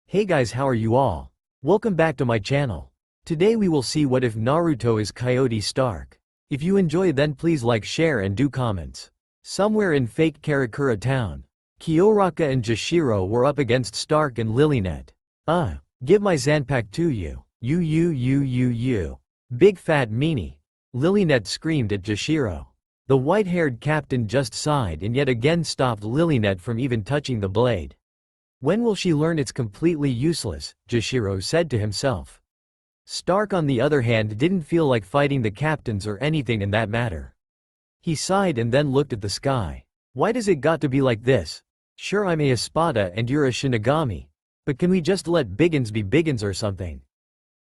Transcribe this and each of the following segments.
Hey guys, how are you all? Welcome back to my channel. Today we will see what if Naruto is Coyote Starrk. If you enjoy, then please like, share and do comments. Somewhere in fake Karakura town, Kyoraka and Jashiro were up against Stark and Lilynet. Give my Zanpack to you. You. Big fat meanie. Lilynet screamed at Jashiro. The white-haired captain just sighed and yet again stopped Lilynet from even touching the blade. When will she learn it's completely useless, Jashiro said to himself. Stark on the other hand didn't feel like fighting the captains or anything in that matter. He sighed and then looked at the sky. Why does it got to be like this? Sure, I'm a Espada and you're a Shinigami, but can we just let Biggins be Biggins or something?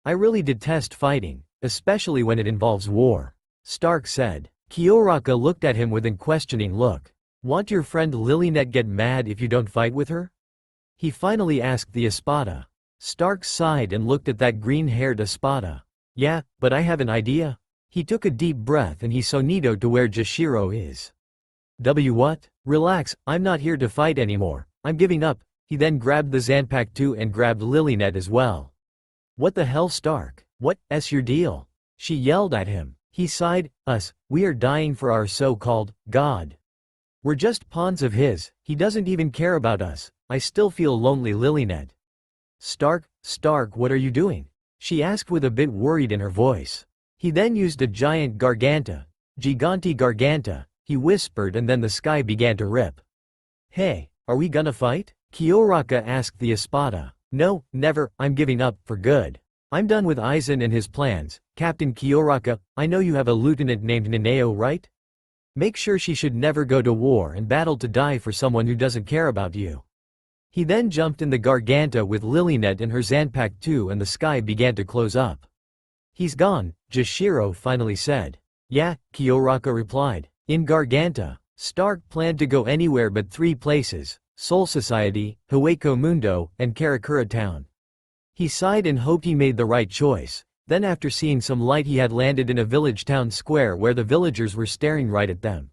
I really detest fighting, especially when it involves war, Stark said. Kyoraka looked at him with a questioning look. Want your friend Lilynet get mad if you don't fight with her? He finally asked the Espada. Stark sighed and looked at that green-haired Espada. Yeah, but I have an idea. He took a deep breath and he saw Nito to where Jashiro is. What? Relax, I'm not here to fight anymore, I'm giving up. He then grabbed the Zanpack too and grabbed Lilynet as well. What the hell, Stark? What's your deal? She yelled at him. He sighed. We are dying for our so-called god. We're just pawns of his, he doesn't even care about us. I still feel lonely, Lilynet. Stark, what are you doing? She asked with a bit worried in her voice. He then used a giant Gigante Garganta, he whispered, and then the sky began to rip. Hey, are we gonna fight? Kyoraka asked the Espada. No, never, I'm giving up, for good. I'm done with Aizen and his plans. Captain Kyoraka, I know you have a lieutenant named Nanao, right? Make sure she should never go to war and battle to die for someone who doesn't care about you. He then jumped in the Garganta with Lilynet and her Zanpack too, and the sky began to close up. He's gone, Jashiro finally said. Yeah, Kyoraka replied. In Garganta, Stark planned to go anywhere but three places: Soul Society, Hueco Mundo, and Karakura Town. He sighed and hoped he made the right choice. Then after seeing some light he had landed in a village town square where the villagers were staring right at them.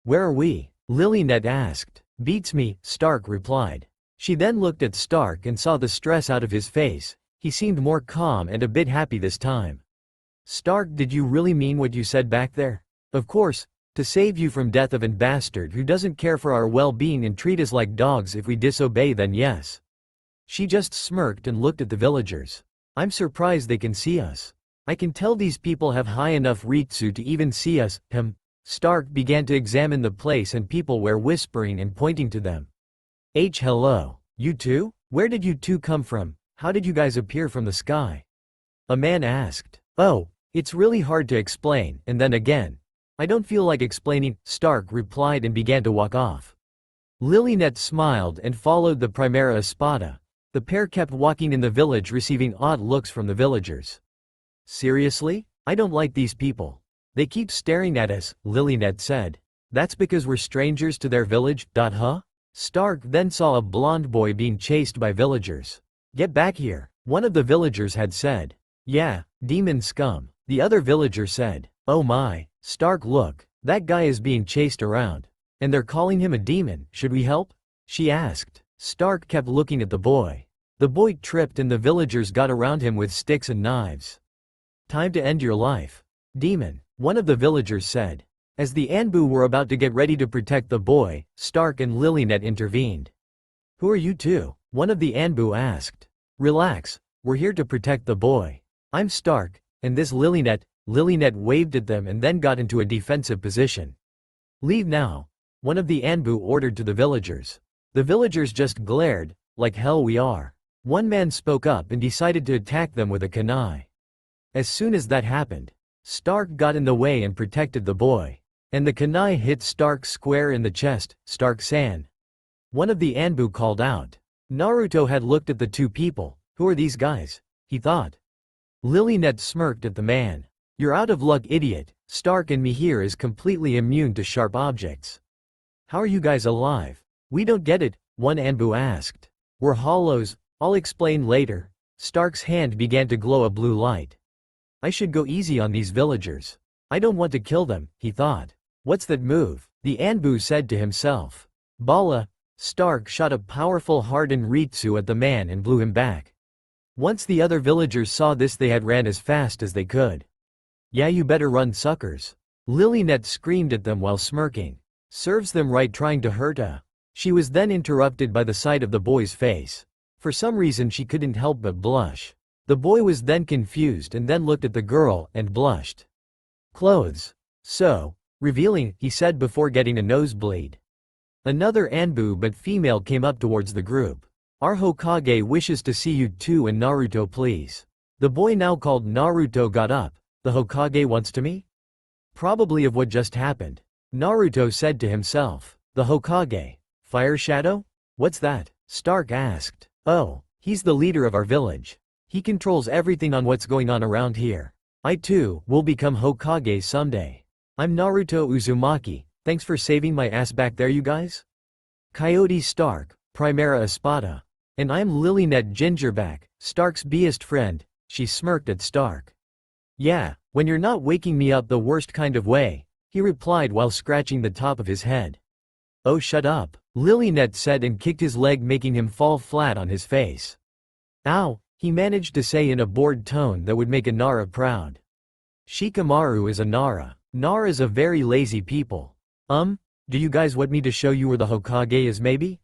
Where are we? Lilynet asked. Beats me, Stark replied. She then looked at Stark and saw the stress out of his face. He seemed more calm and a bit happy this time. Stark, did you really mean what you said back there? Of course, to save you from death of a bastard who doesn't care for our well-being and treat us like dogs if we disobey, then yes. She just smirked and looked at the villagers. I'm surprised they can see us. I can tell these people have high enough Ritsu to even see us. Stark began to examine the place and people were whispering and pointing to them. Hello. You two? Where did you two come from? How did you guys appear from the sky? A man asked. Oh, it's really hard to explain, and then again, I don't feel like explaining, Stark replied and began to walk off. Lilynet smiled and followed the Primera Espada. The pair kept walking in the village, receiving odd looks from the villagers. Seriously? I don't like these people. They keep staring at us, Lilynet said. That's because we're strangers to their village, huh? Stark then saw a blonde boy being chased by villagers. Get back here, one of the villagers had said. Yeah, demon scum, the other villager said. Oh my, Stark, look, that guy is being chased around. And they're calling him a demon, should we help? She asked. Stark kept looking at the boy. The boy tripped and the villagers got around him with sticks and knives. Time to end your life. Demon, one of the villagers said. As the Anbu were about to get ready to protect the boy, Stark and Lilynet intervened. Who are you two? One of the Anbu asked. Relax, we're here to protect the boy. I'm Stark, and this Lilynet. Lilynet waved at them and then got into a defensive position. Leave now, one of the Anbu ordered to the villagers. The villagers just glared, like hell we are. One man spoke up and decided to attack them with a kunai. As soon as that happened, Stark got in the way and protected the boy. And the kunai hit Stark square in the chest. Stark-san. One of the Anbu called out. Naruto had looked at the two people. Who are these guys? He thought. Lilynet smirked at the man. You're out of luck, idiot. Stark and Mihir is completely immune to sharp objects. How are you guys alive? We don't get it, one Anbu asked. We're hollows, I'll explain later. Stark's hand began to glow a blue light. I should go easy on these villagers. I don't want to kill them, he thought. What's that move? The Anbu said to himself. Bala, Stark shot a powerful hardened Ritsu at the man and blew him back. Once the other villagers saw this, they had ran as fast as they could. "Yeah, you better run, suckers." Lilynet screamed at them while smirking. "Serves them right trying to hurt a." She was then interrupted by the sight of the boy's face. For some reason she couldn't help but blush. The boy was then confused and then looked at the girl and blushed. "Clothes. So revealing," he said before getting a nosebleed. Another Anbu but female came up towards the group. "Our Hokage wishes to see you too and Naruto, please." The boy now called Naruto got up. "The Hokage wants to me?" Probably of what just happened. Naruto said to himself. "The Hokage? Fire Shadow? What's that?" Stark asked. "Oh, he's the leader of our village. He controls everything on what's going on around here. I too will become Hokage someday. I'm Naruto Uzumaki, thanks for saving my ass back there, you guys." Coyote Starrk, Primera Espada. "And I'm Lilynet Gingerback, Stark's best friend." She smirked at Stark. "Yeah, when you're not waking me up the worst kind of way," he replied while scratching the top of his head. "Oh, shut up," Lilynet said and kicked his leg, making him fall flat on his face. "Ow," he managed to say in a bored tone that would make a Nara proud. "Shikamaru is a Nara. Nara's a very lazy people." Do you guys want me to show you where the Hokage is maybe?"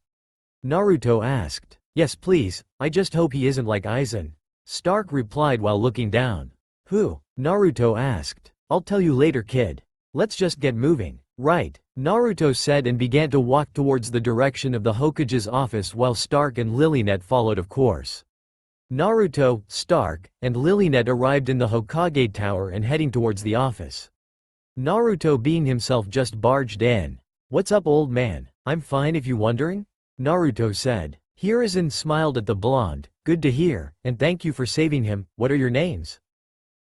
Naruto asked. "Yes please, I just hope he isn't like Aizen." Stark replied while looking down. "Who?" Naruto asked. "I'll tell you later, kid. Let's just get moving." "Right," Naruto said and began to walk towards the direction of the Hokage's office while Stark and Lilynet followed, of course. Naruto, Stark, and Lilynet arrived in the Hokage Tower and heading towards the office. Naruto being himself just barged in. "What's up, old man?" "I'm fine if you wondering," Naruto said. Hiruzen smiled at the blonde. "Good to hear, and thank you for saving him. What are your names?"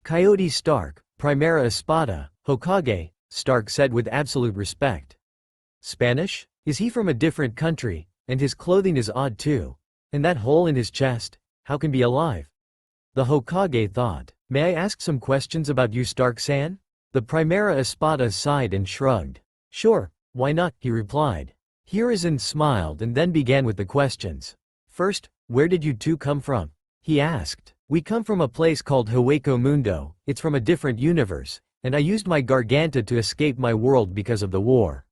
"Coyote Starrk, Primera Espada, Hokage," Stark said with absolute respect. "Spanish? Is he from a different country? And his clothing is odd too. And that hole in his chest, how can be alive?" The Hokage thought. "May I ask some questions about you, Stark-san?" The Primera Espada sighed and shrugged. "Sure, why not?" he replied. Hiruzen smiled and then began with the questions. "First, where did you two come from?" he asked. "We come from a place called Hueco Mundo. It's from a different universe, and I used my garganta to escape my world because of the war.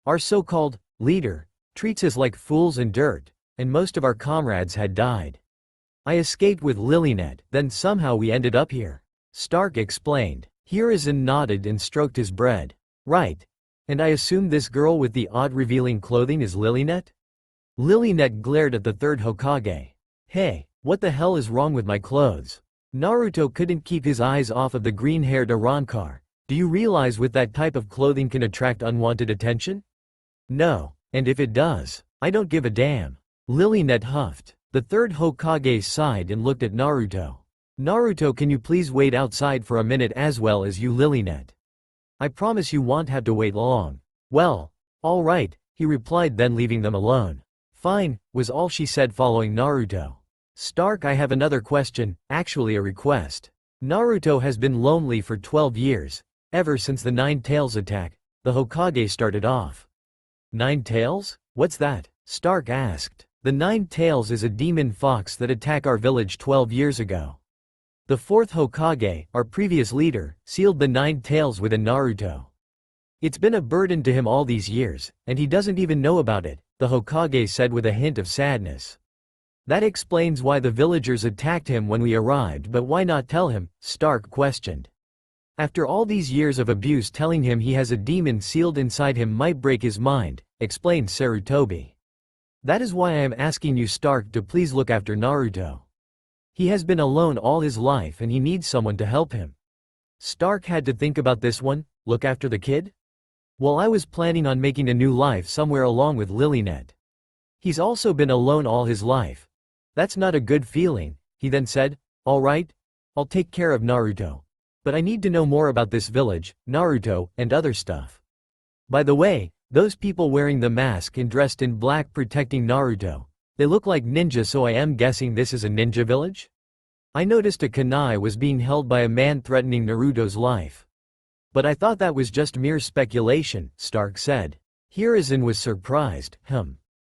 Our so-called leader treats us like fools and dirt, and most of our comrades had died. I escaped with Lilynet, then somehow we ended up here," Stark explained. Hiruzen nodded and stroked his bread. "Right. And I assume this girl with the odd revealing clothing is Lilynet?" Lilynet glared at the third Hokage. "Hey, what the hell is wrong with my clothes?" Naruto couldn't keep his eyes off of the green-haired Arrancar. "Do you realize with that type of clothing can attract unwanted attention?" "No, and if it does, I don't give a damn," Lilynet huffed. The third Hokage sighed and looked at Naruto. "Naruto, can you please wait outside for a minute as well as you, Lilynet? I promise you won't have to wait long." "Well, all right," he replied, then leaving them alone. "Fine," was all she said following Naruto. "Stark, I have another question, actually a request. Naruto has been lonely for 12 years, ever since the Nine Tails attack," the Hokage started off. "Nine Tails? What's that?" Stark asked. "The Nine Tails is a demon fox that attacked our village 12 years ago. The fourth Hokage, our previous leader, sealed the Nine Tails within Naruto. It's been a burden to him all these years, and he doesn't even know about it," the Hokage said with a hint of sadness. "That explains why the villagers attacked him when we arrived, but why not tell him?" Stark questioned. "After all these years of abuse, telling him he has a demon sealed inside him might break his mind," explained Sarutobi. "That is why I am asking you, Stark, to please look after Naruto. He has been alone all his life and he needs someone to help him." Stark had to think about this one. Look after the kid? "Well, I was planning on making a new life somewhere along with Lilynet. He's also been alone all his life. That's not a good feeling," he then said. "All right, I'll take care of Naruto. But I need to know more about this village, Naruto, and other stuff. By the way, those people wearing the mask and dressed in black protecting Naruto, they look like ninja, so I am guessing this is a ninja village? I noticed a kunai was being held by a man threatening Naruto's life. But I thought that was just mere speculation," Stark said. Hiruzen was surprised.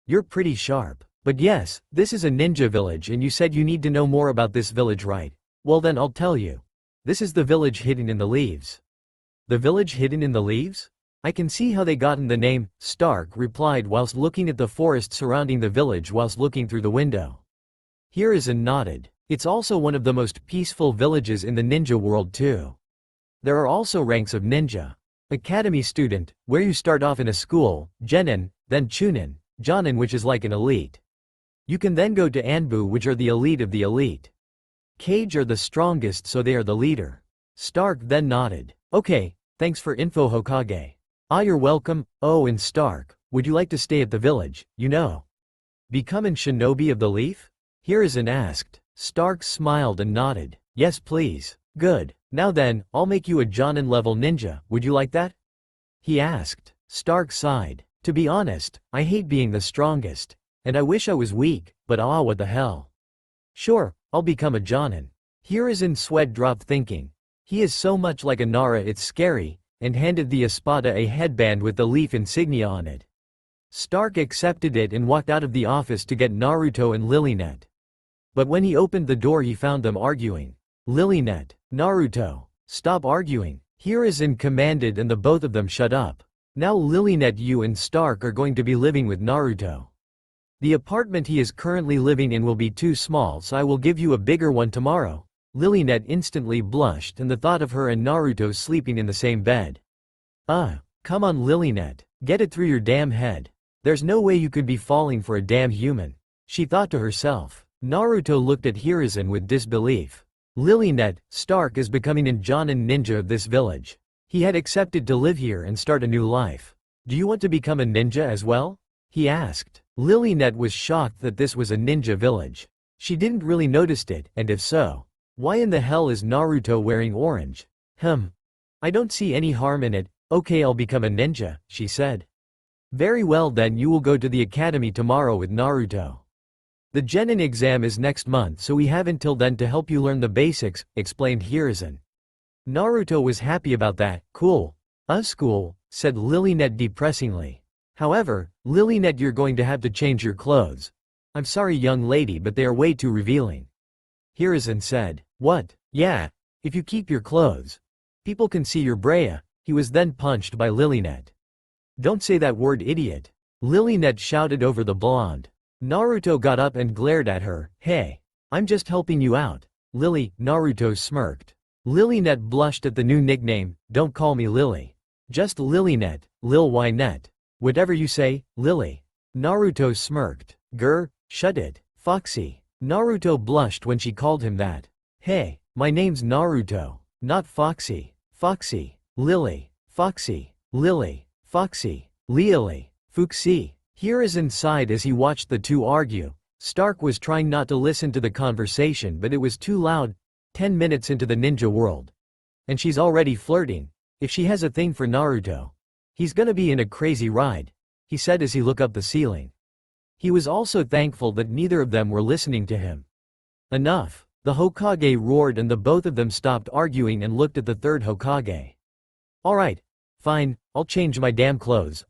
You're pretty sharp. But yes, this is a ninja village and you said you need to know more about this village, right? Well then I'll tell you. This is the village hidden in the leaves. The village hidden in the leaves? I can see how they gotten the name, Stark replied whilst looking at the forest surrounding the village whilst looking through the window. Hiruzen nodded. It's also one of the most peaceful villages in the ninja world too. There are also ranks of ninja. Academy student, where you start off in a school, Genin, then Chunin, Jonin, which is like an elite. You can then go to Anbu, which are the elite of the elite. Kage are the strongest, so they are the leader. Stark then nodded. Okay, thanks for info, Hokage. Ah, you're welcome. Oh, and Stark, would you like to stay at the village, becoming shinobi of the leaf? Hiruzen asked. Stark smiled and nodded. Yes please. Good. Now then, I'll make you a Jonin level ninja, would you like that? He asked. Stark sighed. To be honest, I hate being the strongest. And I wish I was weak, but ah, what the hell. Sure, I'll become a Jonin. Hiruzen's sweat dropped thinking. He is so much like a Nara, it's scary, and handed the espada a headband with the leaf insignia on it. Stark accepted it and walked out of the office to get Naruto and Lilynet. But when he opened the door he found them arguing. Lilynet, Naruto, stop arguing, Hiruzen commanded, and the both of them shut up. Now Lilynet, you and Stark are going to be living with Naruto. The apartment he is currently living in will be too small, so I will give you a bigger one tomorrow. Lilynet instantly blushed, and the thought of her and Naruto sleeping in the same bed. Come on Lilynet, get it through your damn head. There's no way you could be falling for a damn human, she thought to herself. Naruto looked at Hiruzen with disbelief. Lilynet, Stark is becoming a Jonin ninja of this village. He had accepted to live here and start a new life. Do you want to become a ninja as well? He asked. Lilynet was shocked that this was a ninja village. She didn't really notice it, and if so, why in the hell is Naruto wearing orange? I don't see any harm in it. Okay, I'll become a ninja, she said. Very well then, you will go to the academy tomorrow with Naruto. The Genin exam is next month, so we have until then to help you learn the basics, explained Hiruzen. Naruto was happy about that. Cool. School, said Lilynet depressingly. However, Lilynet, you're going to have to change your clothes. I'm sorry young lady, but they are way too revealing. Hiruzen said. What? Yeah, if you keep your clothes, people can see your brea. He was then punched by Lilynet. Don't say that word, idiot. Lilynet shouted over the blonde. Naruto got up and glared at her. Hey, I'm just helping you out. Naruto smirked. Lilynet blushed at the new nickname. Don't call me Lily. Just Lilynet, Lil Ynet. Whatever you say, Lily. Naruto smirked. Grr, shut it, Foxy. Naruto blushed when she called him that. Hey, my name's Naruto, not Foxy. Foxy, Lily, Foxy, Lily, Foxy, Lily, Fuxi. Hiruzen sighed as he watched the two argue. Stark was trying not to listen to the conversation, but it was too loud. 10 minutes into the ninja world. And she's already flirting. If she has a thing for Naruto, he's gonna be in a crazy ride, he said as he looked up the ceiling. He was also thankful that neither of them were listening to him. Enough, the Hokage roared, and the both of them stopped arguing and looked at the third Hokage. Alright, fine, I'll change my damn clothes,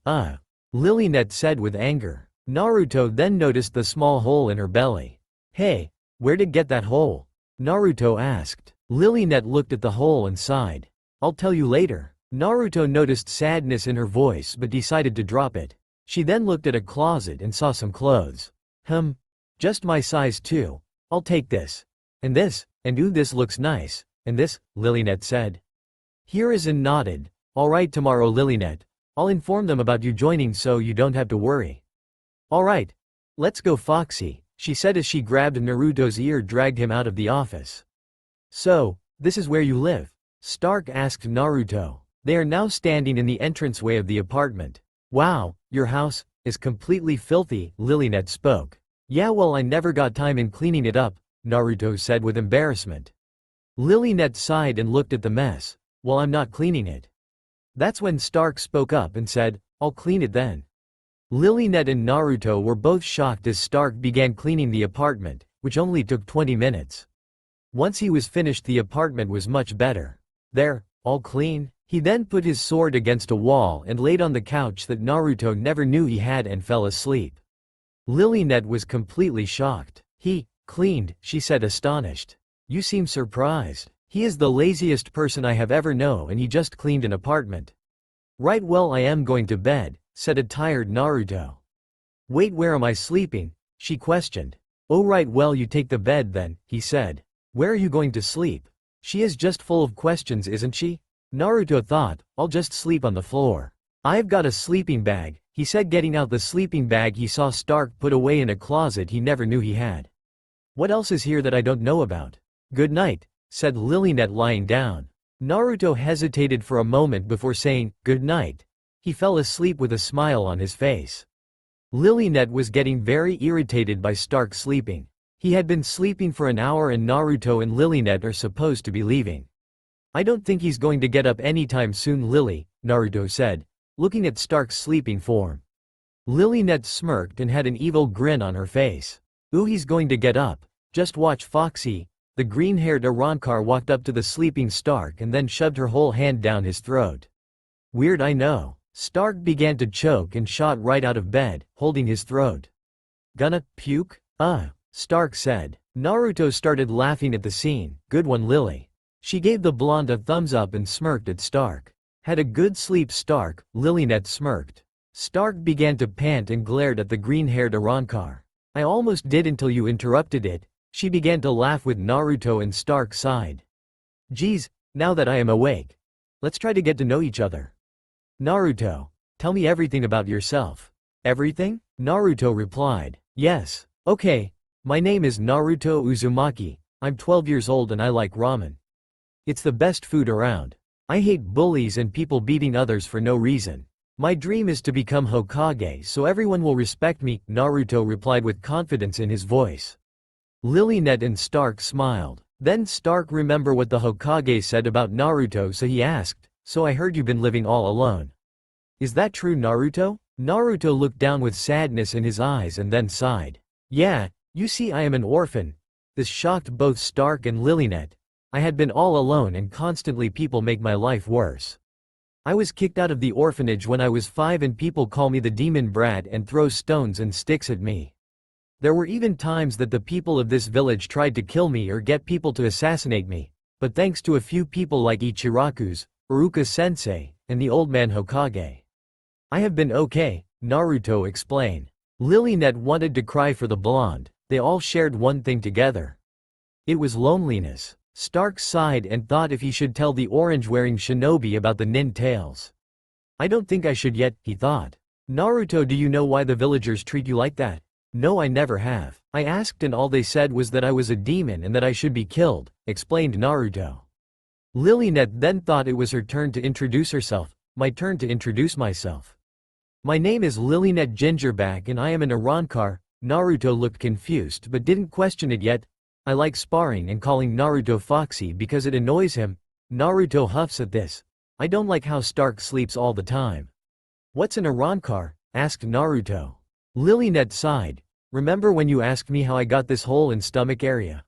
Lilynet said with anger. Naruto then noticed the small hole in her belly. Hey, where'd it get that hole? Naruto asked. Lilynet looked at the hole and sighed. I'll tell you later. Naruto noticed sadness in her voice but decided to drop it. She then looked at a closet and saw some clothes. Just my size too. I'll take this. And this, and ooh, this looks nice. And this, Lilynet said. Hiruzen nodded. Alright, tomorrow Lilynet. I'll inform them about you joining so you don't have to worry. Alright. Let's go Foxy, she said as she grabbed Naruto's ear, dragged him out of the office. So, this is where you live? Stark asked Naruto. They are now standing in the entranceway of the apartment. Wow, your house is completely filthy, Lilynet spoke. Yeah, well, I never got time in cleaning it up, Naruto said with embarrassment. Lilynet sighed and looked at the mess. Well, I'm not cleaning it. That's when Stark spoke up and said, I'll clean it then. Lilynet and Naruto were both shocked as Stark began cleaning the apartment, which only took 20 minutes. Once he was finished, the apartment was much better. There, all clean? He then put his sword against a wall and laid on the couch that Naruto never knew he had and fell asleep. Lilynet was completely shocked. He cleaned, she said astonished. You seem surprised. He is the laziest person I have ever known and he just cleaned an apartment. Right, well, I am going to bed, said a tired Naruto. Wait, where am I sleeping? She questioned. Oh right, well, you take the bed then, he said. Where are you going to sleep? She is just full of questions, isn't she? Naruto thought, I'll just sleep on the floor. I've got a sleeping bag, he said, getting out the sleeping bag he saw Stark put away in a closet he never knew he had. What else is here that I don't know about? Good night, said Lilynet, lying down. Naruto hesitated for a moment before saying, good night. He fell asleep with a smile on his face. Lilynet was getting very irritated by Stark sleeping. He had been sleeping for an hour and Naruto and Lilynet are supposed to be leaving. I don't think he's going to get up anytime soon, Lily, Naruto said, looking at Stark's sleeping form. Lilynet smirked and had an evil grin on her face. Ooh, he's going to get up. Just watch. Foxy, the green-haired Arrancar, walked up to the sleeping Stark and then shoved her whole hand down his throat. Weird, I know. Stark began to choke and shot right out of bed, holding his throat. Gonna puke? Stark said. Naruto started laughing at the scene. Good one, Lily. She gave the blonde a thumbs up and smirked at Stark. Had a good sleep, Stark, Lilynet smirked. Stark began to pant and glared at the green-haired Arrancar. I almost did until you interrupted it. She began to laugh with Naruto and Stark sighed. Geez, now that I am awake. Let's try to get to know each other. Naruto, tell me everything about yourself. Everything? Naruto replied. Yes. Okay. My name is Naruto Uzumaki. I'm 12 years old and I like ramen. It's the best food around. I hate bullies and people beating others for no reason. My dream is to become Hokage so everyone will respect me, Naruto replied with confidence in his voice. Lilynet and Stark smiled. Then Stark remembered what the Hokage said about Naruto, so he asked, so I heard you've been living all alone. Is that true, Naruto? Naruto looked down with sadness in his eyes and then sighed. Yeah, you see, I am an orphan. This shocked both Stark and Lilynet. I had been all alone and constantly people make my life worse. I was kicked out of the orphanage when I was 5 and people call me the demon brat and throw stones and sticks at me. There were even times that the people of this village tried to kill me or get people to assassinate me, but thanks to a few people like Ichiraku's, Iruka-sensei, and the old man Hokage. I have been okay, Naruto explained. Lilynet wanted to cry for the blonde. They all shared one thing together. It was loneliness. Stark sighed and thought if he should tell the orange-wearing shinobi about the nin tails. I don't think I should yet, he thought. Naruto, do you know why the villagers treat you like that? No, I never have. I asked and all they said was that I was a demon and that I should be killed, explained Naruto. Lilynet then thought it was her turn to introduce herself. My turn to introduce myself. My name is Lilynet Gingerback and I am an Arrancar. Naruto looked confused but didn't question it yet. I like sparring and calling Naruto Foxy because it annoys him. Naruto huffs at this. I don't like how Stark sleeps all the time. What's an Arrancar? Asked Naruto. Lilynet sighed. Remember when you asked me how I got this hole in stomach area?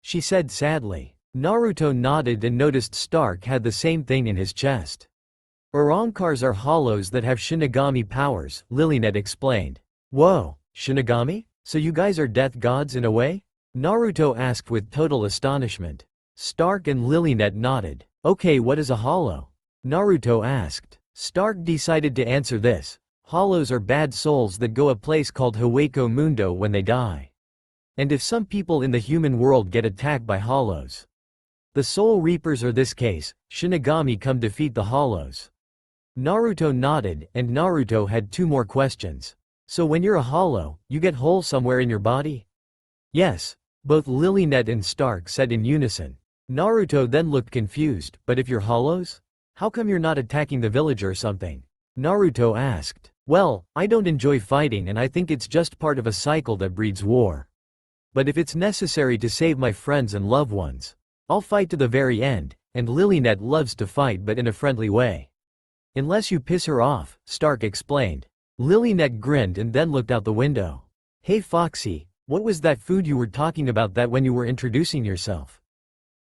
She said sadly. Naruto nodded and noticed Stark had the same thing in his chest. Arrancars are hollows that have Shinigami powers, Lilynet explained. Whoa, Shinigami? So you guys are death gods in a way? Naruto asked with total astonishment. Stark and Lilynet nodded. Okay, what is a hollow? Naruto asked. Stark decided to answer this. Hollows are bad souls that go a place called Hueco Mundo when they die. And if some people in the human world get attacked by hollows, the Soul Reapers or this case, Shinigami come defeat the hollows. Naruto nodded, and Naruto had 2 more questions. So when you're a hollow, you get hole somewhere in your body? Yes, both Lilynet and Stark said in unison. Naruto then looked confused, but if you're hollows? How come you're not attacking the village or something? Naruto asked. Well, I don't enjoy fighting and I think it's just part of a cycle that breeds war. But if it's necessary to save my friends and loved ones, I'll fight to the very end, and Lilynet loves to fight but in a friendly way. Unless you piss her off, Stark explained. Lilynet grinned and then looked out the window. Hey Foxy, what was that food you were talking about that when you were introducing yourself?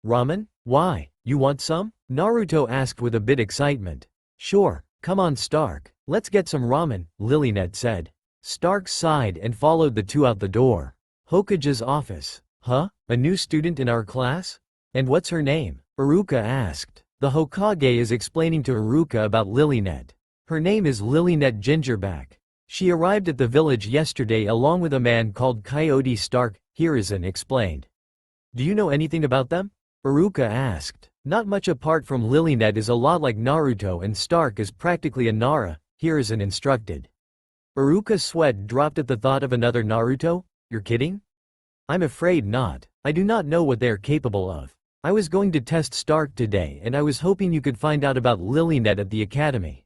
Ramen? Why, you want some? Naruto asked with a bit excitement. Sure, come on Stark, let's get some ramen, Lilynet said. Stark sighed and followed the two out the door. Hokage's office. Huh? A new student in our class? And what's her name? Iruka asked. The Hokage is explaining to Iruka about Lilynet. Her name is Lilynet Gingerback. She arrived at the village yesterday along with a man called Coyote Starrk, Hiruzen explained. Do you know anything about them? Iruka asked. Not much apart from Lilynet is a lot like Naruto and Stark is practically a Nara, Hiruzen instructed. Iruka's sweat dropped at the thought of another Naruto? You're kidding? I'm afraid not. I do not know what they are capable of. I was going to test Stark today and I was hoping you could find out about Lilynet at the academy.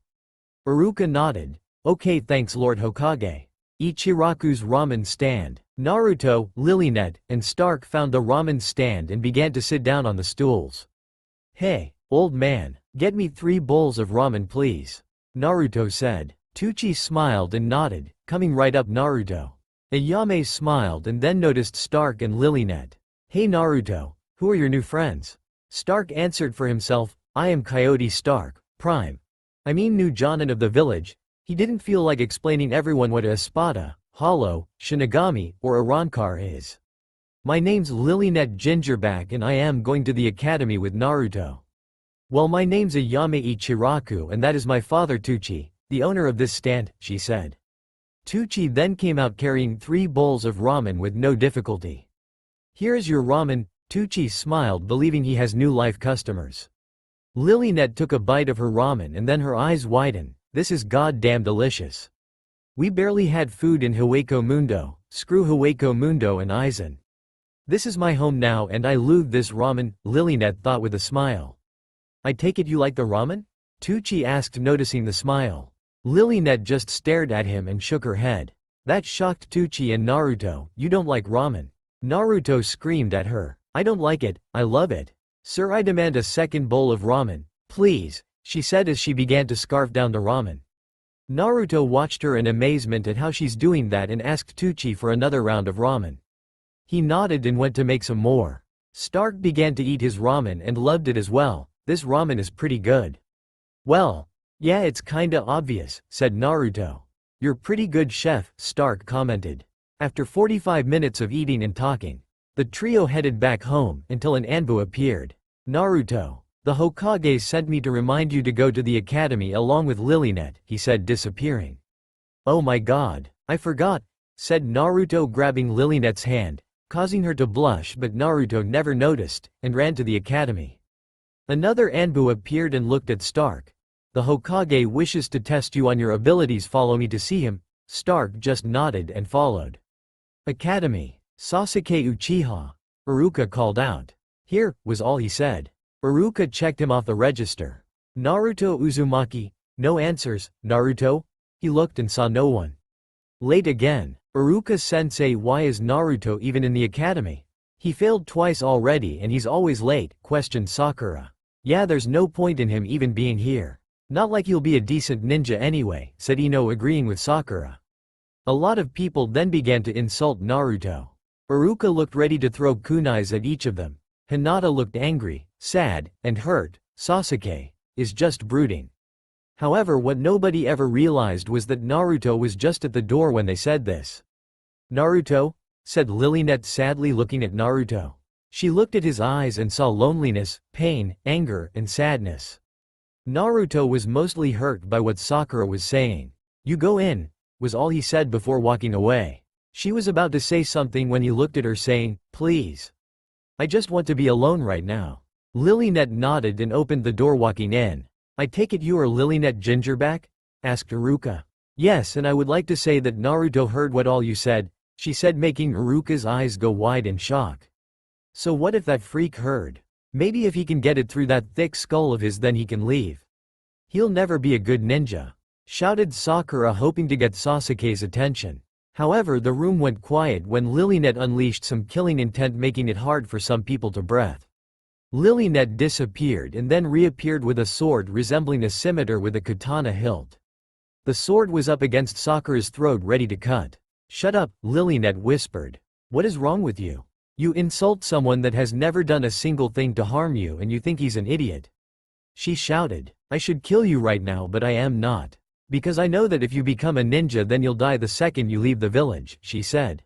Iruka nodded. Okay, thanks Lord Hokage. Ichiraku's ramen stand. Naruto, Lilynet, and Stark found a ramen stand and began to sit down on the stools. Hey, old man, get me 3 bowls of ramen please. Naruto said. Tucci smiled and nodded, coming right up Naruto. Ayame smiled and then noticed Stark and Lilynet. Hey Naruto, who are your new friends? Stark answered for himself, I am Coyote Starrk, Prime. I mean new Jonin of the village. He didn't feel like explaining everyone what a espada, hollow, shinigami, or arankar is. My name's Lilynet Gingerback and I am going to the academy with Naruto. Well my name's Ayame Ichiraku and that is my father Tucci, the owner of this stand, she said. Tucci then came out carrying 3 bowls of ramen with no difficulty. Here is your ramen, Tucci smiled believing he has new life customers. Lilynet took a bite of her ramen and then her eyes widened. This is goddamn delicious. We barely had food in Hueco Mundo, screw Hueco Mundo and Aizen. This is my home now and I love this ramen, Lilynet thought with a smile. I take it you like the ramen? Tucci asked noticing the smile. Lilynet just stared at him and shook her head. That shocked Tucci and Naruto, you don't like ramen. Naruto screamed at her. I don't like it, I love it. Sir I demand a second bowl of ramen, please, she said as she began to scarf down the ramen. Naruto watched her in amazement at how she's doing that and asked Tucci for another round of ramen. He nodded and went to make some more. Stark began to eat his ramen and loved it as well. This ramen is pretty good. Well, yeah it's kinda obvious, said Naruto. You're pretty good chef, Stark commented. After 45 minutes of eating and talking, the trio headed back home until an Anbu appeared. Naruto, the Hokage sent me to remind you to go to the academy along with Lilynet, he said disappearing. Oh my god, I forgot, said Naruto grabbing Lilynet's hand, causing her to blush but Naruto never noticed, and ran to the academy. Another Anbu appeared and looked at Stark. The Hokage wishes to test you on your abilities, follow me to see him. Stark just nodded and followed. Academy. Sasuke Uchiha. Iruka called out. Here, was all he said. Iruka checked him off the register. Naruto Uzumaki. No answers, Naruto? He looked and saw no one. Late again. Iruka-sensei, why is Naruto even in the academy? He failed twice already and he's always late, questioned Sakura. Yeah, there's no point in him even being here. Not like he'll be a decent ninja anyway, said Ino agreeing with Sakura. A lot of people then began to insult Naruto. Iruka looked ready to throw kunais at each of them. Hinata looked angry, sad, and hurt. Sasuke is just brooding. However, what nobody ever realized was that Naruto was just at the door when they said this. Naruto? Said Lilynet sadly looking at Naruto. She looked at his eyes and saw loneliness, pain, anger, and sadness. Naruto was mostly hurt by what Sakura was saying. You go in, was all he said before walking away. She was about to say something when he looked at her saying, please. I just want to be alone right now. Lilynet nodded and opened the door walking in. I take it you are Lilynet Gingerback? Asked Iruka. Yes, and I would like to say that Naruto heard what all you said, she said making Iruka's eyes go wide in shock. So what if that freak heard? Maybe if he can get it through that thick skull of his then he can leave. He'll never be a good ninja. Shouted Sakura hoping to get Sasuke's attention. However, the room went quiet when Lilynet unleashed some killing intent, making it hard for some people to breathe. Lilynet disappeared and then reappeared with a sword resembling a scimitar with a katana hilt. The sword was up against Sakura's throat ready to cut. Shut up, Lilynet whispered. What is wrong with you? You insult someone that has never done a single thing to harm you and you think he's an idiot. She shouted. I should kill you right now but I am not. Because I know that if you become a ninja then you'll die the second you leave the village, she said.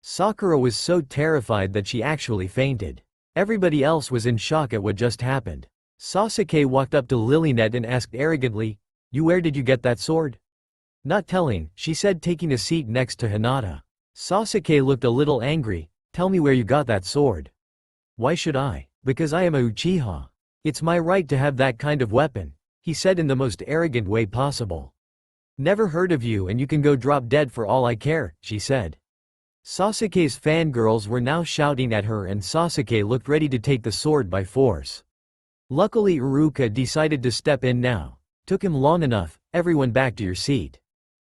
Sakura was so terrified that she actually fainted. Everybody else was in shock at what just happened. Sasuke walked up to Lilynet and asked arrogantly, Where did you get that sword? Not telling, she said, taking a seat next to Hinata. Sasuke looked a little angry. Tell me where you got that sword. Why should I? Because I am a Uchiha. It's my right to have that kind of weapon, he said in the most arrogant way possible. Never heard of you and you can go drop dead for all I care, she said. Sasuke's fangirls were now shouting at her and Sasuke looked ready to take the sword by force. Luckily Iruka decided to step in now. Took him long enough, everyone back to your seat.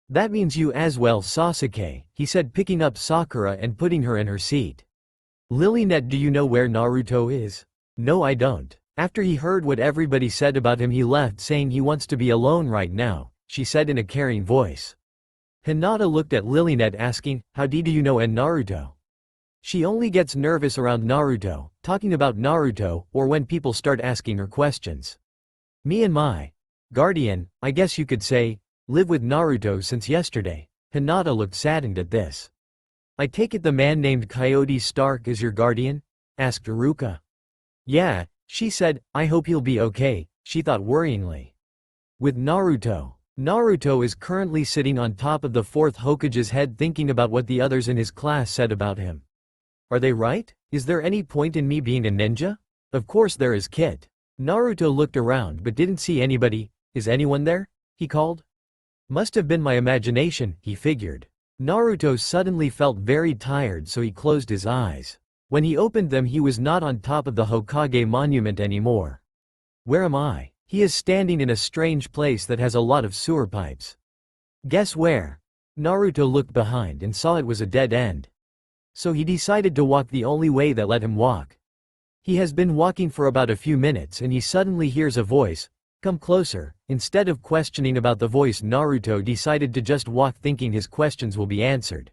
That means you as well, Sasuke, he said, picking up Sakura and putting her in her seat. Lilynet, do you know where Naruto is? No, I don't. After he heard what everybody said about him he left saying he wants to be alone right now, she said in a caring voice. Hinata looked at Lilynet asking, how do you know Naruto? She only gets nervous around Naruto, talking about Naruto, or when people start asking her questions. Me and my guardian, I guess you could say, live with Naruto since yesterday. Hinata looked saddened at this. I take it the man named Coyote Starrk is your guardian? Asked Iruka. Yeah, she said, I hope he'll be okay, she thought worryingly. With Naruto. Naruto is currently sitting on top of the fourth Hokage's head thinking about what the others in his class said about him. Are they right? Is there any point in me being a ninja? Of course there is, Kit. Naruto looked around but didn't see anybody. Is anyone there? He called. Must have been my imagination, he figured. Naruto suddenly felt very tired so he closed his eyes. When he opened them he was not on top of the Hokage monument anymore. Where am I? He is standing in a strange place that has a lot of sewer pipes. Guess where? Naruto looked behind and saw it was a dead end. So he decided to walk the only way that let him walk. He has been walking for about a few minutes and he suddenly hears a voice, come closer. Instead of questioning about the voice, Naruto decided to just walk thinking his questions will be answered.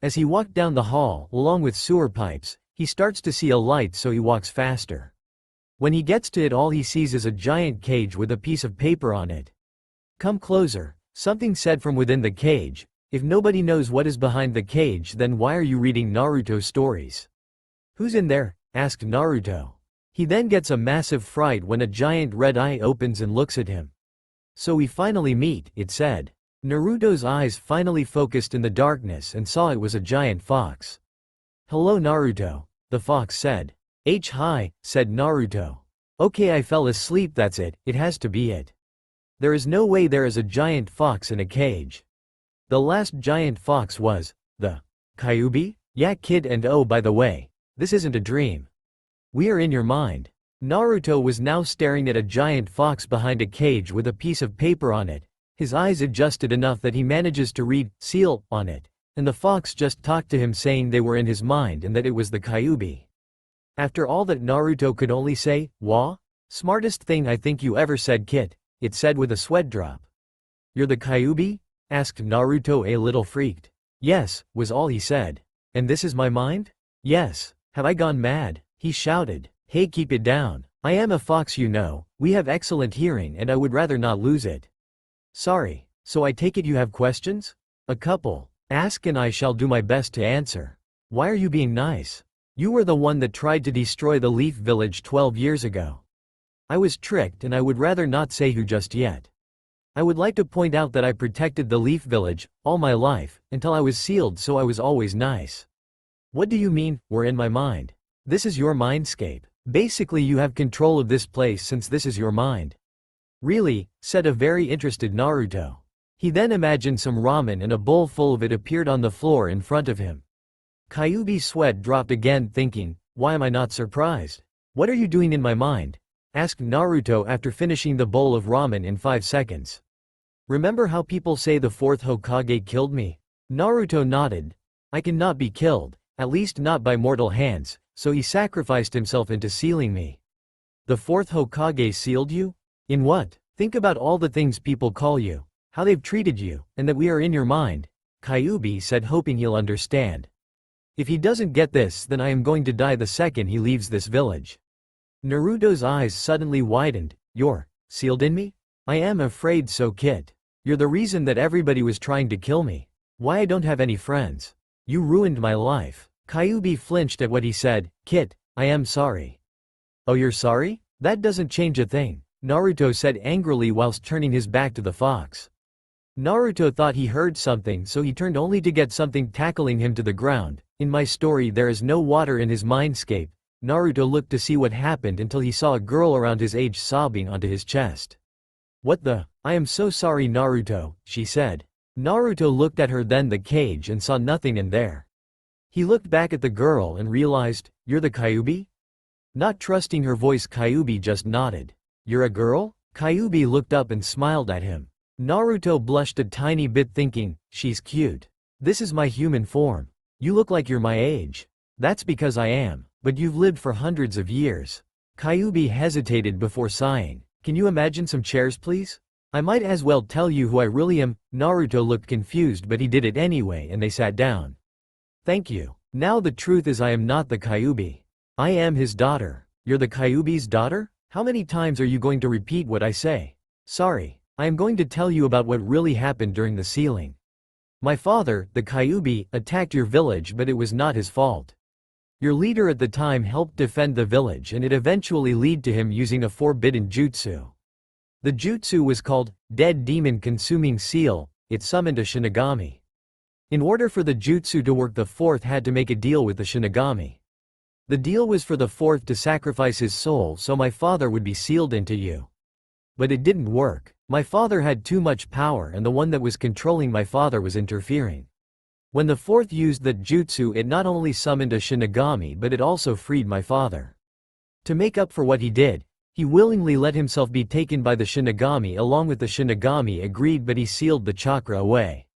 As he walked down the hall, along with sewer pipes, he starts to see a light so he walks faster. When he gets to it all he sees is a giant cage with a piece of paper on it. Come closer, something said from within the cage. If nobody knows what is behind the cage then why are you reading Naruto stories? Who's in there? Asked Naruto. He then gets a massive fright when a giant red eye opens and looks at him. So we finally meet, it said. Naruto's eyes finally focused in the darkness and saw it was a giant fox. Hello Naruto, the fox said. Hi, said Naruto. Okay, I fell asleep, that's it, it has to be it. There is no way there is a giant fox in a cage. The last giant fox was the Kyuubi? Yeah kid, and oh by the way, this isn't a dream. We are in your mind. Naruto was now staring at a giant fox behind a cage with a piece of paper on it. His eyes adjusted enough that he manages to read seal on it, and the fox just talked to him saying they were in his mind and that it was the Kyuubi. After all that Naruto could only say, wah? Smartest thing I think you ever said, Kit, it said with a sweat drop. You're the Kyuubi? Asked Naruto a little freaked. Yes, was all he said. And this is my mind? Yes. Have I gone mad? He shouted. Hey, keep it down. I am a fox, you know. We have excellent hearing and I would rather not lose it. Sorry. So I take it you have questions? A couple. Ask and I shall do my best to answer. Why are you being nice? You were the one that tried to destroy the Leaf Village 12 years ago. I was tricked and I would rather not say who just yet. I would like to point out that I protected the Leaf Village all my life, until I was sealed, so I was always nice. What do you mean, we're in my mind? This is your mindscape. Basically you have control of this place since this is your mind. Really, said a very interested Naruto. He then imagined some ramen and a bowl full of it appeared on the floor in front of him. Kyuubi's sweat dropped again thinking, why am I not surprised? What are you doing in my mind? Asked Naruto after finishing the bowl of ramen in 5 seconds. Remember how people say the fourth Hokage killed me? Naruto nodded. I cannot be killed, at least not by mortal hands, so he sacrificed himself into sealing me. The fourth Hokage sealed you? In what? Think about all the things people call you, how they've treated you, and that we are in your mind, Kyuubi said, hoping he'll understand. If he doesn't get this then I am going to die the second he leaves this village. Naruto's eyes suddenly widened. You're sealed in me? I am afraid so, Kit. You're the reason that everybody was trying to kill me. Why I don't have any friends. You ruined my life. Kyuubi flinched at what he said. Kit, I am sorry. Oh, you're sorry? That doesn't change a thing, Naruto said angrily whilst turning his back to the fox. Naruto thought he heard something, so he turned only to get something tackling him to the ground. In my story there is no water in his mindscape. Naruto looked to see what happened until he saw a girl around his age sobbing onto his chest. What the? I am so sorry Naruto, she said. Naruto looked at her then the cage and saw nothing in there. He looked back at the girl and realized, you're the Kyuubi? Not trusting her voice Kyuubi just nodded. You're a girl? Kyuubi looked up and smiled at him. Naruto blushed a tiny bit thinking, she's cute. This is my human form. You look like you're my age. That's because I am, but you've lived for hundreds of years. Kyuubi hesitated before sighing. Can you imagine some chairs please? I might as well tell you who I really am. Naruto looked confused but he did it anyway and they sat down. Thank you. Now the truth is I am not the Kyuubi. I am his daughter. You're the Kyuubi's daughter? How many times are you going to repeat what I say? Sorry. I am going to tell you about what really happened during the sealing. My father, the Kyuubi, attacked your village but it was not his fault. Your leader at the time helped defend the village and it eventually led to him using a forbidden jutsu. The jutsu was called, Dead Demon Consuming Seal. It summoned a Shinigami. In order for the jutsu to work the fourth had to make a deal with the Shinigami. The deal was for the fourth to sacrifice his soul so my father would be sealed into you. But it didn't work. My father had too much power and the one that was controlling my father was interfering. When the fourth used that jutsu it not only summoned a Shinigami but it also freed my father. To make up for what he did, he willingly let himself be taken by the Shinigami along with the Shinigami agreed but he sealed the chakra away.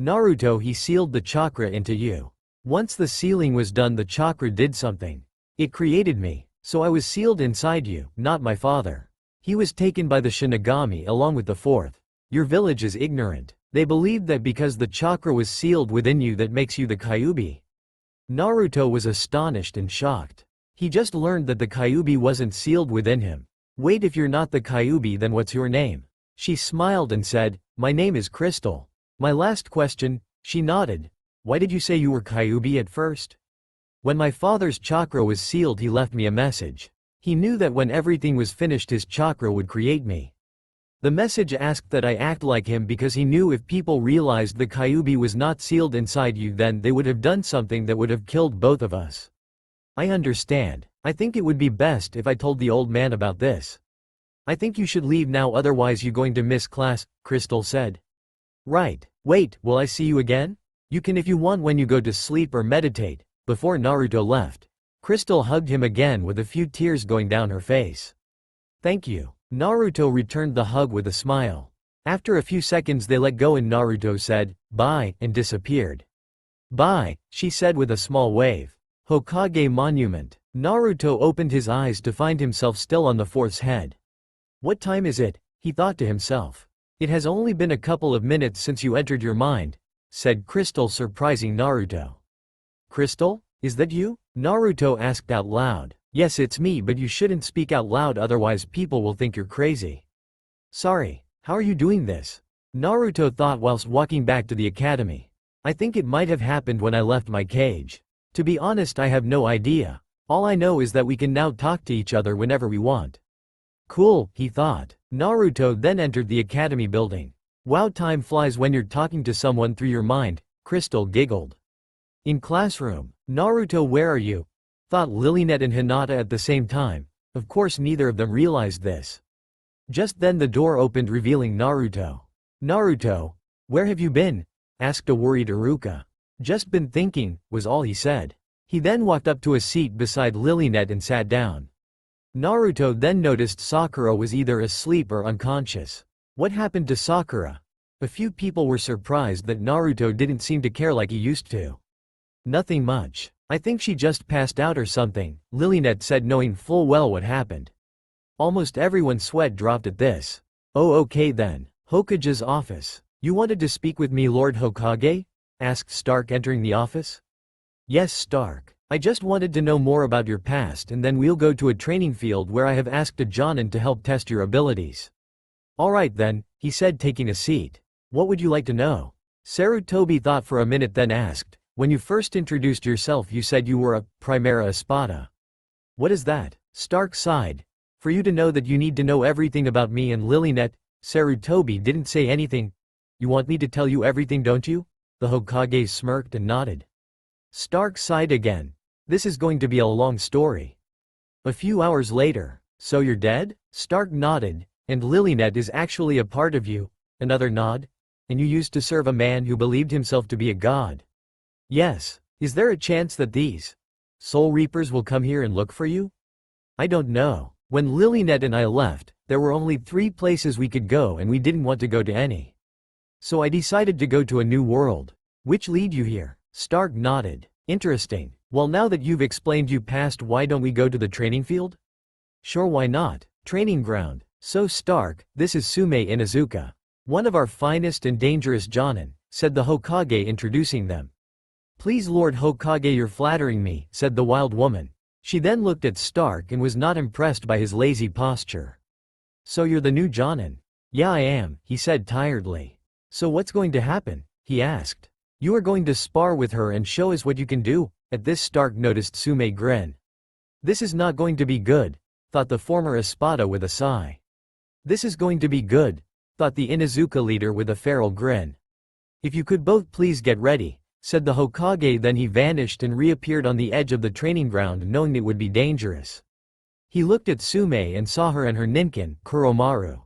Naruto he sealed the chakra into you. Once the sealing was done the chakra did something. It created me, so I was sealed inside you, not my father. He was taken by the Shinigami along with the fourth. Your village is ignorant. They believed that because the chakra was sealed within you that makes you the Kyuubi. Naruto was astonished and shocked. He just learned that the Kyuubi wasn't sealed within him. Wait, if you're not the Kyuubi then what's your name? She smiled and said, my name is Crystal. My last question, she nodded. Why did you say you were Kyuubi at first? When my father's chakra was sealed he left me a message. He knew that when everything was finished his chakra would create me. The message asked that I act like him because he knew if people realized the Kyuubi was not sealed inside you then they would have done something that would have killed both of us. I understand. I think it would be best if I told the old man about this. I think you should leave now otherwise you going to miss class, Crystal said. Right. Wait, will I see you again? You can if you want when you go to sleep or meditate. Before Naruto left, Crystal hugged him again with a few tears going down her face. Thank you. Naruto returned the hug with a smile. After a few seconds they let go and Naruto said, bye, and disappeared. Bye, she said with a small wave. Hokage Monument. Naruto opened his eyes to find himself still on the fourth's head. What time is it? He thought to himself. It has only been a couple of minutes since you entered your mind, said Crystal surprising Naruto. Crystal? Is that you? Naruto asked out loud. Yes, it's me, but you shouldn't speak out loud otherwise people will think you're crazy. Sorry, how are you doing this? Naruto thought whilst walking back to the academy. I think it might have happened when I left my cage. To be honest, I have no idea. All I know is that we can now talk to each other whenever we want. Cool, he thought. Naruto then entered the academy building. Wow, time flies when you're talking to someone through your mind, Crystal giggled. In classroom, Naruto, where are you? Thought Lilynet and Hinata at the same time. Of course neither of them realized this. Just then the door opened revealing Naruto. Naruto, where have you been? Asked a worried Iruka. Just been thinking, was all he said. He then walked up to a seat beside Lilynet and sat down. Naruto then noticed Sakura was either asleep or unconscious. What happened to Sakura? A few people were surprised that Naruto didn't seem to care like he used to. Nothing much. I think she just passed out or something, Lilynet said knowing full well what happened. Almost everyone's sweat dropped at this. Oh okay then. Hokage's office. You wanted to speak with me, Lord Hokage? Asked Stark entering the office. Yes, Stark. I just wanted to know more about your past and then we'll go to a training field where I have asked a Jonin to help test your abilities. Alright then, he said taking a seat. What would you like to know? Sarutobi thought for a minute then asked, when you first introduced yourself you said you were a Primera Espada. What is that? Stark sighed. For you to know that you need to know everything about me and Lilynet. Sarutobi didn't say anything. You want me to tell you everything, don't you? The Hokage smirked and nodded. Stark sighed again. This is going to be a long story. A few hours later. So you're dead? Stark nodded. And Lilynet is actually a part of you. Another nod. And you used to serve a man who believed himself to be a god. Yes. Is there a chance that these Soul Reapers will come here and look for you? I don't know. When Lilynet and I left, there were only 3 places we could go and we didn't want to go to any. So I decided to go to a new world. Which lead you here? Stark nodded. Interesting. Well, now that you've explained you passed, why don't we go to the training field? Sure, why not? Training ground. So Stark, this is Sume Inuzuka. One of our finest and dangerous Jonin, said the Hokage introducing them. Please Lord Hokage, you're flattering me, said the wild woman. She then looked at Stark and was not impressed by his lazy posture. So you're the new Jonin? Yeah, I am, he said tiredly. So what's going to happen? He asked. You are going to spar with her and show us what you can do. At this Stark noticed Sume grin. This is not going to be good, thought the former Espada with a sigh. This is going to be good, thought the Inuzuka leader with a feral grin. If you could both please get ready, said the Hokage, then he vanished and reappeared on the edge of the training ground knowing it would be dangerous. He looked at Sume and saw her and her ninkin, Kuromaru.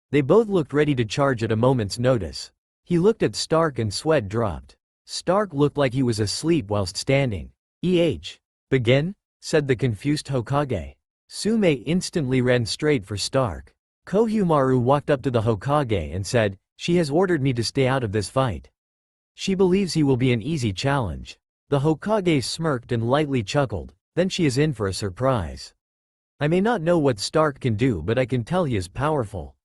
They both looked ready to charge at a moment's notice. He looked at Stark and sweat dropped. Stark looked like he was asleep whilst standing. Begin? Said the confused Hokage. Sume instantly ran straight for Stark. Kohyumaru walked up to the Hokage and said, she has ordered me to stay out of this fight. She believes he will be an easy challenge. The Hokage smirked and lightly chuckled, then she is in for a surprise. I may not know what Stark can do, but I can tell he is powerful.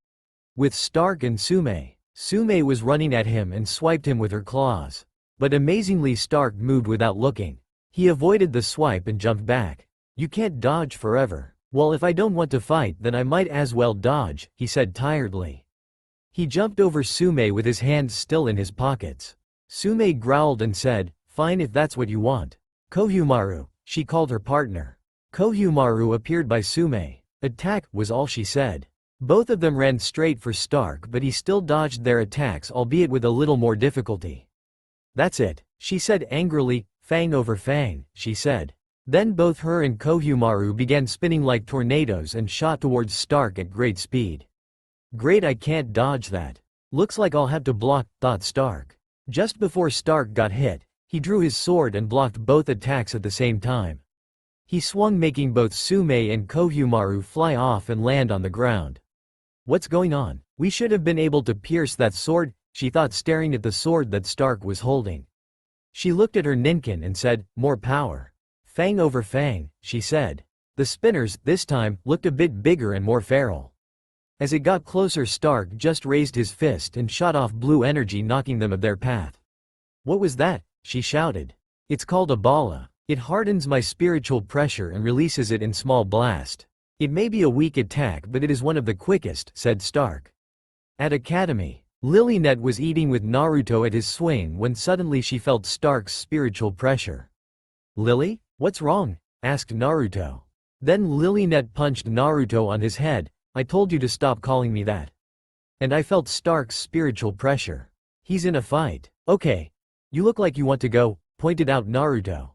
With Stark and Sume was running at him and swiped him with her claws. But amazingly Stark moved without looking. He avoided the swipe and jumped back. You can't dodge forever. Well, if I don't want to fight then I might as well dodge, he said tiredly. He jumped over Sume with his hands still in his pockets. Sume growled and said, fine if that's what you want. Kohyumaru, she called her partner. Kohyumaru appeared by Sume. Attack, was all she said. Both of them ran straight for Stark, but he still dodged their attacks, albeit with a little more difficulty. That's it, she said angrily. Fang over fang, she said. Then both her and Kohyumaru began spinning like tornadoes and shot towards Stark at great speed. Great, I can't dodge that. Looks like I'll have to block, thought Stark. Just before Stark got hit, he drew his sword and blocked both attacks at the same time. He swung, making both Sume and Kohyumaru fly off and land on the ground. What's going on? We should have been able to pierce that sword, she thought, staring at the sword that Stark was holding. She looked at her ninkin and said, more power. Fang over fang, she said. The spinners, this time, looked a bit bigger and more feral. As it got closer, Stark just raised his fist and shot off blue energy, knocking them of their path. What was that? She shouted. It's called a bala. It hardens my spiritual pressure and releases it in small blast. It may be a weak attack, but it is one of the quickest, said Stark. At Academy, Lilynet was eating with Naruto at his swing when suddenly she felt Stark's spiritual pressure. Lily? What's wrong? Asked Naruto. Then Lilynet punched Naruto on his head. I told you to stop calling me that. And I felt Stark's spiritual pressure. He's in a fight. Okay. You look like you want to go, pointed out Naruto.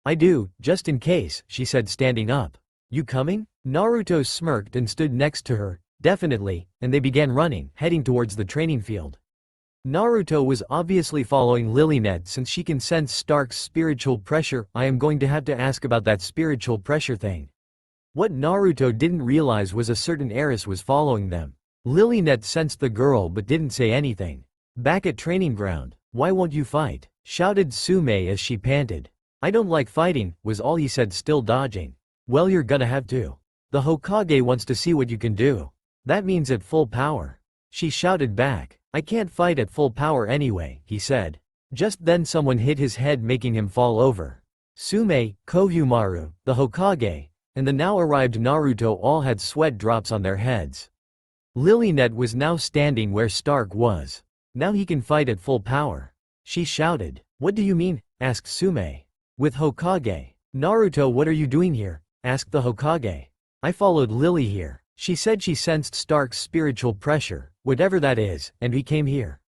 I do, just in case, she said, standing up. You coming? Naruto smirked and stood next to her. Definitely, and they began running, heading towards the training field. Naruto was obviously following Lilynet since she can sense Stark's spiritual pressure. I am going to have to ask about that spiritual pressure thing. What Naruto didn't realize was a certain heiress was following them. Lilynet sensed the girl but didn't say anything. Back at training ground, why won't you fight? Shouted Sume as she panted. I don't like fighting, was all he said, still dodging. Well, you're gonna have to. The Hokage wants to see what you can do. That means at full power. She shouted back. I can't fight at full power anyway, he said. Just then someone hit his head, making him fall over. Sume, Kohyumaru, the Hokage, and the now arrived Naruto all had sweat drops on their heads. Lilynet was now standing where Stark was. Now he can fight at full power. She shouted. What do you mean? Asked Sume. With Hokage. Naruto, what are you doing here? Asked the Hokage. I followed Lily here. She said she sensed Stark's spiritual pressure, whatever that is, and we came here.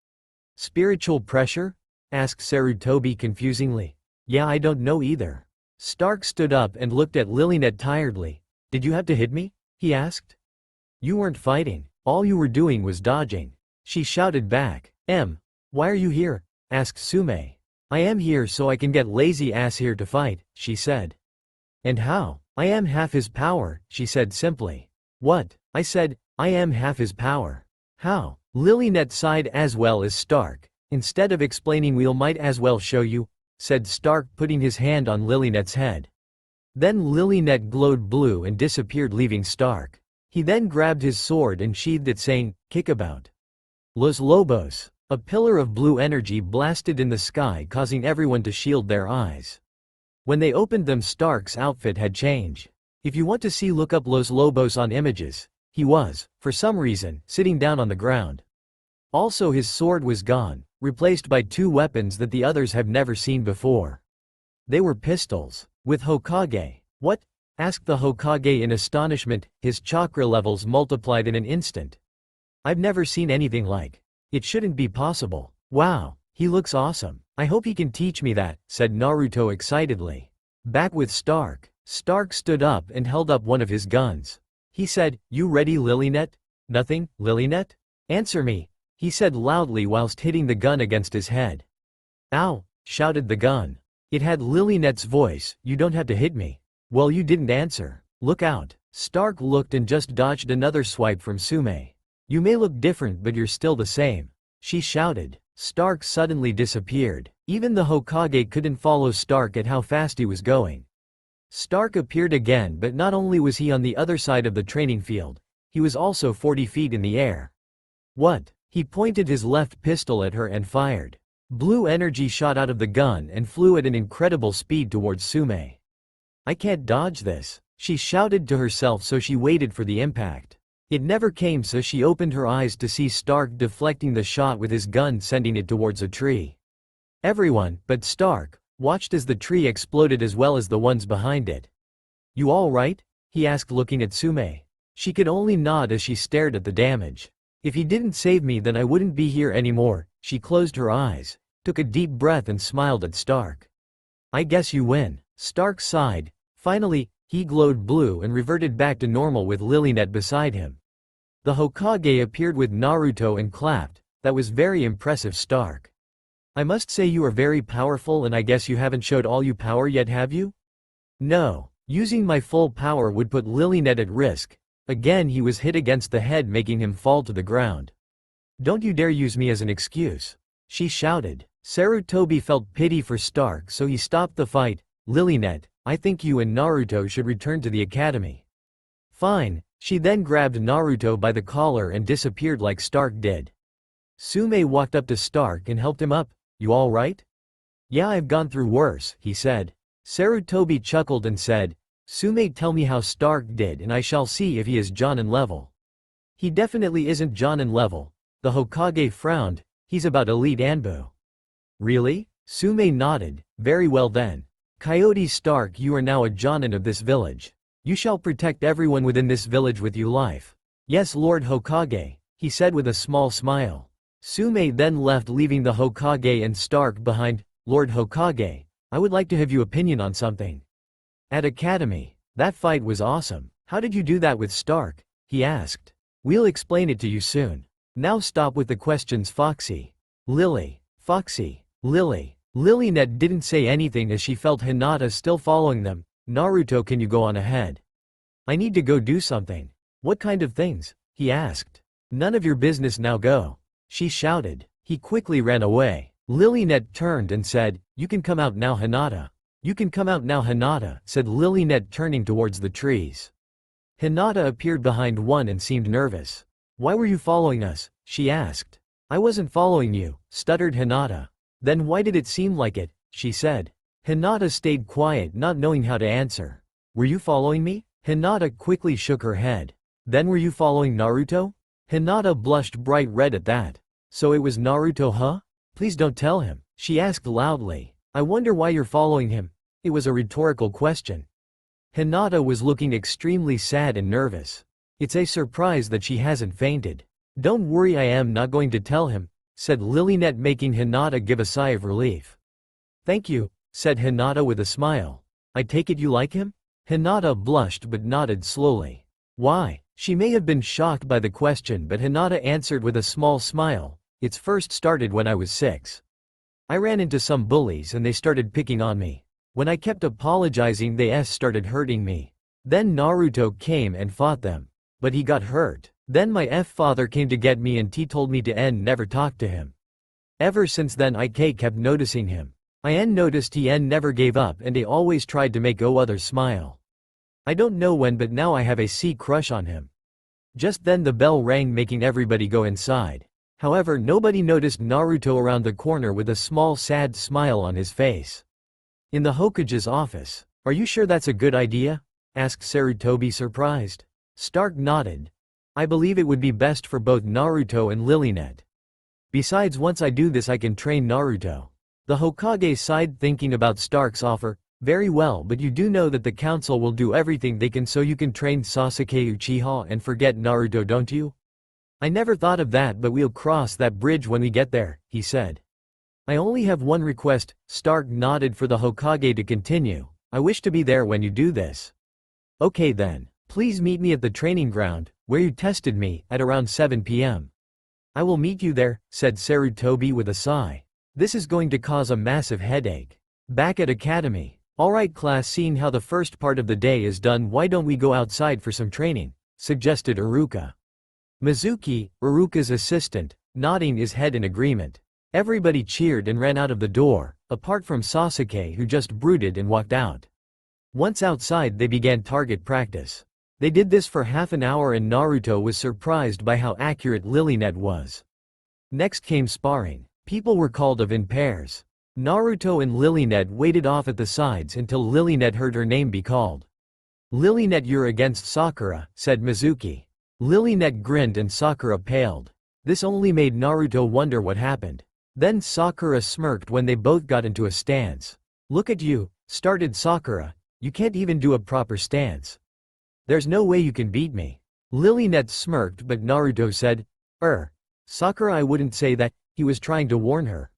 Spiritual pressure? Asked Sarutobi confusingly. Yeah, I don't know either. Stark stood up and looked at Lilynet tiredly. Did you have to hit me? He asked. You weren't fighting. All you were doing was dodging. She shouted back. Why are you here? Asked Sume. I am here so I can get lazy ass here to fight, she said. And how? I am half his power, she said simply. What? I said, I am half his power. How? Lilynet sighed as well as Stark. Instead of explaining, we might as well show you, said Stark, putting his hand on Lilynet's head. Then Lilynet glowed blue and disappeared, leaving Stark. He then grabbed his sword and sheathed it, saying, Kickabout. Los Lobos. A pillar of blue energy blasted in the sky, causing everyone to shield their eyes. When they opened them, Stark's outfit had changed. If you want to see, look up Los Lobos on images. He was, for some reason, sitting down on the ground. Also, his sword was gone, replaced by two weapons that the others have never seen before. They were pistols. With Hokage. What? Asked the Hokage in astonishment, his chakra levels multiplied in an instant. I've never seen anything like. It shouldn't be possible. Wow, he looks awesome. I hope he can teach me that, said Naruto excitedly. Back with Stark. Stark stood up and held up one of his guns. He said, You ready, Lilynet? Nothing, Lilynet? Answer me, he said loudly whilst hitting the gun against his head. Ow, shouted the gun. It had Lilynet's voice, you don't have to hit me. Well, you didn't answer. Look out. Stark looked and just dodged another swipe from Sume. You may look different, but you're still the same. She shouted. Stark suddenly disappeared. Even the Hokage couldn't follow Stark at how fast he was going. Stark appeared again, but not only was he on the other side of the training field, he was also 40 feet in the air. What? He pointed his left pistol at her and fired. Blue energy shot out of the gun and flew at an incredible speed towards Sume. I can't dodge this, she shouted to herself, so she waited for the impact. It never came, so she opened her eyes to see Stark deflecting the shot with his gun, sending it towards a tree. Everyone, but Stark, watched as the tree exploded as well as the ones behind it. You all right? He asked, looking at Sume. She could only nod as she stared at the damage. If he didn't save me, then I wouldn't be here anymore. She closed her eyes, took a deep breath and smiled at Stark. I guess you win. Stark sighed. Finally, he glowed blue and reverted back to normal with Lilynet beside him. The Hokage appeared with Naruto and clapped. That was very impressive, Stark. I must say you are very powerful, and I guess you haven't showed all your power yet, have you? No. Using my full power would put Lilynet at risk. Again he was hit against the head, making him fall to the ground. Don't you dare use me as an excuse, she shouted. Sarutobi felt pity for Stark, so he stopped the fight. Lilynet, I think you and Naruto should return to the academy. Fine. She then grabbed Naruto by the collar and disappeared like Stark did. Sume walked up to Stark and helped him up. You all right? Yeah, I've gone through worse, he said. Sarutobi chuckled and said, Sume, tell me how Stark did and I shall see if he is Jonin level. He definitely isn't Jonin level. The Hokage frowned. He's about elite Anbu. Really? Sume nodded. Very well then. Coyote Starrk, you are now a Jonin of this village. You shall protect everyone within this village with your life. Yes, Lord Hokage, he said with a small smile. Sume then left, leaving the Hokage and Stark behind. Lord Hokage, I would like to have your opinion on something. At Academy, that fight was awesome. How did you do that with Stark? He asked. We'll explain it to you soon. Now stop with the questions, Foxy. Lily. Foxy. Lily. Lilynet didn't say anything as she felt Hinata still following them. Naruto, can you go on ahead? I need to go do something. What kind of things? He asked. None of your business, now go, she shouted. He quickly ran away. Lilynet turned and said, You can come out now, Hinata. You can come out now, Hinata, said Lilynet, turning towards the trees. Hinata appeared behind one and seemed nervous. Why were you following us? She asked. I wasn't following you, stuttered Hinata. Then why did it seem like it? She said. Hinata stayed quiet, not knowing how to answer. Were you following me? Hinata quickly shook her head. Then were you following Naruto? Hinata blushed bright red at that. So it was Naruto, huh? Please don't tell him, she asked loudly. I wonder why you're following him. It was a rhetorical question. Hinata was looking extremely sad and nervous. It's a surprise that she hasn't fainted. Don't worry, I am not going to tell him, said Lilynet, making Hinata give a sigh of relief. Thank you, said Hinata with a smile. I take it you like him? Hinata blushed but nodded slowly. Why? She may have been shocked by the question, but Hinata answered with a small smile. It's first started when I was 6. I ran into some bullies and they started picking on me. When I kept apologizing, they started hurting me. Then Naruto came and fought them. But he got hurt. Then my father came to get me and he told me to never talk to him. Ever since then I kept noticing him. I noticed he never gave up and he always tried to make others smile. I don't know when, but now I have a crush on him. Just then the bell rang, making everybody go inside. However, nobody noticed Naruto around the corner with a small sad smile on his face. In the Hokage's office. Are you sure that's a good idea? Asked Sarutobi, surprised. Stark nodded. I believe it would be best for both Naruto and Lilynet. Besides, once I do this I can train Naruto. The Hokage sighed, thinking about Stark's offer. Very well, but you do know that the council will do everything they can so you can train Sasuke Uchiha and forget Naruto, don't you? I never thought of that, but we'll cross that bridge when we get there, he said. I only have one request. Stark nodded for the Hokage to continue. I wish to be there when you do this. Okay then. Please meet me at the training ground, where you tested me, at around 7 p.m. I will meet you there, said Sarutobi with a sigh. This is going to cause a massive headache. Back at academy. Alright class, seeing how the first part of the day is done, why don't we go outside for some training, suggested Iruka. Mizuki, Iruka's assistant, nodding his head in agreement. Everybody cheered and ran out of the door, apart from Sasuke, who just brooded and walked out. Once outside they began target practice. They did this for half an hour and Naruto was surprised by how accurate Lilynet was. Next came sparring. People were called in pairs. Naruto and Lilynet waited off at the sides until Lilynet heard her name be called. Lilynet, you're against Sakura, said Mizuki. Lilynet grinned and Sakura paled. This only made Naruto wonder what happened. Then Sakura smirked when they both got into a stance. Look at you, started Sakura. You can't even do a proper stance. There's no way you can beat me. Lilynet smirked, but Naruto said, Sakura, I wouldn't say that, he was trying to warn her.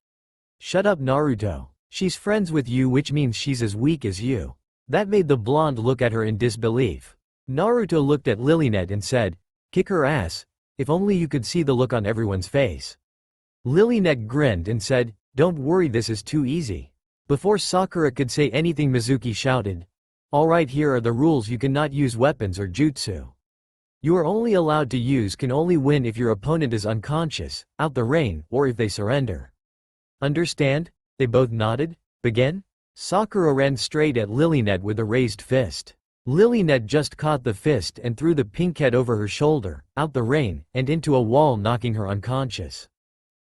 Shut up, Naruto. She's friends with you, which means she's as weak as you. That made the blonde look at her in disbelief. Naruto looked at Lilynet and said, kick her ass. If only you could see the look on everyone's face. Lilynet grinned and said, don't worry, this is too easy. Before Sakura could say anything, Mizuki shouted, alright, here are the rules. You cannot use weapons or jutsu. You are only allowed to use can only win if your opponent is unconscious, out the ring, or if they surrender. Understand? They both nodded. Begin? Sakura ran straight at Lilynet with a raised fist. Lilynet just caught the fist and threw the pink head over her shoulder, out the ring, and into a wall, knocking her unconscious.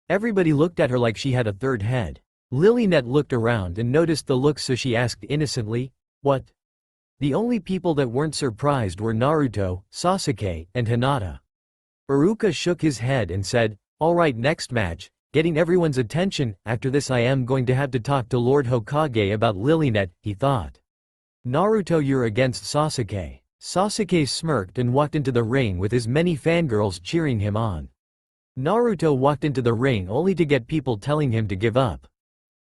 Everybody looked at her like she had a third head. Lilynet looked around and noticed the look, so she asked innocently, what? The only people that weren't surprised were Naruto, Sasuke, and Hinata. Iruka shook his head and said, alright, next match, getting everyone's attention. After this I am going to have to talk to Lord Hokage about Lilynet, he thought. Naruto, you're against Sasuke. Sasuke smirked and walked into the ring with his many fangirls cheering him on. Naruto walked into the ring only to get people telling him to give up.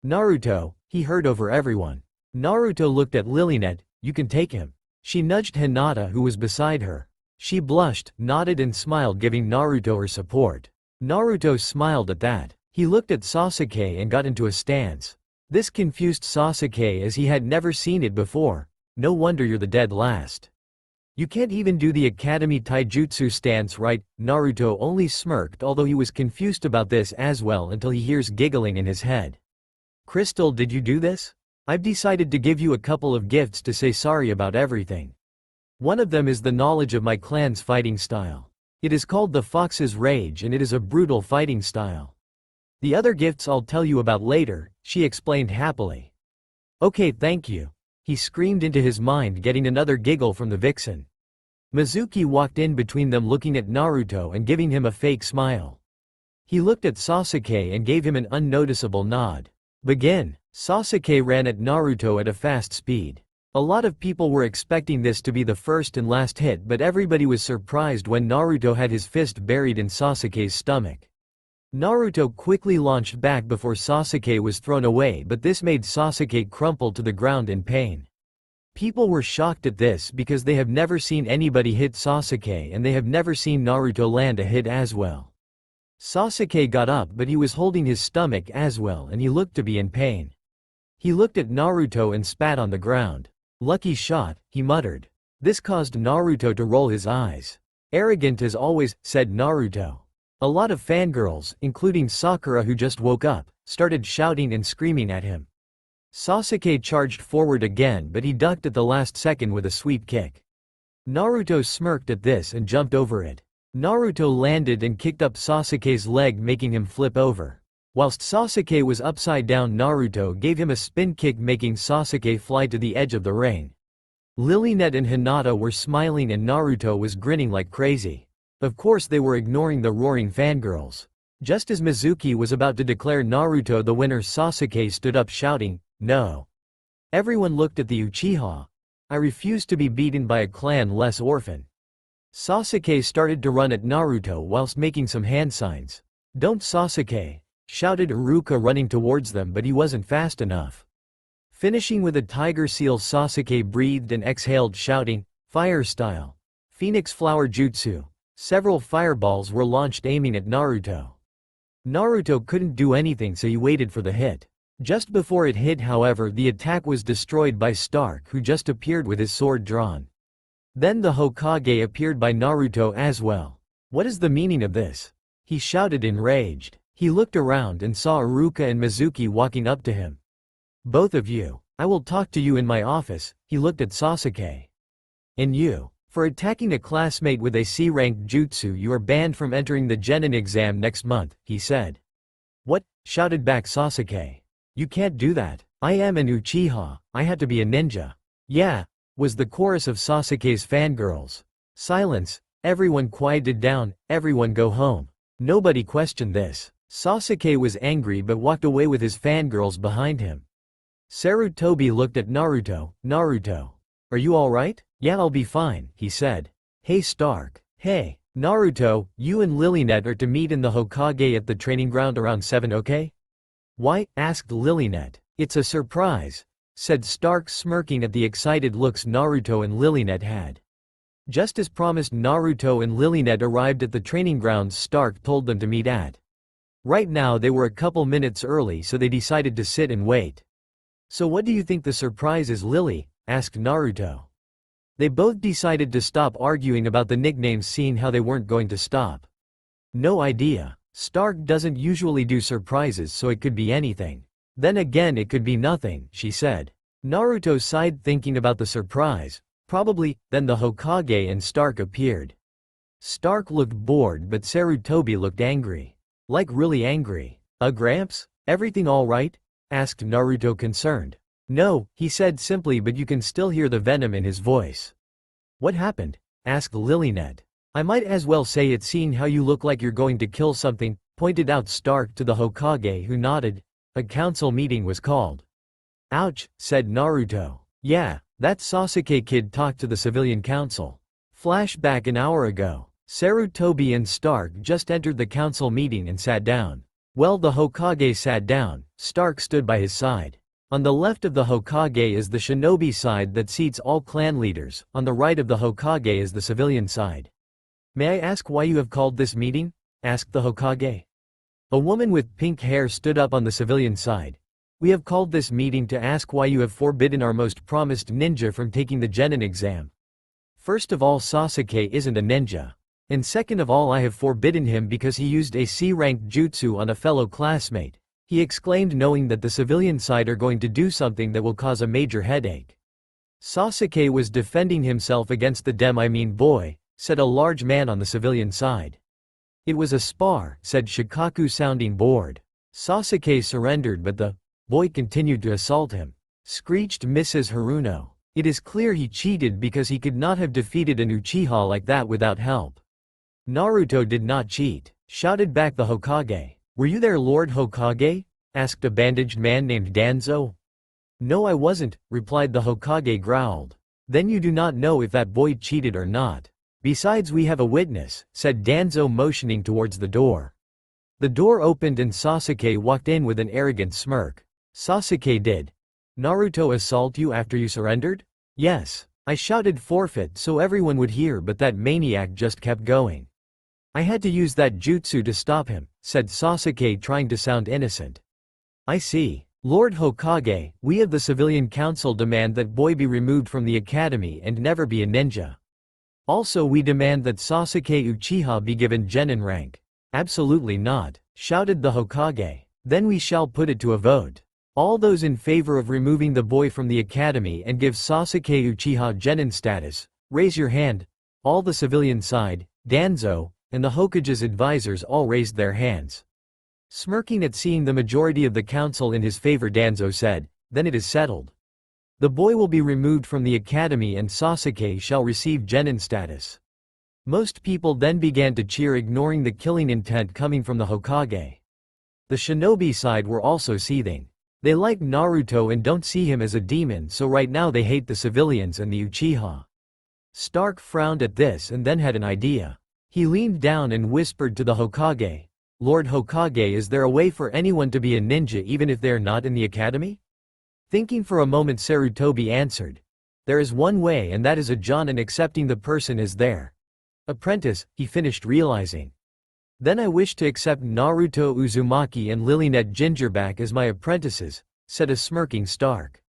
Naruto, he heard over everyone. Naruto looked at Lilynet, you can take him. She nudged Hinata, who was beside her. She blushed, nodded and smiled, giving Naruto her support. Naruto smiled at that. He looked at Sasuke and got into a stance. This confused Sasuke as he had never seen it before. No wonder you're the dead last. You can't even do the Academy Taijutsu stance, right? Naruto only smirked, although he was confused about this as well until he hears giggling in his head. Crystal, did you do this? I've decided to give you a couple of gifts to say sorry about everything. One of them is the knowledge of my clan's fighting style. It is called the Fox's Rage and it is a brutal fighting style. The other gifts I'll tell you about later, she explained happily. Okay, thank you. He screamed into his mind, getting another giggle from the vixen. Mizuki walked in between them, looking at Naruto and giving him a fake smile. He looked at Sasuke and gave him an unnoticeable nod. Begin. Sasuke ran at Naruto at a fast speed. A lot of people were expecting this to be the first and last hit, but everybody was surprised when Naruto had his fist buried in Sasuke's stomach. Naruto quickly launched back before Sasuke was thrown away, but this made Sasuke crumple to the ground in pain. People were shocked at this because they have never seen anybody hit Sasuke and they have never seen Naruto land a hit as well. Sasuke got up, but he was holding his stomach as well and he looked to be in pain. He looked at Naruto and spat on the ground. "Lucky shot," he muttered. This caused Naruto to roll his eyes. "Arrogant as always," said Naruto. A lot of fangirls, including Sakura who just woke up, started shouting and screaming at him. Sasuke charged forward again, but he ducked at the last second with a sweep kick. Naruto smirked at this and jumped over it. Naruto landed and kicked up Sasuke's leg, making him flip over. Whilst Sasuke was upside down, Naruto gave him a spin kick, making Sasuke fly to the edge of the ring. Lilynet and Hinata were smiling and Naruto was grinning like crazy. Of course they were ignoring the roaring fangirls. Just as Mizuki was about to declare Naruto the winner, Sasuke stood up shouting, "No." Everyone looked at the Uchiha. "I refuse to be beaten by a clan-less orphan." Sasuke started to run at Naruto whilst making some hand signs. "Don't, Sasuke," shouted Iruka, running towards them, but he wasn't fast enough. Finishing with a tiger seal, Sasuke breathed and exhaled, shouting, "Fire style. Phoenix flower jutsu." Several fireballs were launched aiming at Naruto. Naruto couldn't do anything, so he waited for the hit. Just before it hit, however, the attack was destroyed by Stark, who just appeared with his sword drawn. Then the Hokage appeared by Naruto as well. "What is the meaning of this?" he shouted, enraged. He looked around and saw Iruka and Mizuki walking up to him. "Both of you, I will talk to you in my office." He looked at Sasuke. "And you, for attacking a classmate with a C-rank jutsu, you are banned from entering the Genin exam next month," he said. "What?" shouted back Sasuke. "You can't do that. I am an Uchiha, I had to be a ninja." "Yeah," was the chorus of Sasuke's fangirls. "Silence, everyone quieted down, everyone go home." Nobody questioned this. Sasuke was angry but walked away with his fangirls behind him. Sarutobi looked at Naruto. "Naruto, are you alright?" "Yeah, I'll be fine," he said. "Hey Stark." "Hey, Naruto, you and Lilynet are to meet in the Hokage at the training ground around 7, okay?" "Why?" asked Lilynet. "It's a surprise," said Stark, smirking at the excited looks Naruto and Lilynet had. Just as promised, Naruto and Lilynet arrived at the training grounds Stark told them to meet at. Right now they were a couple minutes early, so they decided to sit and wait. "So what do you think the surprise is, Lily?" asked Naruto. They both decided to stop arguing about the nicknames, seeing how they weren't going to stop. "No idea. Stark doesn't usually do surprises, so it could be anything. Then again, it could be nothing," she said. Naruto sighed, thinking about the surprise. "Probably." Then the Hokage and Stark appeared. Stark looked bored, but Sarutobi looked angry. Like really angry. Gramps? Everything alright?" asked Naruto, concerned. "No," he said simply, but you can still hear the venom in his voice. "What happened?" asked Lilynet. "I might as well say it, seeing how you look like you're going to kill something," pointed out Stark to the Hokage, who nodded. "A council meeting was called." "Ouch," said Naruto. "Yeah, that Sasuke kid talked to the civilian council." Flashback an hour ago. Sarutobi and Stark just entered the council meeting and sat down. Well, the Hokage sat down. Stark stood by his side. On the left of the Hokage is the shinobi side that seats all clan leaders, on the right of the Hokage is the civilian side. "May I ask why you have called this meeting?" asked the Hokage. A woman with pink hair stood up on the civilian side. "We have called this meeting to ask why you have forbidden our most promised ninja from taking the Genin exam. First of all, Sasuke isn't a ninja. And second of all, I have forbidden him because he used a C-rank jutsu on a fellow classmate," he exclaimed, knowing that the civilian side are going to do something that will cause a major headache. "Sasuke was defending himself against the boy," said a large man on the civilian side. "It was a spar," said Shikaku, sounding bored. Sasuke surrendered, but the boy continued to assault him. Screeched Mrs. Haruno. "It is clear he cheated because he could not have defeated an Uchiha like that without help." "Naruto did not cheat," shouted back the Hokage. "Were you there, Lord Hokage?" asked a bandaged man named Danzo. "No, I wasn't," replied the Hokage growled. "Then you do not know if that boy cheated or not. Besides, we have a witness," said Danzo, motioning towards the door. The door opened and Sasuke walked in with an arrogant smirk. "Sasuke, did Naruto assault you after you surrendered?" "Yes. I shouted forfeit so everyone would hear, but that maniac just kept going. I had to use that jutsu to stop him," said Sasuke, trying to sound innocent. "I see. Lord Hokage, we of the Civilian Council demand that boy be removed from the academy and never be a ninja. Also, we demand that Sasuke Uchiha be given genin rank." "Absolutely not," shouted the Hokage. "Then we shall put it to a vote. All those in favor of removing the boy from the academy and give Sasuke Uchiha genin status, raise your hand." All the civilian side, Danzo, and the Hokage's advisors all raised their hands. Smirking at seeing the majority of the council in his favor, Danzo said, "Then it is settled. The boy will be removed from the academy and Sasuke shall receive genin status." Most people then began to cheer, ignoring the killing intent coming from the Hokage. The shinobi side were also seething. They like Naruto and don't see him as a demon, so right now they hate the civilians and the Uchiha. Stark frowned at this and then had an idea. He leaned down and whispered to the Hokage, "Lord Hokage, is there a way for anyone to be a ninja even if they are not in the academy?" Thinking for a moment, Sarutobi answered, "There is one way, and that is a Jonin accepting the person as their apprentice," he finished, realizing. "Then I wish to accept Naruto Uzumaki and Lilynet Gingerback as my apprentices," said a smirking Stark.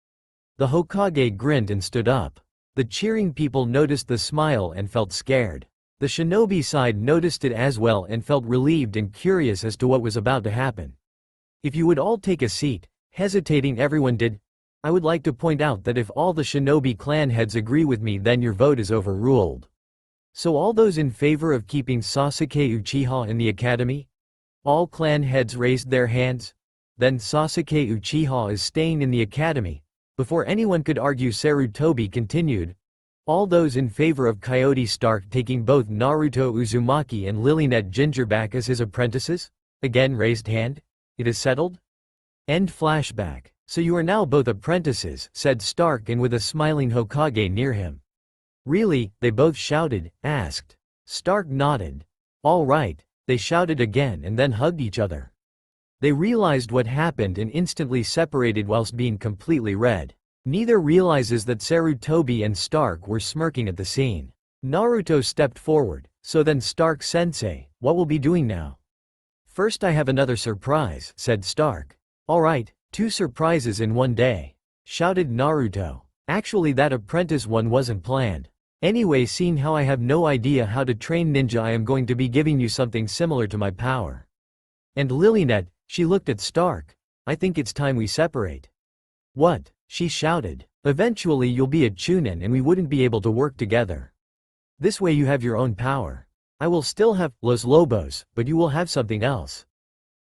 The Hokage grinned and stood up. The cheering people noticed the smile and felt scared. The shinobi side noticed it as well and felt relieved and curious as to what was about to happen. "If you would all take a seat," hesitating everyone did. "I would like to point out that if all the shinobi clan heads agree with me, then your vote is overruled. So all those in favor of keeping Sasuke Uchiha in the academy?" All clan heads raised their hands. "Then Sasuke Uchiha is staying in the academy." Before anyone could argue, Sarutobi continued, "All those in favor of Coyote Starrk taking both Naruto Uzumaki and Lilynet Gingerback as his apprentices?" Again raised hand. "It is settled?" End flashback. "So you are now both apprentices," said Stark, and with a smiling Hokage near him. "Really?" they both shouted, asked. Stark nodded. "All right," they shouted again and then hugged each other. They realized what happened and instantly separated whilst being completely red. Neither realizes that Sarutobi and Stark were smirking at the scene. Naruto stepped forward. "So then, Stark-sensei, what will be doing now?" "First I have another surprise," said Stark. "All right, 2 surprises in one day," shouted Naruto. "Actually, that apprentice one wasn't planned. Anyway, seeing how I have no idea how to train ninja, I am going to be giving you something similar to my power." And Lilynet, she looked at Stark. "I think it's time we separate." "What?" she shouted. "Eventually you'll be a Chunin and we wouldn't be able to work together. This way you have your own power. I will still have Los Lobos, but you will have something else."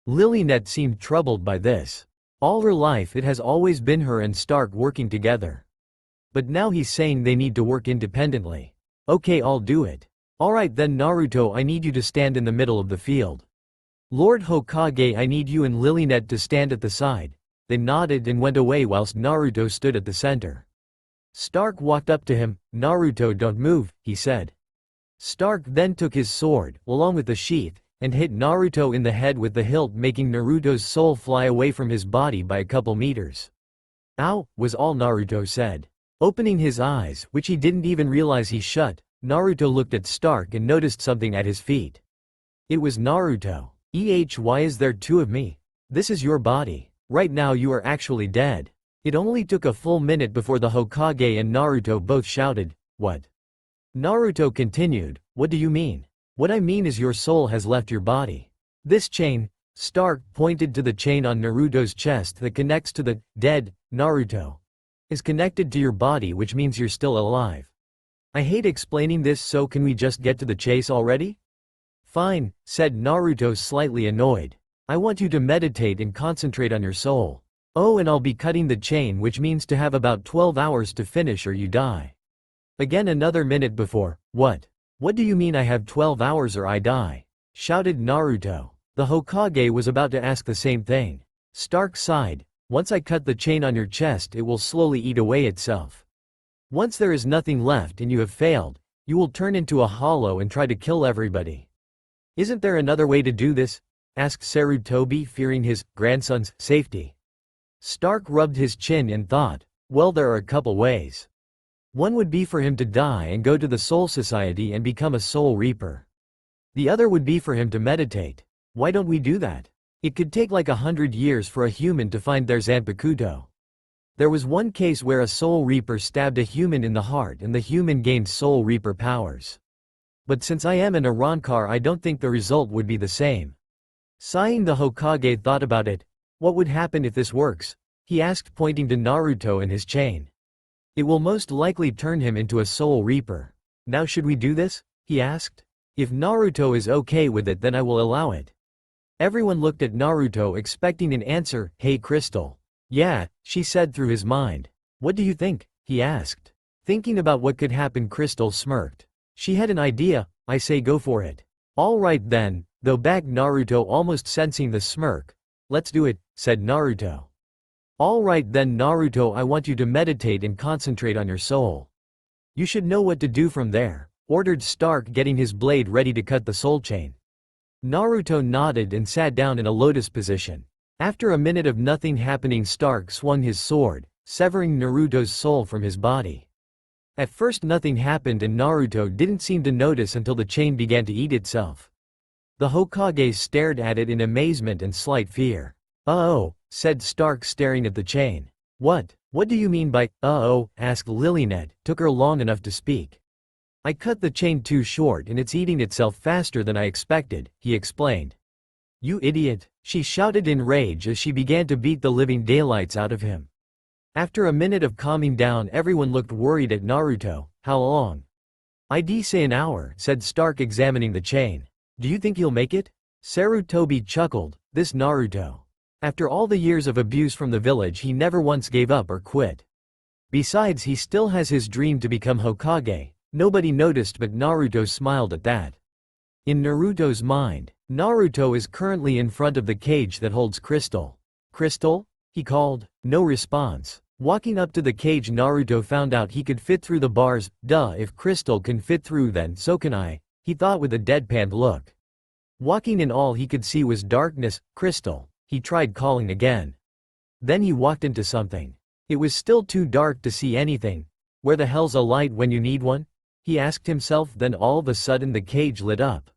Lilynet seemed troubled by this. All her life it has always been her and Stark working together. But now he's saying they need to work independently. "Okay, I'll do it." "Alright then, Naruto, I need you to stand in the middle of the field. Lord Hokage, I need you and Lilynet to stand at the side." They nodded and went away whilst Naruto stood at the center. Stark walked up to him. "Naruto, don't move," he said. Stark then took his sword, along with the sheath, and hit Naruto in the head with the hilt, making Naruto's soul fly away from his body by a couple meters. "Ow," was all Naruto said. Opening his eyes, which he didn't even realize he shut, Naruto looked at Stark and noticed something at his feet. It was Naruto. Why is there 2 of me? This is your body. Right now you are actually dead." It only took a full minute before the Hokage and Naruto both shouted, "What?" Naruto continued, "What do you mean?" "What I mean is your soul has left your body. This chain," Stark pointed to the chain on Naruto's chest that connects to the dead Naruto, "is connected to your body, which means you're still alive. I hate explaining this, so can we just get to the chase already?" "Fine," said Naruto, slightly annoyed. "I want you to meditate and concentrate on your soul. Oh, and I'll be cutting the chain, which means to have about 12 hours to finish or you die." Again another minute before. "What? What do you mean I have 12 hours or I die?" shouted Naruto. The Hokage was about to ask the same thing. Stark sighed. Once I cut the chain on your chest, it will slowly eat away itself. Once there is nothing left and you have failed, you will turn into a hollow and try to kill everybody. Isn't there another way to do this? Asked Sarutobi, fearing his grandson's safety. Stark rubbed his chin and thought, well, there are a couple ways. One would be for him to die and go to the Soul Society and become a Soul Reaper. The other would be for him to meditate. Why don't we do that? It could take like 100 years for a human to find their Zanpakuto. There was one case where a Soul Reaper stabbed a human in the heart and the human gained Soul Reaper powers. But since I am an Arrancar, I don't think the result would be the same. Sighing, the Hokage thought about it. What would happen if this works? He asked, pointing to Naruto and his chain. It will most likely turn him into a Soul Reaper. Now should we do this? He asked. If Naruto is okay with it, then I will allow it. Everyone looked at Naruto expecting an answer. Hey Crystal. Yeah, she said through his mind. What do you think? He asked. Thinking about what could happen, Crystal smirked. She had an idea. I say go for it. All right then, though, back Naruto, almost sensing the smirk. Let's do it, said Naruto. All right then Naruto, I want you to meditate and concentrate on your soul. You should know what to do from there, ordered Stark, getting his blade ready to cut the soul chain. Naruto nodded and sat down in a lotus position. After a minute of nothing happening, Stark swung his sword, severing Naruto's soul from his body. At first nothing happened and Naruto didn't seem to notice until the chain began to eat itself. The Hokage stared at it in amazement and slight fear. "Uh-oh," said Stark, staring at the chain. What do you mean by, uh-oh?" asked Lilynet. Took her long enough to speak. I cut the chain too short and it's eating itself faster than I expected, he explained. You idiot, she shouted in rage as she began to beat the living daylights out of him. After a minute of calming down, everyone looked worried at Naruto. How long? I'd say an hour, said Stark, examining the chain. Do you think he'll make it? Sarutobi chuckled. This Naruto. After all the years of abuse from the village, he never once gave up or quit. Besides, he still has his dream to become Hokage. Nobody noticed, but Naruto smiled at that. In Naruto's mind, Naruto is currently in front of the cage that holds Crystal. Crystal? He called. No response. Walking up to the cage, Naruto found out he could fit through the bars. Duh, if Crystal can fit through, then so can I, he thought with a deadpan look. Walking in, all he could see was darkness. Crystal. He tried calling again. Then he walked into something. It was still too dark to see anything. Where the hell's a light when you need one? He asked himself. Then all of a sudden the cage lit up.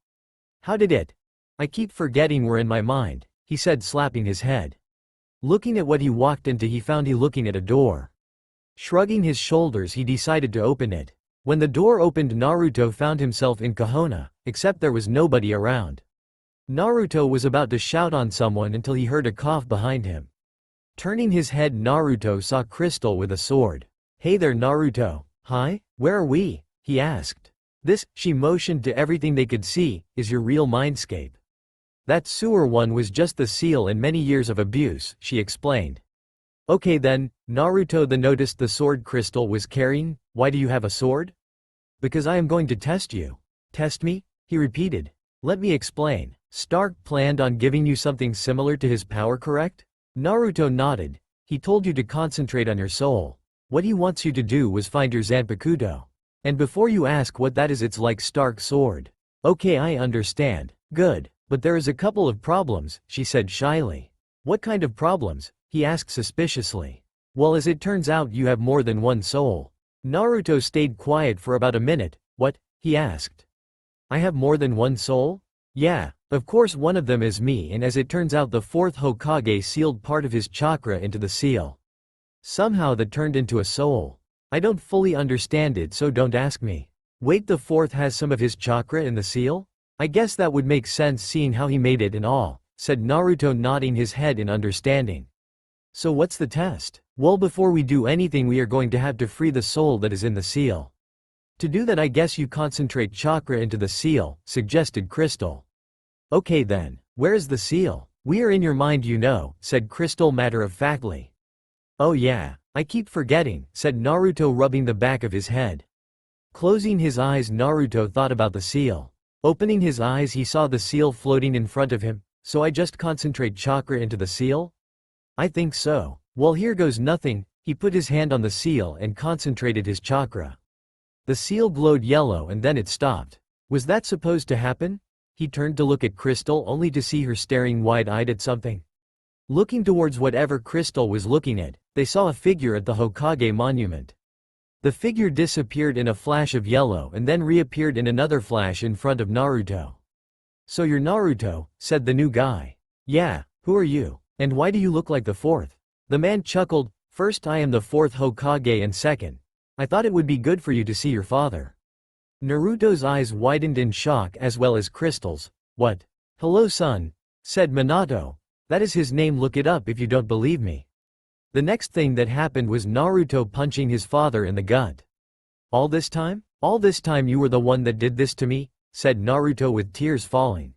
How did it? I keep forgetting we're in my mind, he said, slapping his head. Looking at what he walked into, he found he looking at a door. Shrugging his shoulders, he decided to open it. When the door opened, Naruto found himself in Kahona, except there was nobody around. Naruto was about to shout on someone until he heard a cough behind him. Turning his head, Naruto saw Crystal with a sword. Hey there Naruto. Hi, where are we? He asked. This, she motioned to everything they could see, is your real mindscape. That sewer one was just the seal and many years of abuse, she explained. Okay then, Naruto then noticed the sword Crystal was carrying. Why do you have a sword? Because I am going to test you. Test me? He repeated. Let me explain. Stark planned on giving you something similar to his power, correct? Naruto nodded. He told you to concentrate on your soul. What he wants you to do was find your Zanpakuto. And before you ask what that is, it's like Stark's sword. Okay, I understand. Good. But there is a couple of problems, she said shyly. What kind of problems? He asked suspiciously. Well, as it turns out, you have more than one soul. Naruto stayed quiet for about a minute. What? He asked. I have more than one soul? Yeah, of course one of them is me, and as it turns out, the fourth Hokage sealed part of his chakra into the seal. Somehow that turned into a soul. I don't fully understand it, so don't ask me. Wait, the fourth has some of his chakra in the seal? I guess that would make sense seeing how he made it and all, said Naruto, nodding his head in understanding. So what's the test? Well, before we do anything, we are going to have to free the soul that is in the seal. To do that, I guess you concentrate chakra into the seal, suggested Crystal. Okay then, where is the seal? We are in your mind, you know, said Crystal matter-of-factly. Oh yeah, I keep forgetting, said Naruto, rubbing the back of his head. Closing his eyes, Naruto thought about the seal. Opening his eyes, he saw the seal floating in front of him. So I just concentrate chakra into the seal? I think so. Well, here goes nothing. He put his hand on the seal and concentrated his chakra. The seal glowed yellow and then it stopped. Was that supposed to happen? He turned to look at Crystal only to see her staring wide-eyed at something. Looking towards whatever Crystal was looking at, they saw a figure at the Hokage monument. The figure disappeared in a flash of yellow and then reappeared in another flash in front of Naruto. So you're Naruto, said the new guy. Yeah, who are you? And why do you look like the fourth? The man chuckled. First, I am the fourth Hokage, and second, I thought it would be good for you to see your father. Naruto's eyes widened in shock as well as Crystal's. What? Hello son, said Minato. That is his name, look it up if you don't believe me. The next thing that happened was Naruto punching his father in the gut. All this time? All this time you were the one that did this to me? Said Naruto with tears falling.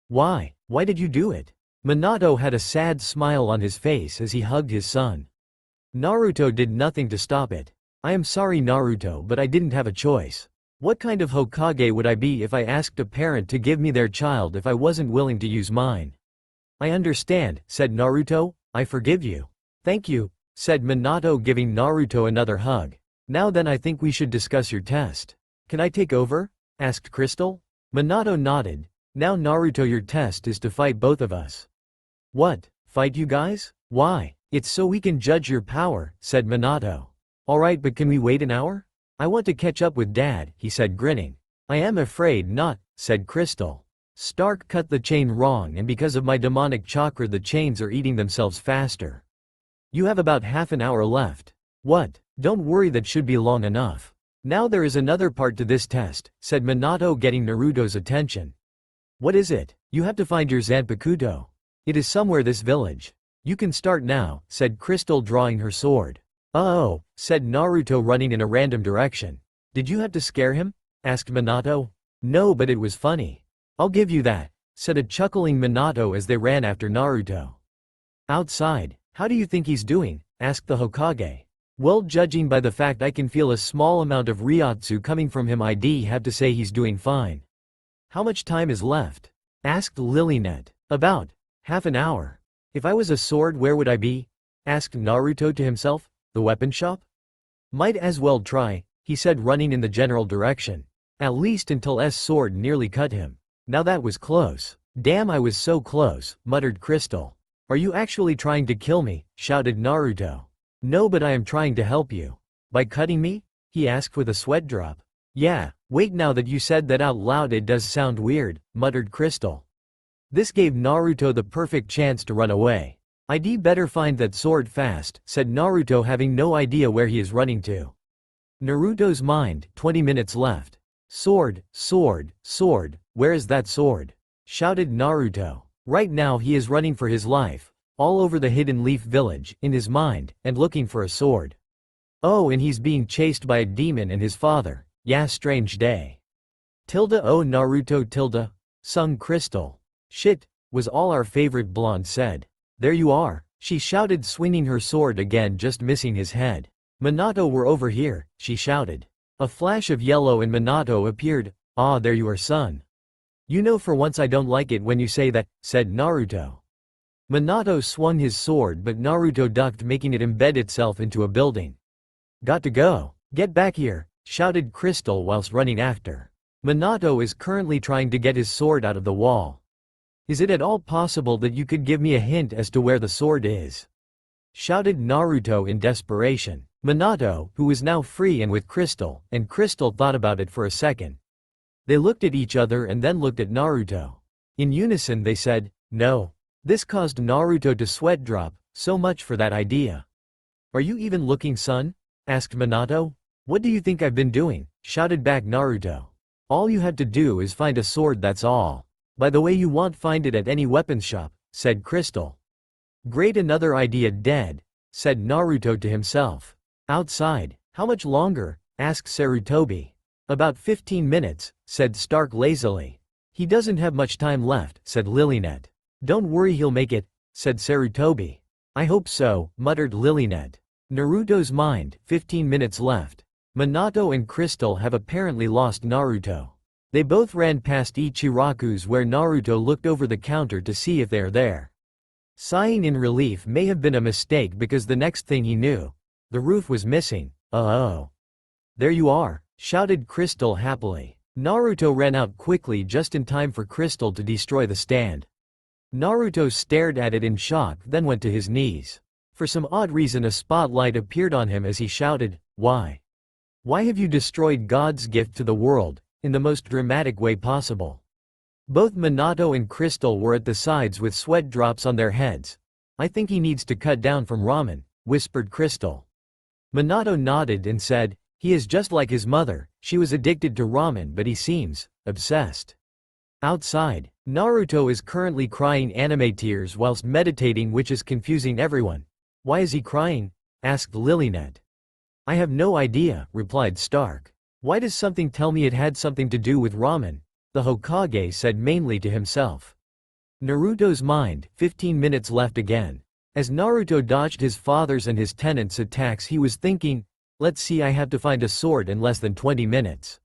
Why? Why did you do it? Minato had a sad smile on his face as he hugged his son. Naruto did nothing to stop it. I am sorry Naruto, but I didn't have a choice. What kind of Hokage would I be if I asked a parent to give me their child if I wasn't willing to use mine? I understand, said Naruto, I forgive you. Thank you, said Minato, giving Naruto another hug. Now then, I think we should discuss your test. Can I take over? Asked Crystal. Minato nodded. Now Naruto, your test is to fight both of us. What? Fight you guys? Why? It's so we can judge your power, said Minato. Alright, but can we wait an hour? I want to catch up with Dad, he said, grinning. I am afraid not, said Crystal. Stark cut the chain wrong, and because of my demonic chakra the chains are eating themselves faster. You have about half an hour left. What? Don't worry, that should be long enough. Now there is another part to this test, said Minato, getting Naruto's attention. What is it? You have to find your Zanpakuto. It is somewhere this village. You can start now, said Crystal, drawing her sword. Oh, said Naruto, running in a random direction. Did you have to scare him? Asked Minato. No, but it was funny. I'll give you that, said a chuckling Minato as they ran after Naruto. Outside, how do you think he's doing? Asked the Hokage. Well, judging by the fact I can feel a small amount of Ryotsu coming from him, I'd have to say he's doing fine. How much time is left? Asked Lilynet. About half an hour. If I was a sword, where would I be? Asked Naruto to himself. The weapon shop? Might as well try, he said, running in the general direction. At least until S sword nearly cut him. Now that was close. Damn, I was so close, muttered Crystal. Are you actually trying to kill me? Shouted Naruto. No, but I am trying to help you. By cutting me? He asked with a sweat drop. Yeah, wait, now that you said that out loud it does sound weird, muttered Crystal. This gave Naruto the perfect chance to run away. I'd better find that sword fast, said Naruto, having no idea where he is running to. Naruto's mind, 20 minutes left. Sword, sword, sword, where is that sword? Shouted Naruto. Right now he is running for his life, all over the Hidden Leaf Village, in his mind, and looking for a sword. Oh, and he's being chased by a demon and his father. Yeah, strange day. Tilda, oh Naruto tilde, sung Crystal. Shit, was all our favorite blonde said. There you are, she shouted, swinging her sword again, just missing his head. Minato, we're over here, she shouted. A flash of yellow and Minato appeared. Ah, there you are, son. You know, for once I don't like it when you say that, said Naruto. Minato swung his sword, but Naruto ducked, making it embed itself into a building. Got to go. Get back here, shouted Crystal whilst running after. Minato is currently trying to get his sword out of the wall. Is it at all possible that you could give me a hint as to where the sword is? Shouted Naruto in desperation. Minato, who was now free and with Crystal, and Crystal thought about it for a second. They looked at each other and then looked at Naruto. In unison they said, no. This caused Naruto to sweat drop. So much for that idea. Are you even looking, son? Asked Minato. What do you think I've been doing? Shouted back Naruto. All you had to do is find a sword, that's all. By the way, you won't find it at any weapons shop, said Crystal. Great, another idea dead, said Naruto to himself. Outside, how much longer? Asked Sarutobi. About 15 minutes, said Stark lazily. He doesn't have much time left, said Lilynet. Don't worry, he'll make it, said Sarutobi. I hope so, muttered Lilynet. Naruto's mind, 15 minutes left. Minato and Crystal have apparently lost Naruto. They both ran past Ichiraku's where Naruto looked over the counter to see if they are there. Sighing in relief may have been a mistake because the next thing he knew, the roof was missing. "Oh. There you are," shouted Crystal happily. Naruto ran out quickly just in time for Crystal to destroy the stand. Naruto stared at it in shock, then went to his knees. For some odd reason a spotlight appeared on him as he shouted, "Why? Why have you destroyed God's gift to the world?" in the most dramatic way possible. Both Minato and Crystal were at the sides with sweat drops on their heads. "I think he needs to cut down from ramen," whispered Crystal. Minato nodded and said, "He is just like his mother, she was addicted to ramen but he seems obsessed." Outside, Naruto is currently crying anime tears whilst meditating, which is confusing everyone. "Why is he crying?" asked Lilynet. "I have no idea," replied Stark. "Why does something tell me it had something to do with ramen?" the Hokage said mainly to himself. Naruto's mind, 15 minutes left again. As Naruto dodged his father's and his tenants' attacks, he was thinking, "Let's see, I have to find a sword in less than 20 minutes.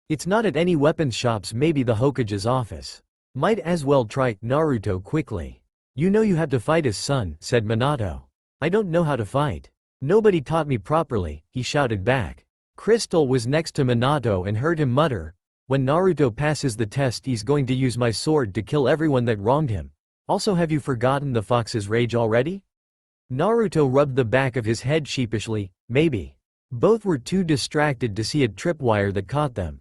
It's not at any weapons shops, maybe the Hokage's office. Might as well try." Naruto quickly. "You know you have to fight his son," said Minato. "I don't know how to fight. Nobody taught me properly," he shouted back. Crystal was next to Minato and heard him mutter, "When Naruto passes the test he's going to use my sword to kill everyone that wronged him. Also, have you forgotten the fox's rage already?" Naruto rubbed the back of his head sheepishly, "Maybe." Both were too distracted to see a tripwire that caught them.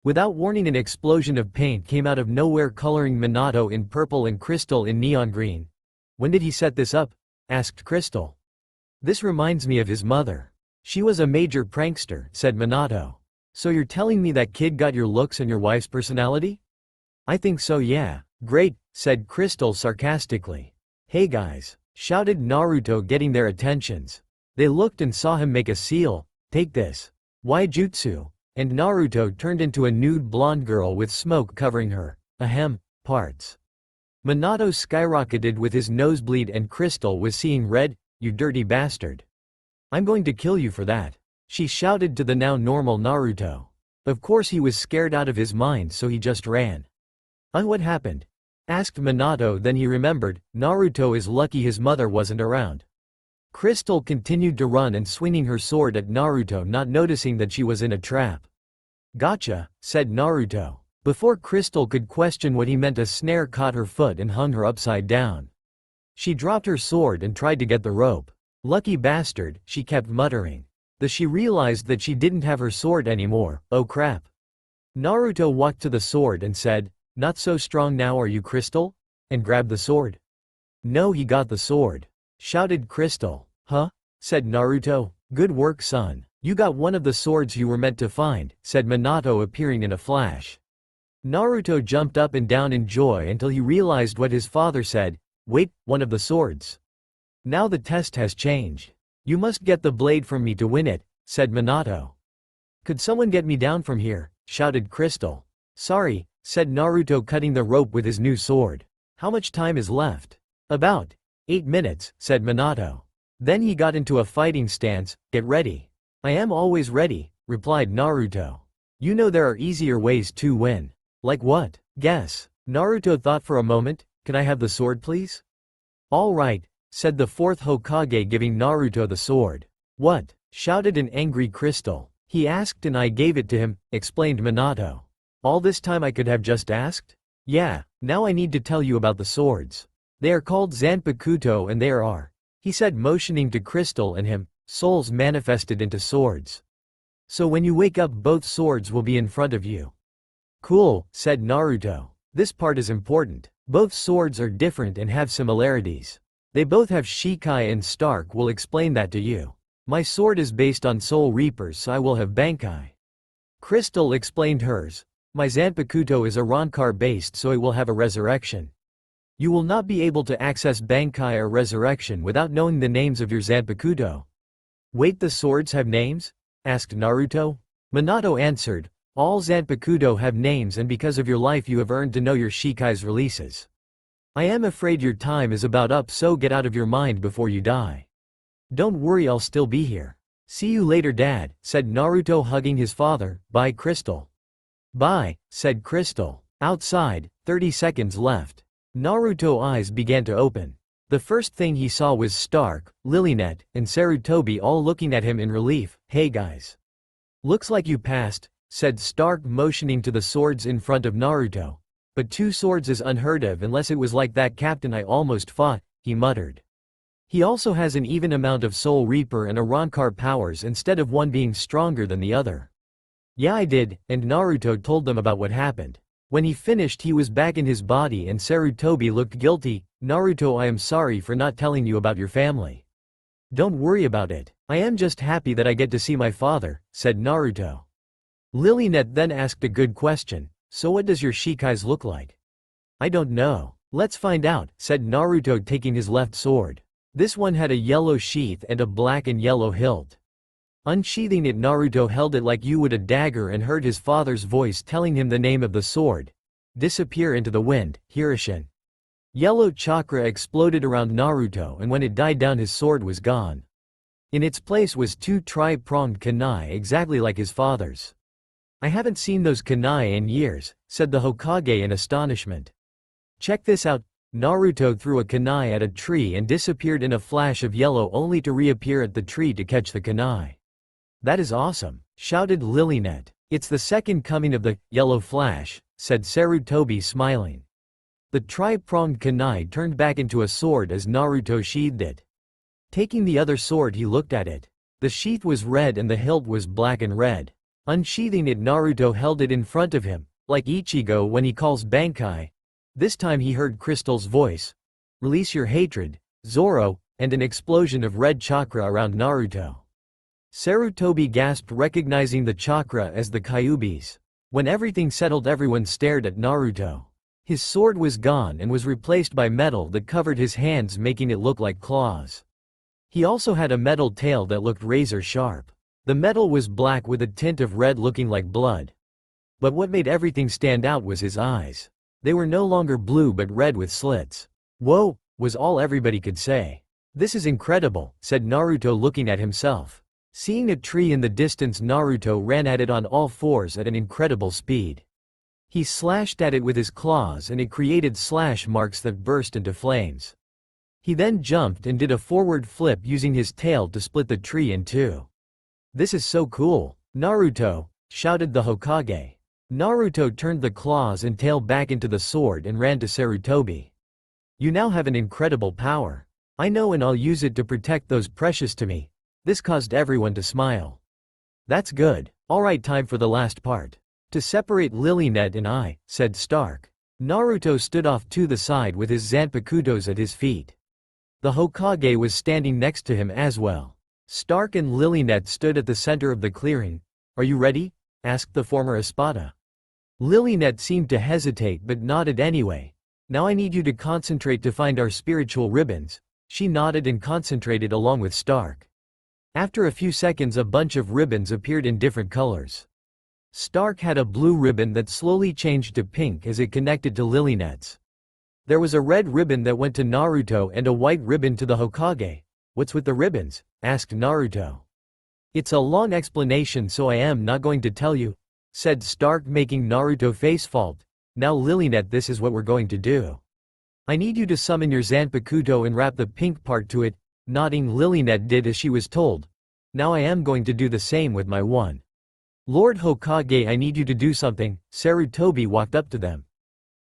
Without warning, an explosion of paint came out of nowhere, coloring Minato in purple and Crystal in neon green. "When did he set this up?" asked Crystal. "This reminds me of his mother. She was a major prankster," said Minato. "So you're telling me that kid got your looks and your wife's personality?" "I think so, yeah." "Great," said Crystal sarcastically. "Hey guys," shouted Naruto, getting their attentions. They looked and saw him make a seal. "Take this. Why jutsu?" And Naruto turned into a nude blonde girl with smoke covering her. Ahem, parts. Minato skyrocketed with his nosebleed and Crystal was seeing red. "You dirty bastard. I'm going to kill you for that," she shouted to the now normal Naruto. Of course he was scared out of his mind, so he just ran. What happened?" asked Minato. Then he remembered, Naruto is lucky his mother wasn't around. Crystal continued to run and swinging her sword at Naruto, not noticing that she was in a trap. "Gotcha," said Naruto. Before Crystal could question what he meant, a snare caught her foot and hung her upside down. She dropped her sword and tried to get the rope. "Lucky bastard," she kept muttering. Then she realized that she didn't have her sword anymore. "Oh crap." Naruto walked to the sword and said, "Not so strong now, are you, Crystal?" and grabbed the sword. "No, he got the sword," shouted Crystal. "Huh?" said Naruto. "Good work, son. You got one of the swords you were meant to find," said Minato, appearing in a flash. Naruto jumped up and down in joy until he realized what his father said. "Wait, one of the swords? Now the test has changed. You must get the blade from me to win it," said Minato. "Could someone get me down from here?" shouted Crystal. "Sorry," said Naruto, cutting the rope with his new sword. "How much time is left?" "About 8 minutes," said Minato. Then he got into a fighting stance. "Get ready." "I am always ready," replied Naruto. "You know there are easier ways to win." "Like what?" "Guess." Naruto thought for a moment. "Can I have the sword, please?" "All right," said the fourth Hokage, giving Naruto the sword. "What?" shouted an angry Crystal. "He asked and I gave it to him," explained Minato. "All this time I could have just asked?" "Yeah, now I need to tell you about the swords. They are called Zanpakuto and there are," he said, motioning to Crystal and him, "souls manifested into swords. So when you wake up both swords will be in front of you." "Cool," said Naruto. "This part is important. Both swords are different and have similarities. They both have Shikai and Stark will explain that to you. My sword is based on Soul Reapers, so I will have Bankai." Crystal explained hers. "My Zanpakuto is a Rancor based, so it will have a resurrection. You will not be able to access Bankai or resurrection without knowing the names of your Zanpakuto." "Wait, the swords have names?" asked Naruto. Minato answered, "All Zanpakuto have names, and because of your life you have earned to know your Shikai's releases. I am afraid your time is about up, so get out of your mind before you die." "Don't worry, I'll still be here. See you later, Dad," said Naruto, hugging his father. "Bye, Crystal." Bye, said Crystal. Outside, 30 seconds left. Naruto's eyes began to open. The first thing he saw was Stark, Lilynet, and Sarutobi all looking at him in relief. Hey guys. Looks like you passed, said Stark motioning to the swords in front of Naruto. But 2 swords is unheard of unless it was like that captain I almost fought, he muttered. He also has an even amount of Soul Reaper and Arrancar powers instead of one being stronger than the other. Yeah I did, and Naruto told them about what happened. When he finished he was back in his body and Sarutobi looked guilty. Naruto, I am sorry for not telling you about your family. Don't worry about it. I am just happy that I get to see my father, said Naruto. Lilynet then asked a good question. So what does your Shikai's look like? I don't know. Let's find out, said Naruto taking his left sword. This one had a yellow sheath and a black and yellow hilt. Unsheathing it, Naruto held it like you would a dagger and heard his father's voice telling him the name of the sword. Disappear into the wind, Hirishin. Yellow chakra exploded around Naruto and when it died down his sword was gone. In its place was 2 tri-pronged kunai exactly like his father's. I haven't seen those kunai in years, said the Hokage in astonishment. Check this out. Naruto threw a kunai at a tree and disappeared in a flash of yellow only to reappear at the tree to catch the kunai. That is awesome, shouted Lilynet. It's the second coming of the yellow flash, said Sarutobi smiling. The tri-pronged kunai turned back into a sword as Naruto sheathed it. Taking the other sword he looked at it. The sheath was red and the hilt was black and red. Unsheathing it, Naruto held it in front of him, like Ichigo when he calls Bankai. This time he heard Crystal's voice. Release your hatred, Zoro, and an explosion of red chakra around Naruto. Sarutobi gasped, recognizing the chakra as the Kyuubi's. When everything settled, everyone stared at Naruto. His sword was gone and was replaced by metal that covered his hands, making it look like claws. He also had a metal tail that looked razor sharp. The metal was black with a tint of red looking like blood. But what made everything stand out was his eyes. They were no longer blue but red with slits. Whoa, was all everybody could say. This is incredible, said Naruto looking at himself. Seeing a tree in the distance, Naruto ran at it on all fours at an incredible speed. He slashed at it with his claws and it created slash marks that burst into flames. He then jumped and did a forward flip using his tail to split the tree in 2. This is so cool, Naruto, shouted the Hokage. Naruto turned the claws and tail back into the sword and ran to Sarutobi. You now have an incredible power. I know, and I'll use it to protect those precious to me. This caused everyone to smile. That's good. Alright, time for the last part. To separate Lilynet and I, said Stark. Naruto stood off to the side with his Zanpakutos at his feet. The Hokage was standing next to him as well. Stark and Lilynet stood at the center of the clearing. Are you ready? Asked the former Espada. Lilynet seemed to hesitate but nodded anyway. Now I need you to concentrate to find our spiritual ribbons. She nodded and concentrated along with Stark. After a few seconds, a bunch of ribbons appeared in different colors. Stark had a blue ribbon that slowly changed to pink as it connected to Lilynet's. There was a red ribbon that went to Naruto and a white ribbon to the Hokage. What's with the ribbons? Asked Naruto. It's a long explanation, so I am not going to tell you, said Stark, making Naruto face fault. Now Lilynet, this is what we're going to do. I need you to summon your Zanpakuto and wrap the pink part to it. Nodding, Lilynet did as she was told. Now I am going to do the same with my one. Lord Hokage, I need you to do something. Sarutobi walked up to them.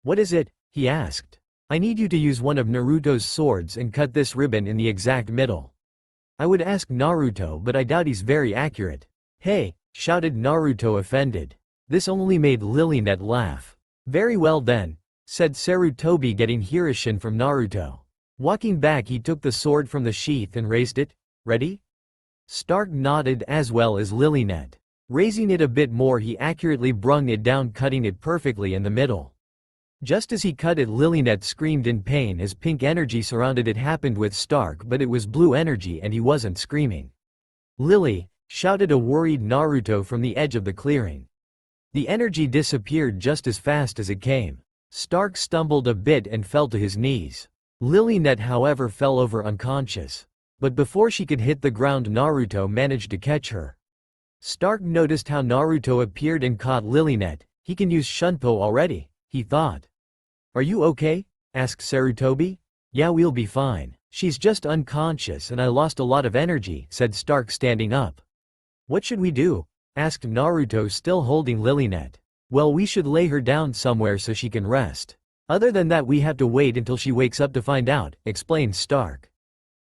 What is it? He asked. I need you to use one of Naruto's swords and cut this ribbon in the exact middle. I would ask Naruto, but I doubt he's very accurate. Hey, shouted Naruto, offended. This only made Lilynet laugh. Very well then, said Sarutobi, getting Hirishin from Naruto. Walking back, he took the sword from the sheath and raised it. Ready? Stark nodded as well as Lilynet. Raising it a bit more, he accurately brung it down, cutting it perfectly in the middle. Just as he cut it, Lilynet screamed in pain as pink energy surrounded it. Happened with Stark, but it was blue energy and he wasn't screaming. Lily, shouted a worried Naruto from the edge of the clearing. The energy disappeared just as fast as it came. Stark stumbled a bit and fell to his knees. Lilynet, however, fell over unconscious. But before she could hit the ground, Naruto managed to catch her. Stark noticed how Naruto appeared and caught Lilynet. He can use Shunpo already, he thought. Are you okay? Asked Sarutobi. Yeah, we'll be fine. She's just unconscious and I lost a lot of energy, said Stark standing up. What should we do? Asked Naruto still holding Lilynet. Well, we should lay her down somewhere so she can rest. Other than that we have to wait until she wakes up to find out, explained Stark.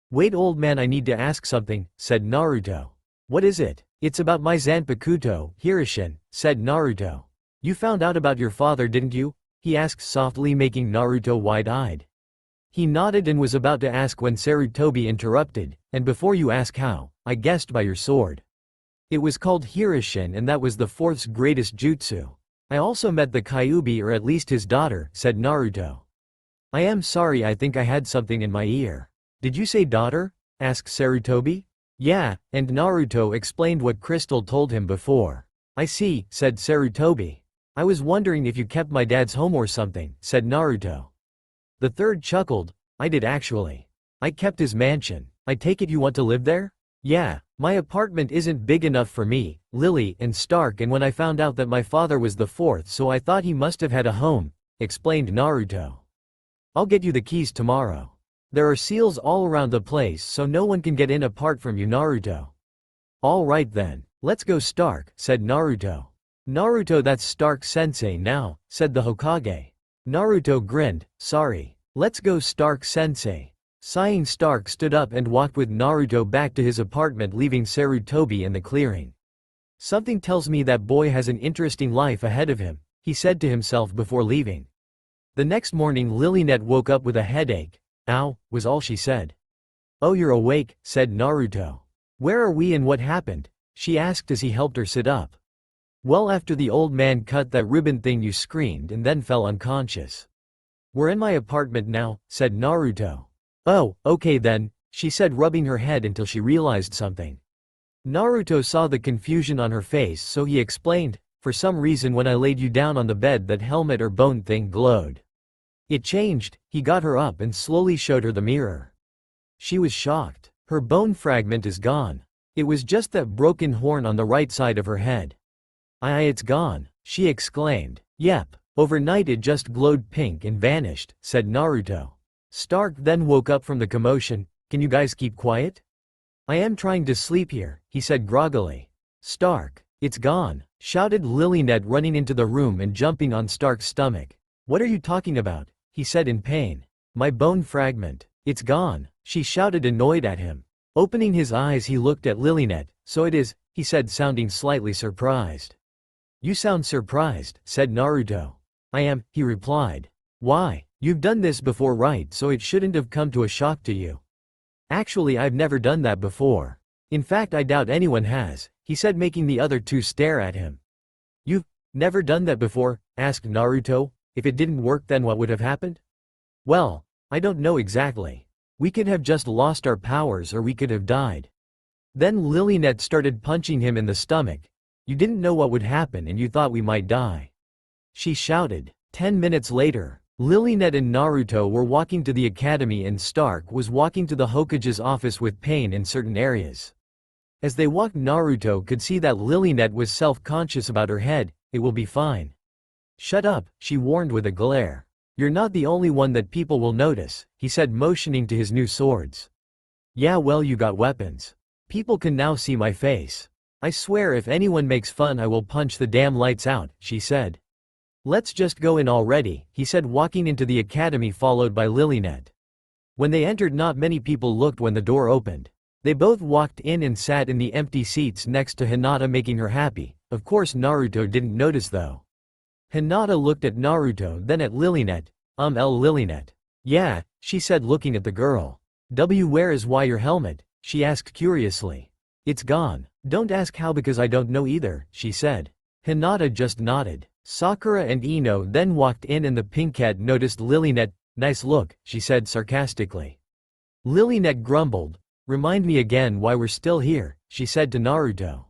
Wait old man, I need to ask something, said Naruto. What is it? It's about my Zanpakuto, Hirishin, said Naruto. You found out about your father, didn't you? He asked softly, making Naruto wide-eyed. He nodded and was about to ask when Sarutobi interrupted, and before you ask how, I guessed by your sword. It was called Hirishin and that was the 4th greatest jutsu. I also met the Kyuubi or at least his daughter, said Naruto. I am sorry, I think I had something in my ear. Did you say daughter? Asked Sarutobi. Yeah, and Naruto explained what Crystal told him before. I see, said Sarutobi. I was wondering if you kept my dad's home or something, said Naruto. The third chuckled. I did actually. I kept his mansion. I take it you want to live there? Yeah, my apartment isn't big enough for me, Lily, and Stark, and when I found out that my father was the 4th, so I thought he must have had a home, explained Naruto. I'll get you the keys tomorrow. There are seals all around the place so no one can get in apart from you, Naruto. All right then, let's go, Stark, said Naruto. Naruto, that's Stark sensei now, said the Hokage. Naruto grinned. Sorry. Let's go, Stark sensei. Sighing, Stark stood up and walked with Naruto back to his apartment, leaving Sarutobi in the clearing. Something tells me that boy has an interesting life ahead of him, he said to himself before leaving. The next morning Lilynet woke up with a headache. Ow, was all she said. Oh, you're awake, said Naruto. Where are we and what happened? She asked as he helped her sit up. Well, after the old man cut that ribbon thing you screamed and then fell unconscious. We're in my apartment now, said Naruto. Oh, okay then, she said, rubbing her head until she realized something. Naruto saw the confusion on her face, so he explained, for some reason when I laid you down on the bed that helmet or bone thing glowed. It changed. He got her up and slowly showed her the mirror. She was shocked. Her bone fragment is gone. It was just that broken horn on the right side of her head. It's gone, she exclaimed. Yep, overnight it just glowed pink and vanished, said Naruto. Stark then woke up from the commotion. Can you guys keep quiet? I am trying to sleep here, he said groggily. Stark, it's gone, shouted Lilynet, running into the room and jumping on Stark's stomach. What are you talking about? He said in pain. My bone fragment. It's gone, she shouted, annoyed at him. Opening his eyes he looked at Lilynet. So it is, he said, sounding slightly surprised. You sound surprised, said Naruto. I am, he replied. Why? You've done this before, right? So it shouldn't have come to a shock to you. Actually, I've never done that before. In fact, I doubt anyone has, he said, making the other two stare at him. You've never done that before? Asked Naruto. If it didn't work, then what would have happened? Well, I don't know exactly. We could have just lost our powers or we could have died. Then Lilynet started punching him in the stomach. You didn't know what would happen and you thought we might die. She shouted. 10 minutes later, Lilynet and Naruto were walking to the academy and Stark was walking to the Hokage's office with pain in certain areas. As they walked, Naruto could see that Lilynet was self-conscious about her head. It will be fine. Shut up, she warned with a glare. You're not the only one that people will notice, he said, motioning to his new swords. Yeah, well, you got weapons. People can now see my face. I swear if anyone makes fun I will punch the damn lights out, she said. Let's just go in already, he said, walking into the academy followed by Lilynet. When they entered, not many people looked when the door opened. They both walked in and sat in the empty seats next to Hinata, making her happy. Of course Naruto didn't notice though. Hinata looked at Naruto, then at Lilynet. Lilynet. Yeah, she said, looking at the girl. Where is your helmet? She asked curiously. It's gone. Don't ask how because I don't know either, she said. Hinata just nodded. Sakura and Ino then walked in and the pink cat noticed Lilynet. Nice look, she said sarcastically. Lilynet grumbled. Remind me again why we're still here, she said to Naruto.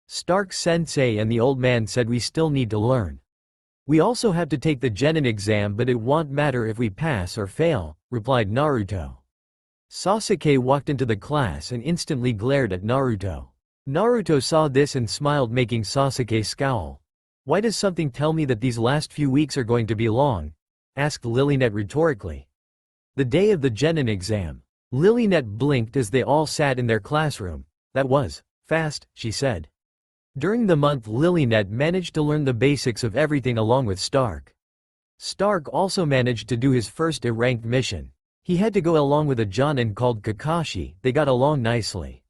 Stark sensei and the old man said we still need to learn. We also have to take the Genin exam, but it won't matter if we pass or fail, replied Naruto. Sasuke walked into the class and instantly glared at Naruto. Naruto saw this and smiled, making Sasuke scowl. Why does something tell me that these last few weeks are going to be long? Asked Lilynet rhetorically. The day of the Genin exam. Lilynet blinked as they all sat in their classroom. That was fast, she said. During the month Lilynet managed to learn the basics of everything along with Starrk. Starrk also managed to do his first A-ranked mission. He had to go along with a Jonin called Kakashi. They got along nicely.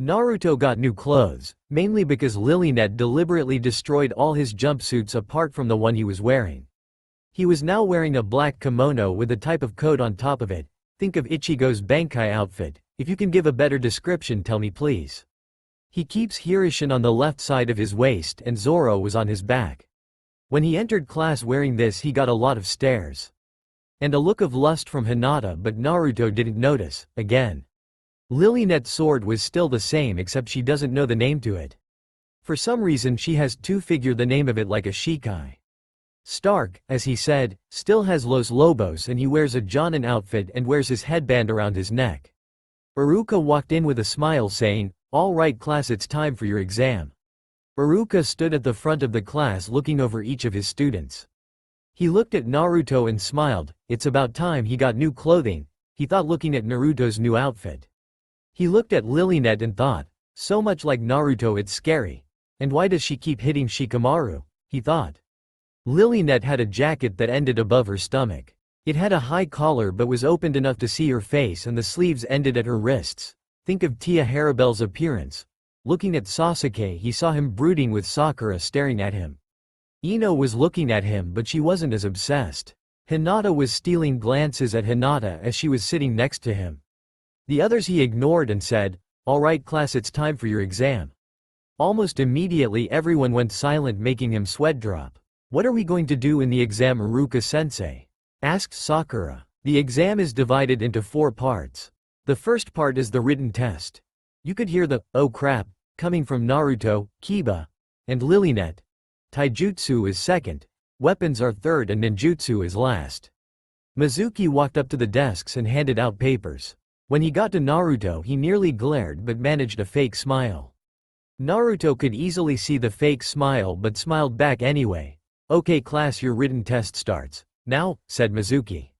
Naruto got new clothes, mainly because Lilynet deliberately destroyed all his jumpsuits apart from the one he was wearing. He was now wearing a black kimono with a type of coat on top of it. Think of Ichigo's Bankai outfit. If you can give a better description, tell me please. He keeps Hirishin on the left side of his waist and Zoro was on his back. When he entered class wearing this he got a lot of stares. And a look of lust from Hinata, but Naruto didn't notice, again. Lilynet's sword was still the same except she doesn't know the name to it. For some reason she has to figure the name of it like a shikai. Starrk, as he said, still has Los Lobos and he wears a Jonin outfit and wears his headband around his neck. Iruka walked in with a smile saying, "All right class, it's time for your exam." Iruka stood at the front of the class looking over each of his students. He looked at Naruto and smiled. It's about time he got new clothing, he thought looking at Naruto's new outfit. He looked at Lilynet and thought, so much like Naruto it's scary. And why does she keep hitting Shikamaru? He thought. Lilynet had a jacket that ended above her stomach. It had a high collar but was opened enough to see her face and the sleeves ended at her wrists. Think of Tia Haribel's appearance. Looking at Sasuke he saw him brooding with Sakura staring at him. Ino was looking at him but she wasn't as obsessed. Hinata was stealing glances at Hinata as she was sitting next to him. The others he ignored and said, "All right class, it's time for your exam." Almost immediately everyone went silent, making him sweat drop. "What are we going to do in the exam, Iruka-sensei?" asked Sakura. The exam is divided into 4 parts. The first part is the written test. You could hear the "oh crap" coming from Naruto, Kiba, and Lilynet. Taijutsu is second, weapons are third and ninjutsu is last. Mizuki walked up to the desks and handed out papers. When he got to Naruto he nearly glared but managed a fake smile. Naruto could easily see the fake smile but smiled back anyway. "Okay class, your written test starts now," said Mizuki.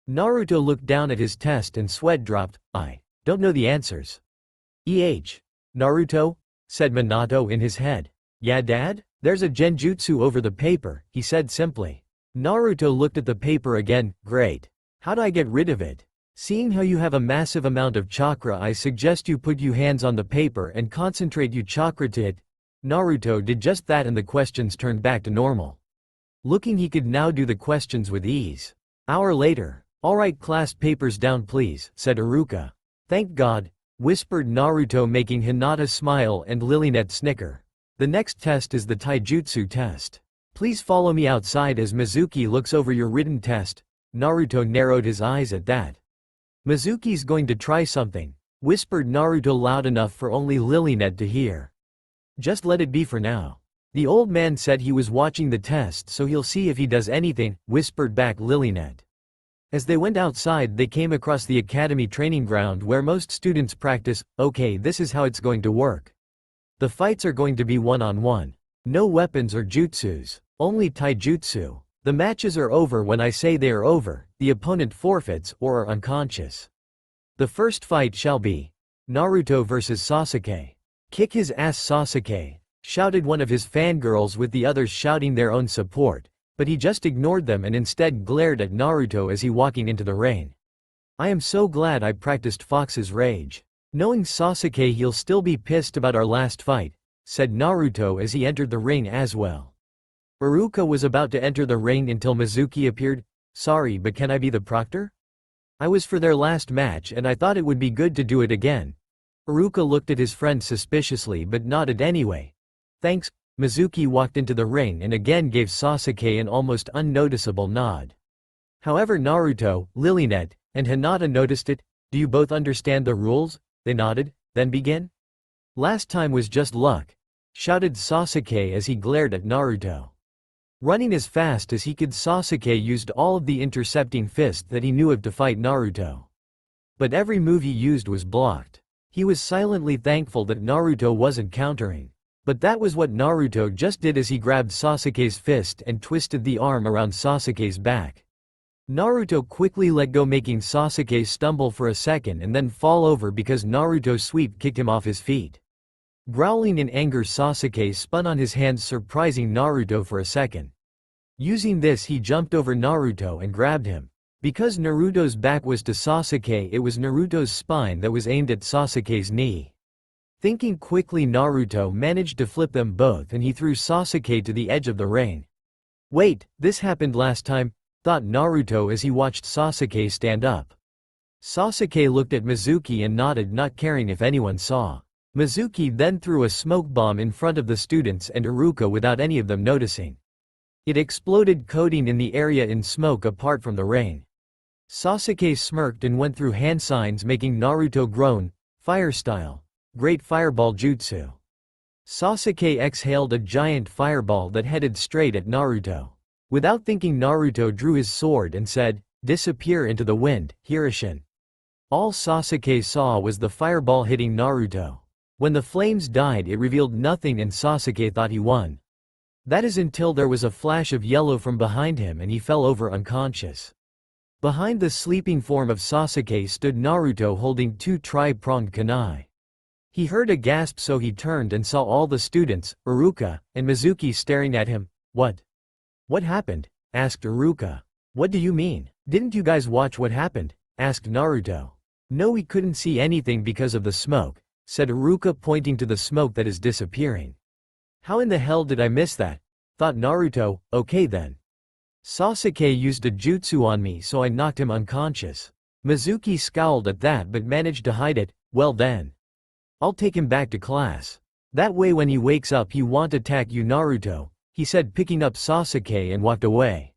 Naruto looked down at his test and sweat dropped. "I don't know the answers." Naruto?" said Minato in his head. "Yeah dad? There's a genjutsu over the paper," he said simply. Naruto looked at the paper again. "Great. How do I get rid of it? Seeing how you have a massive amount of chakra, I suggest you put your hands on the paper and concentrate your chakra to it." Naruto did just that and the questions turned back to normal. Looking he could now do the questions with ease. Hour later. "Alright class, papers down please," said Iruka. "Thank God," whispered Naruto, making Hinata smile and Lilynet snicker. "The next test is the taijutsu test. Please follow me outside as Mizuki looks over your written test." Naruto narrowed his eyes at that. "Mizuki's going to try something," whispered Naruto loud enough for only Lilynet to hear. "Just let it be for now. The old man said he was watching the test so he'll see if he does anything," whispered back Lilynet. As they went outside they came across the academy training ground where most students practice. "Okay, this is how it's going to work. The fights are going to be one-on-one. No weapons or jutsus. Only taijutsu. The matches are over when I say they are over, the opponent forfeits or are unconscious. The first fight shall be Naruto vs Sasuke. Kick his ass Sasuke," shouted one of his fangirls with the others shouting their own support, but he just ignored them and instead glared at Naruto as he walking into the rain. "I am so glad I practiced Fox's Rage. Knowing Sasuke he'll still be pissed about our last fight," said Naruto as he entered the ring as well. Iruka was about to enter the ring until Mizuki appeared. "Sorry, but can I be the proctor? I was for their last match and I thought it would be good to do it again." Iruka looked at his friend suspiciously but nodded anyway. "Thanks." Mizuki walked into the ring and again gave Sasuke an almost unnoticeable nod. However, Naruto, Lilynet, and Hinata noticed it. "Do you both understand the rules?" They nodded. "Then begin." "Last time was just luck," shouted Sasuke as he glared at Naruto. Running as fast as he could, Sasuke used all of the intercepting fist that he knew of to fight Naruto. But every move he used was blocked. He was silently thankful that Naruto wasn't countering. But that was what Naruto just did as he grabbed Sasuke's fist and twisted the arm around Sasuke's back. Naruto quickly let go, making Sasuke stumble for a second and then fall over because Naruto's sweep kicked him off his feet. Growling in anger, Sasuke spun on his hands, surprising Naruto for a second. Using this, he jumped over Naruto and grabbed him. Because Naruto's back was to Sasuke, it was Naruto's spine that was aimed at Sasuke's knee. Thinking quickly, Naruto managed to flip them both and he threw Sasuke to the edge of the ring. Wait, this happened last time, thought Naruto as he watched Sasuke stand up. Sasuke looked at Mizuki and nodded, not caring if anyone saw. Mizuki then threw a smoke bomb in front of the students and Iruka without any of them noticing. It exploded, coating in the area in smoke apart from the ring. Sasuke smirked and went through hand signs, making Naruto groan. Fire style. Great fireball jutsu. Sasuke exhaled a giant fireball that headed straight at Naruto. Without thinking, Naruto drew his sword and said, "Disappear into the wind, Hirishin." All Sasuke saw was the fireball hitting Naruto. When the flames died, it revealed nothing and Sasuke thought he won. That is until there was a flash of yellow from behind him and he fell over unconscious. Behind the sleeping form of Sasuke stood Naruto holding two tri-pronged kunai. He heard a gasp, so he turned and saw all the students, Iruka, and Mizuki staring at him. What happened? Asked Iruka. What do you mean? Didn't you guys watch what happened? Asked Naruto. No, we couldn't see anything because of the smoke, said Iruka, pointing to the smoke that is disappearing. How in the hell did I miss that? Thought Naruto. Okay then. Sasuke used a jutsu on me, so I knocked him unconscious. Mizuki scowled at that but managed to hide it. Well then, I'll take him back to class. That way when he wakes up he won't attack you, Naruto, he said, picking up Sasuke and walked away.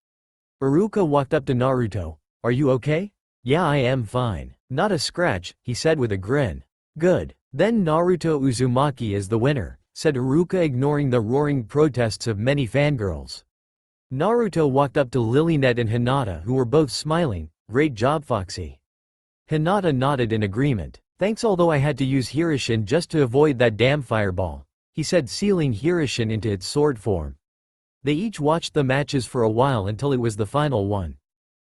Iruka walked up to Naruto. Are you okay? Yeah, I am fine. Not a scratch, he said with a grin. Good. Then Naruto Uzumaki is the winner, said Iruka, ignoring the roaring protests of many fangirls. Naruto walked up to Lilynet and Hinata, who were both smiling. Great job, Foxy. Hinata nodded in agreement. Thanks, although I had to use Hirishin just to avoid that damn fireball, he said, sealing Hirishin into its sword form. They each watched the matches for a while until it was the final one.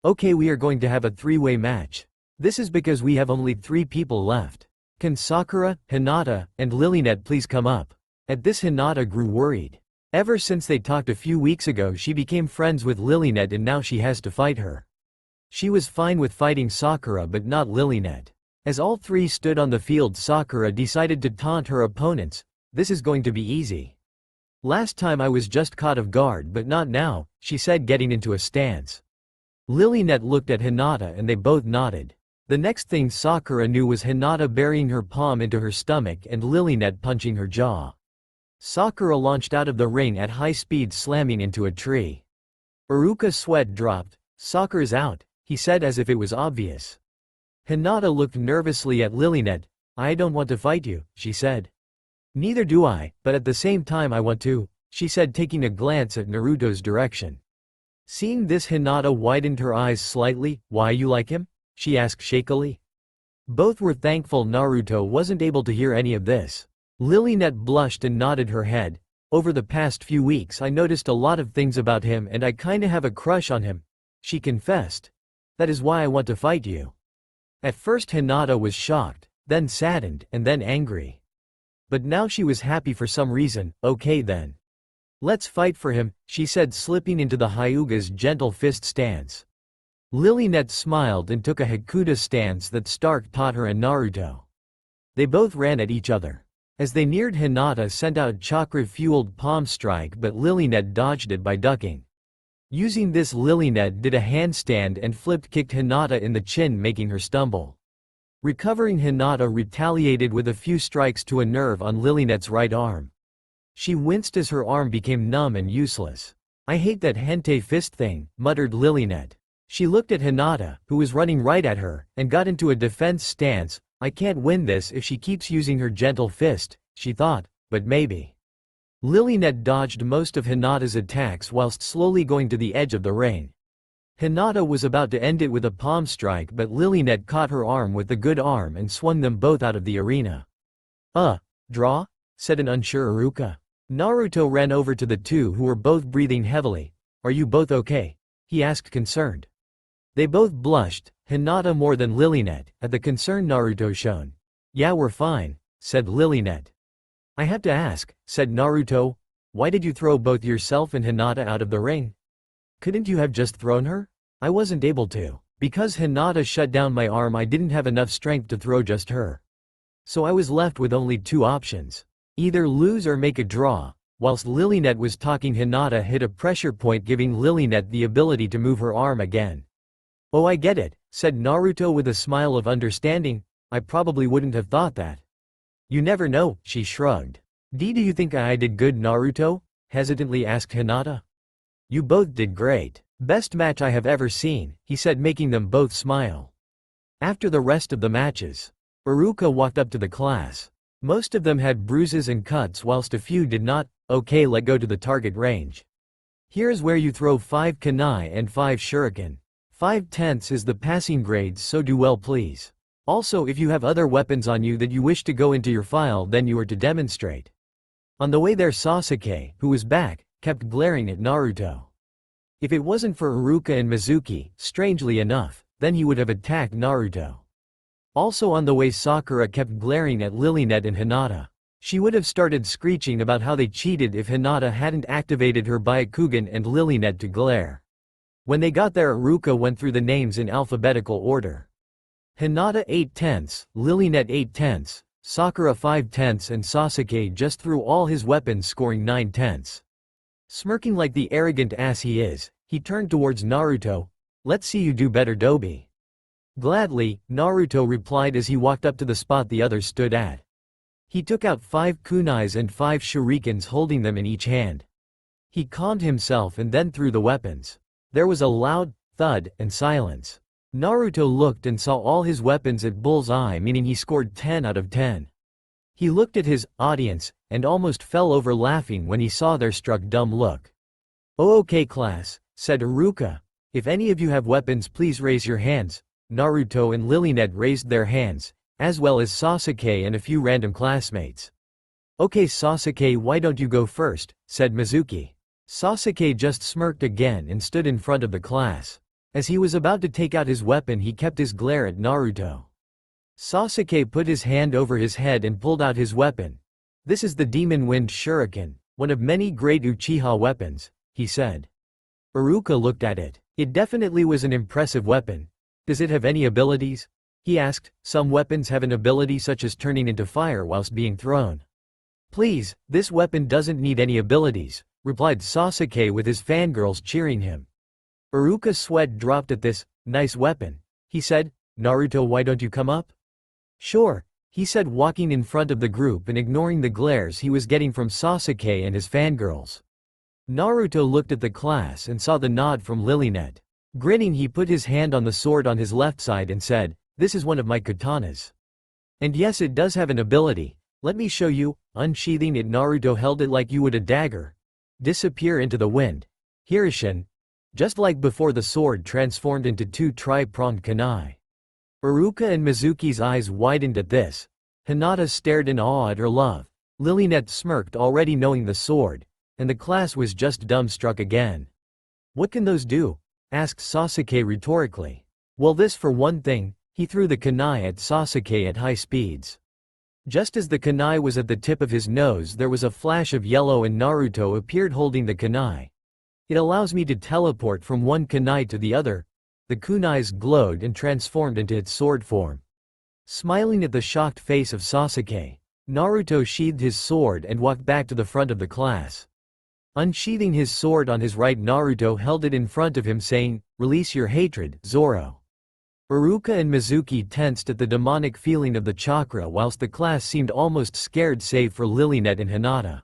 Okay, we are going to have a three-way match. This is because we have only 3 people left. Can Sakura, Hinata, and Lilynet please come up? At this, Hinata grew worried. Ever since they talked a few weeks ago, she became friends with Lilynet and now she has to fight her. She was fine with fighting Sakura but not Lilynet. As all 3 stood on the field, Sakura decided to taunt her opponents. This is going to be easy. Last time I was just caught off guard, but not now, she said, getting into a stance. Lilynet looked at Hinata and they both nodded. The next thing Sakura knew was Hinata burying her palm into her stomach and Lilynet punching her jaw. Sakura launched out of the ring at high speed, slamming into a tree. Iruka's sweat dropped. Sakura's out, he said as if it was obvious. Hinata looked nervously at Lilynet. I don't want to fight you, she said. Neither do I, but at the same time I want to, she said, taking a glance at Naruto's direction. Seeing this, Hinata widened her eyes slightly. Why, you like him? She asked shakily. Both were thankful Naruto wasn't able to hear any of this. Lilynet blushed and nodded her head. Over the past few weeks I noticed a lot of things about him and I kinda have a crush on him, she confessed. That is why I want to fight you. At first Hinata was shocked, then saddened, and then angry. But now she was happy for some reason. Okay then. Let's fight for him, she said, slipping into the Hyuga's gentle fist stance. Lilynet smiled and took a Hakuta stance that Stark taught her and Naruto. They both ran at each other. As they neared, Hinata sent out chakra-fueled palm strike, but Lilynet dodged it by ducking. Using this, Lilynet did a handstand and kicked Hinata in the chin, making her stumble. Recovering, Hinata retaliated with a few strikes to a nerve on Lilynet's right arm. She winced as her arm became numb and useless. I hate that hente fist thing, muttered Lilynet. She looked at Hinata, who was running right at her, and got into a defense stance. I can't win this if she keeps using her gentle fist, she thought, but maybe. Lilynet dodged most of Hinata's attacks whilst slowly going to the edge of the ring. Hinata was about to end it with a palm strike, but Lilynet caught her arm with the good arm and swung them both out of the arena. Draw? said an unsure Iruka. Naruto ran over to the two who were both breathing heavily. Are you both okay? He asked concerned. They both blushed, Hinata more than Lilynet, at the concern Naruto shown. Yeah, we're fine, said Lilynet. I have to ask, said Naruto, why did you throw both yourself and Hinata out of the ring? Couldn't you have just thrown her? I wasn't able to. Because Hinata shut down my arm, I didn't have enough strength to throw just her. So I was left with only two options. Either lose or make a draw. Whilst Lilynet was talking, Hinata hit a pressure point, giving Lilynet the ability to move her arm again. Oh, I get it, said Naruto with a smile of understanding. I probably wouldn't have thought that. You never know, she shrugged. Do you think I did good, Naruto? Hesitantly asked Hinata. You both did great. Best match I have ever seen, he said, making them both smile. After the rest of the matches, Iruka walked up to the class. Most of them had bruises and cuts whilst a few did not. Okay, let go to the target range. Here's where you throw 5 kunai and 5 shuriken. 5/10 is the passing grade, so do well please. Also, if you have other weapons on you that you wish to go into your file, then you are to demonstrate. On the way there, Sasuke, who was back, kept glaring at Naruto. If it wasn't for Iruka and Mizuki, strangely enough, then he would have attacked Naruto. Also on the way, Sakura kept glaring at Lilynet and Hinata. She would have started screeching about how they cheated if Hinata hadn't activated her Byakugan and Lilynet to glare. When they got there, Iruka went through the names in alphabetical order. Hinata 8/10, Lilynet 8/10, Sakura 5/10, and Sasuke just threw all his weapons, scoring 9/10. Smirking like the arrogant ass he is, he turned towards Naruto. Let's see you do better, Dobi. Gladly, Naruto replied as he walked up to the spot the others stood at. He took out 5 kunais and 5 shurikens, holding them in each hand. He calmed himself and then threw the weapons. There was a loud thud and silence. Naruto looked and saw all his weapons at bullseye, meaning he scored 10 out of 10. He looked at his audience and almost fell over laughing when he saw their struck dumb look. Oh, okay class, said Iruka. If any of you have weapons, please raise your hands. Naruto and Lilynet raised their hands, as well as Sasuke and a few random classmates. Okay Sasuke, why don't you go first, said Mizuki. Sasuke just smirked again and stood in front of the class. As he was about to take out his weapon, he kept his glare at Naruto. Sasuke put his hand over his head and pulled out his weapon. This is the Demon Wind Shuriken, one of many great Uchiha weapons, he said. Iruka looked at it. It definitely was an impressive weapon. Does it have any abilities? He asked. Some weapons have an ability such as turning into fire whilst being thrown. Please, this weapon doesn't need any abilities, replied Sasuke with his fangirls cheering him. Iruka's sweat dropped at this. Nice weapon, he said. Naruto, why don't you come up? Sure, he said, walking in front of the group and ignoring the glares he was getting from Sasuke and his fangirls. Naruto looked at the class and saw the nod from Lilynet. Grinning, he put his hand on the sword on his left side and said, this is one of my katanas. And yes, it does have an ability. Let me show you. Unsheathing it, Naruto held it like you would a dagger. Disappear into the wind. Hirishin. Just like before, the sword transformed into 2 tri-pronged kunai. Iruka and Mizuki's eyes widened at this. Hinata stared in awe at her love. Lilynet smirked, already knowing the sword. And the class was just dumbstruck again. What can those do? Asked Sasuke rhetorically. Well, this for one thing. He threw the kunai at Sasuke at high speeds. Just as the kunai was at the tip of his nose, there was a flash of yellow and Naruto appeared holding the kunai. It allows me to teleport from one kunai to the other. The kunais glowed and transformed into its sword form. Smiling at the shocked face of Sasuke, Naruto sheathed his sword and walked back to the front of the class. Unsheathing his sword on his right, Naruto held it in front of him, saying, "Release your hatred, Zoro." Iruka and Mizuki tensed at the demonic feeling of the chakra, whilst the class seemed almost scared save for Lilynet and Hinata.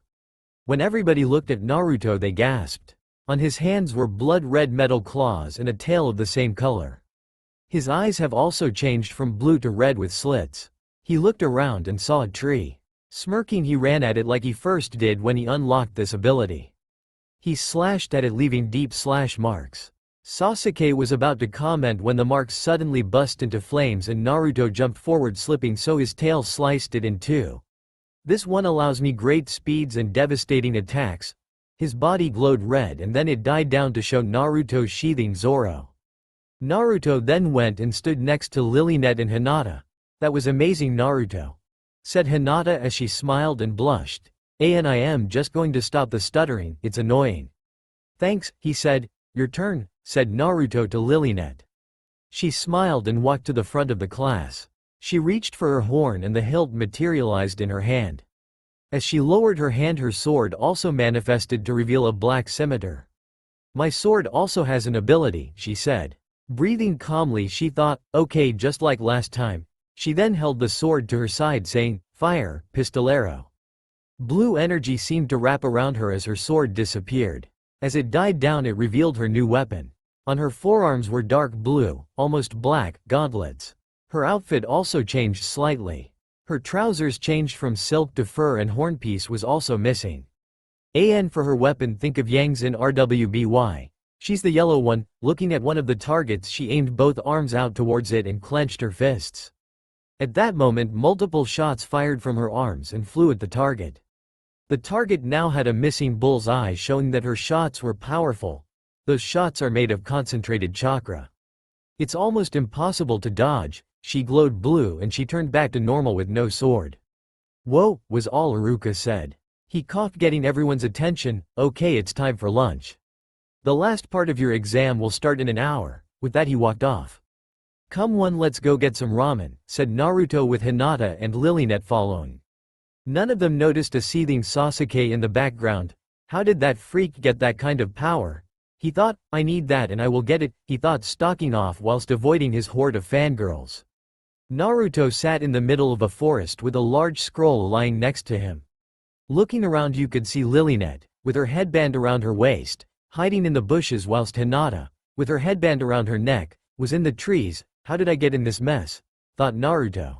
When everybody looked at Naruto, they gasped. On his hands were blood-red metal claws and a tail of the same color. His eyes have also changed from blue to red with slits. He looked around and saw a tree. Smirking, he ran at it like he first did when he unlocked this ability. He slashed at it, leaving deep slash marks. Sasuke was about to comment when the marks suddenly burst into flames and Naruto jumped forward, slipping so his tail sliced it in two. This one allows me great speeds and devastating attacks. His body glowed red and then it died down to show Naruto sheathing Zoro. Naruto then went and stood next to Lilynet and Hinata. That was amazing, Naruto, said Hinata as she smiled and blushed. And I am just going to stop the stuttering, it's annoying. Thanks, he said. Your turn, said Naruto to Lilynet. She smiled and walked to the front of the class. She reached for her horn and the hilt materialized in her hand. As she lowered her hand, her sword also manifested to reveal a black scimitar. My sword also has an ability, she said. Breathing calmly, she thought, okay, just like last time. She then held the sword to her side saying, fire, pistolero. Blue energy seemed to wrap around her as her sword disappeared. As it died down, it revealed her new weapon. On her forearms were dark blue, almost black, gauntlets. Her outfit also changed slightly. Her trousers changed from silk to fur and hornpiece was also missing. For her weapon, think of Yang's in RWBY. She's the yellow one. Looking at one of the targets, she aimed both arms out towards it and clenched her fists. At that moment, multiple shots fired from her arms and flew at the target. The target now had a missing bull's eye, showing that her shots were powerful. Those shots are made of concentrated chakra. It's almost impossible to dodge. She glowed blue and she turned back to normal with no sword. Whoa, was all Iruka said. He coughed, getting everyone's attention. Okay, it's time for lunch. The last part of your exam will start in an hour. With that he walked off. Come on, let's go get some ramen, said Naruto with Hinata and Lilynet following. None of them noticed a seething Sasuke in the background. How did that freak get that kind of power? He thought, I need that and I will get it, he thought, stalking off whilst avoiding his horde of fangirls. Naruto sat in the middle of a forest with a large scroll lying next to him. Looking around, you could see Lilynet, with her headband around her waist, hiding in the bushes, whilst Hinata, with her headband around her neck, was in the trees. How did I get in this mess? Thought Naruto.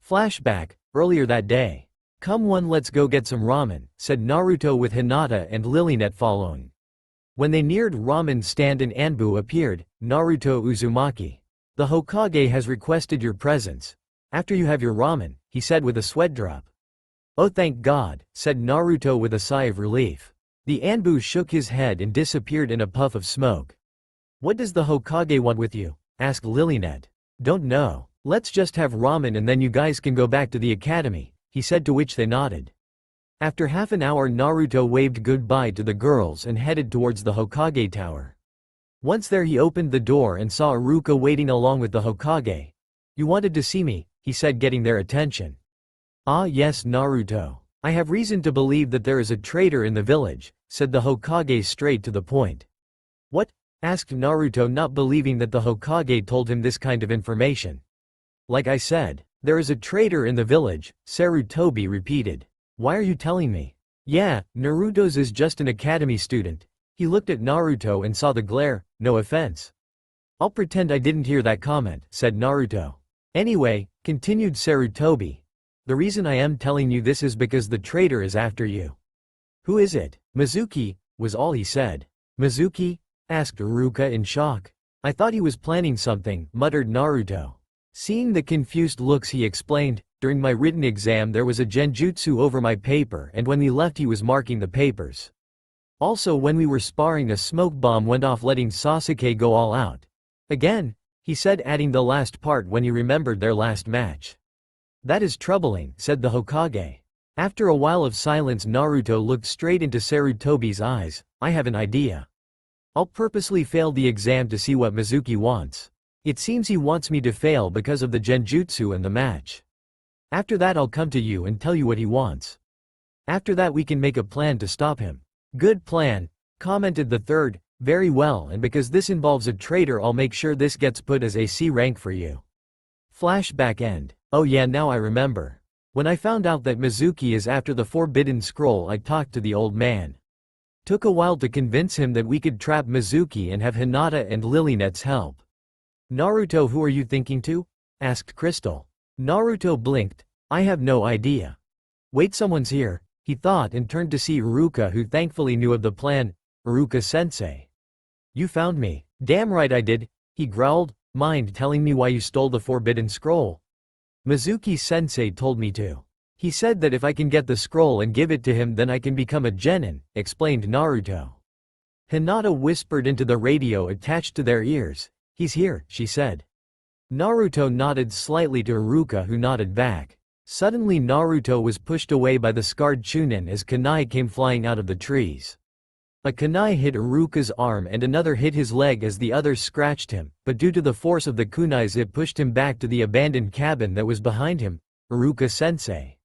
Flashback, earlier that day. Come on, let's go get some ramen, said Naruto with Hinata and Lilynet following. When they neared ramen stand, an Anbu appeared. Naruto Uzumaki. The Hokage has requested your presence. After you have your ramen, he said with a sweat drop. Oh, thank God, said Naruto with a sigh of relief. The Anbu shook his head and disappeared in a puff of smoke. What does the Hokage want with you? Asked Lilynet. Don't know. Let's just have ramen and then you guys can go back to the academy, he said, to which they nodded. After half an hour, Naruto waved goodbye to the girls and headed towards the Hokage tower. Once there, he opened the door and saw Iruka waiting along with the Hokage. You wanted to see me, he said, getting their attention. Ah yes, Naruto. I have reason to believe that there is a traitor in the village, said the Hokage straight to the point. What? Asked Naruto, not believing that the Hokage told him this kind of information. Like I said, there is a traitor in the village, Sarutobi repeated. Why are you telling me? Yeah, Naruto's is just an academy student. He looked at Naruto and saw the glare. No offense. I'll pretend I didn't hear that comment, said Naruto. Anyway, continued Sarutobi, the reason I am telling you this is because the traitor is after you. Who is it? Mizuki, was all he said. Mizuki? Asked Iruka in shock. I thought he was planning something, muttered Naruto. Seeing the confused looks, he explained, during my written exam there was a genjutsu over my paper, and when we left he was marking the papers. Also, when we were sparring, a smoke bomb went off, letting Sasuke go all out. Again, he said, adding the last part when he remembered their last match. That is troubling, said the Hokage. After a while of silence, Naruto looked straight into Sarutobi's eyes. I have an idea. I'll purposely fail the exam to see what Mizuki wants. It seems he wants me to fail because of the genjutsu and the match. After that I'll come to you and tell you what he wants. After that we can make a plan to stop him. Good plan, commented the third. Very well, and because this involves a traitor I'll make sure this gets put as a C rank for you. Flashback end. Oh yeah, now I remember. When I found out that Mizuki is after the Forbidden Scroll, I talked to the old man. Took a while to convince him that we could trap Mizuki and have Hinata and Lilynet's help. Naruto, who are you thinking to? Asked Crystal. Naruto blinked. I have no idea. Wait, someone's here, he thought, and turned to see Iruka, who thankfully knew of the plan. Iruka-sensei. You found me. Damn right I did, he growled. Mind telling me why you stole the Forbidden Scroll? Mizuki-sensei told me to. He said that if I can get the scroll and give it to him then I can become a genin, explained Naruto. Hinata whispered into the radio attached to their ears. He's here, she said. Naruto nodded slightly to Iruka who nodded back. Suddenly Naruto was pushed away by the scarred Chunin as kunai came flying out of the trees. A kunai hit Iruka's arm and another hit his leg as the others scratched him, but due to the force of the kunais it pushed him back to the abandoned cabin that was behind him. Iruka-sensei!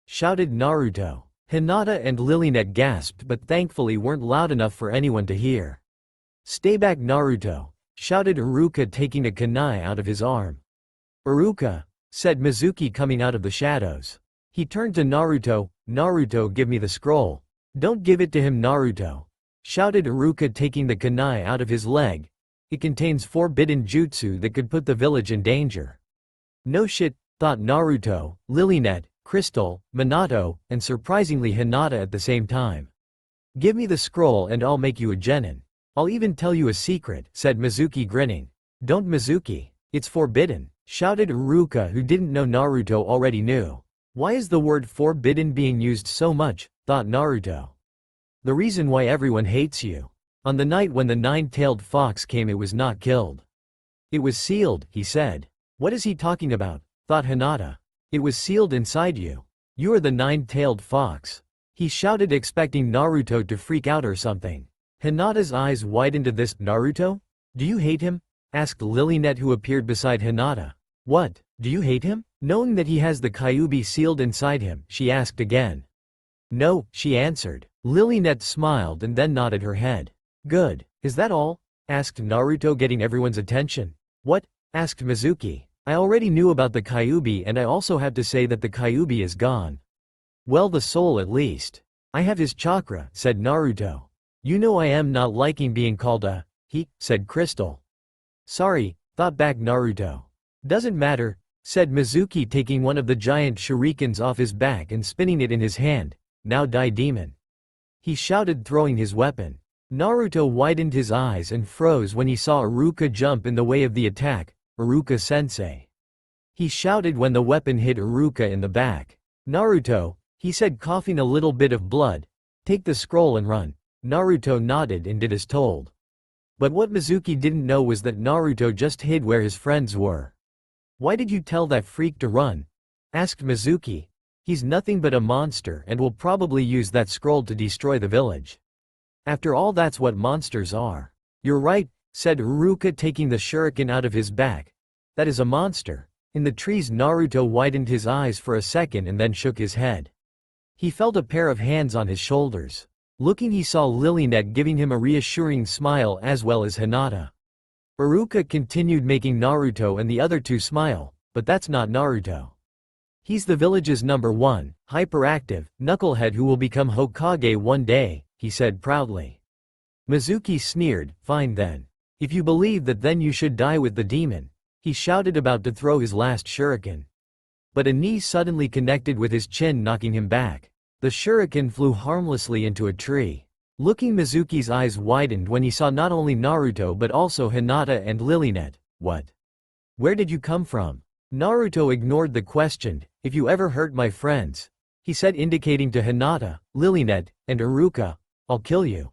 Shouted Naruto. Hinata and Lilynet gasped but thankfully weren't loud enough for anyone to hear. Stay back Naruto! Shouted Iruka taking a kunai out of his arm. Iruka! Said Mizuki coming out of the shadows. He turned to Naruto. Naruto, give me the scroll. Don't give it to him Naruto! Shouted Iruka taking the kunai out of his leg. It contains forbidden jutsu that could put the village in danger. No shit, thought Naruto, Lilynet, Crystal, Minato, and surprisingly Hinata at the same time. Give me the scroll and I'll make you a genin. I'll even tell you a secret, said Mizuki grinning. Don't Mizuki. It's forbidden, shouted Iruka who didn't know Naruto already knew. Why is the word forbidden being used so much, thought Naruto. The reason why everyone hates you. On the night when the nine-tailed fox came it was not killed. It was sealed, he said. What is he talking about, thought Hinata. It was sealed inside you. You are the nine-tailed fox. He shouted expecting Naruto to freak out or something. Hinata's eyes widened to this. Naruto? Do you hate him? Asked Lilynet who appeared beside Hinata. What, do you hate him? Knowing that he has the Kyuubi sealed inside him, she asked again. No, she answered. Lilynet smiled and then nodded her head. Good, is that all? Asked Naruto getting everyone's attention. What? Asked Mizuki. I already knew about the Kyuubi and I also have to say that the Kyuubi is gone. Well, the soul at least. I have his chakra, said Naruto. You know I am not liking being called a he, said Crystal. Sorry, thought back Naruto. Doesn't matter, said Mizuki taking one of the giant shurikens off his back and spinning it in his hand. Now die demon. He shouted throwing his weapon. Naruto widened his eyes and froze when he saw Iruka jump in the way of the attack. Iruka-sensei. He shouted when the weapon hit Iruka in the back. Naruto, he said coughing a little bit of blood. Take the scroll and run. Naruto nodded and did as told. But what Mizuki didn't know was that Naruto just hid where his friends were. Why did you tell that freak to run? Asked Mizuki. He's nothing but a monster and will probably use that scroll to destroy the village. After all, that's what monsters are. You're right, said Iruka taking the shuriken out of his back. That is a monster. In the trees Naruto widened his eyes for a second and then shook his head. He felt a pair of hands on his shoulders. Looking he saw Lilynet giving him a reassuring smile as well as Hinata. Iruka continued making Naruto and the other two smile, but that's not Naruto. He's the village's #1, hyperactive, knucklehead who will become Hokage one day, he said proudly. Mizuki sneered, fine then. If you believe that then you should die with the demon. He shouted about to throw his last shuriken. But a knee suddenly connected with his chin knocking him back. The shuriken flew harmlessly into a tree. Looking Mizuki's eyes widened when he saw not only Naruto but also Hinata and Lilynet. What? Where did you come from? Naruto ignored the question. If you ever hurt my friends, he said indicating to Hinata, Lilynet, and Iruka, I'll kill you.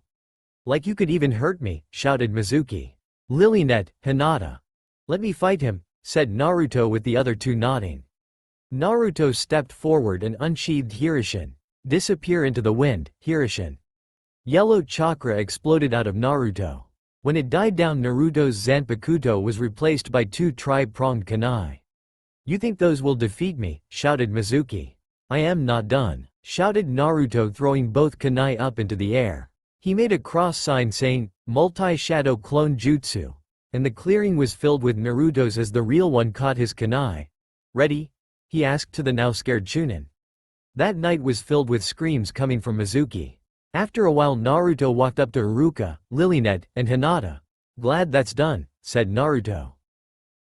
Like you could even hurt me, shouted Mizuki. Lilynet, Hinata. Let me fight him, said Naruto with the other two nodding. Naruto stepped forward and unsheathed Hirishin. Disappear into the wind, Hirishin. Yellow chakra exploded out of Naruto. When it died down Naruto's Zanpakuto was replaced by two tri-pronged kunai. You think those will defeat me, shouted Mizuki. I am not done, shouted Naruto throwing both kunai up into the air. He made a cross sign saying, multi-shadow clone jutsu. And the clearing was filled with Naruto's as the real one caught his kunai. Ready? He asked to the now scared Chunin. That night was filled with screams coming from Mizuki. After a while Naruto walked up to Iruka, Lilynet, and Hinata. Glad that's done, said Naruto.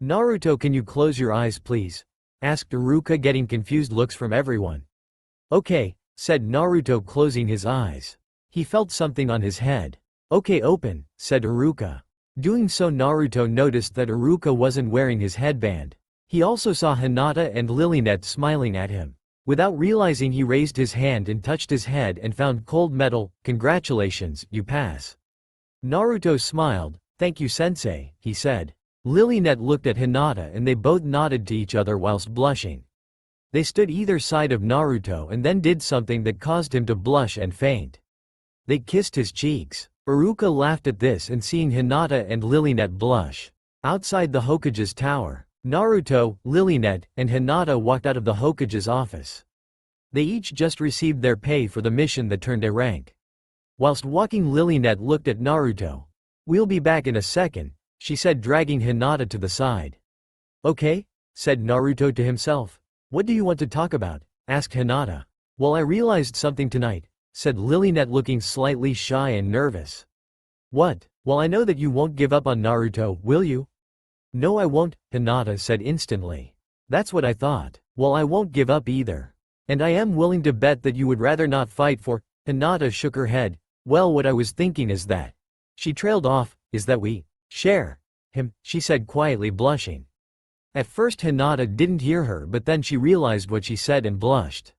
Naruto, can you close your eyes please? Asked Iruka getting confused looks from everyone. Okay, said Naruto closing his eyes. He felt something on his head. Okay, open, said Iruka. Doing so Naruto noticed that Iruka wasn't wearing his headband. He also saw Hinata and Lilynet smiling at him. Without realizing, he raised his hand and touched his head and found cold metal. Congratulations, you pass. Naruto smiled. Thank you, sensei, he said. Lilynet looked at Hinata and they both nodded to each other whilst blushing. They stood either side of Naruto and then did something that caused him to blush and faint. They kissed his cheeks. Iruka laughed at this and seeing Hinata and Lilynet blush. Outside the Hokage's tower, Naruto, Lilynet, and Hinata walked out of the Hokage's office. They each just received their pay for the mission that turned a rank. Whilst walking, Lilynet looked at Naruto. We'll be back in a second, she said, dragging Hinata to the side. Okay, said Naruto to himself. What do you want to talk about? Asked Hinata. Well, I realized something tonight, said Lilynet, looking slightly shy and nervous. What? Well, I know that you won't give up on Naruto, will you? No, I won't, Hinata said instantly. That's what I thought. Well, I won't give up either. And I am willing to bet that you would rather not fight for. Hinata shook her head. Well, what I was thinking is that. She trailed off, is that we share him, she said quietly, blushing. At first Hinata didn't hear her, but then she realized what she said and blushed.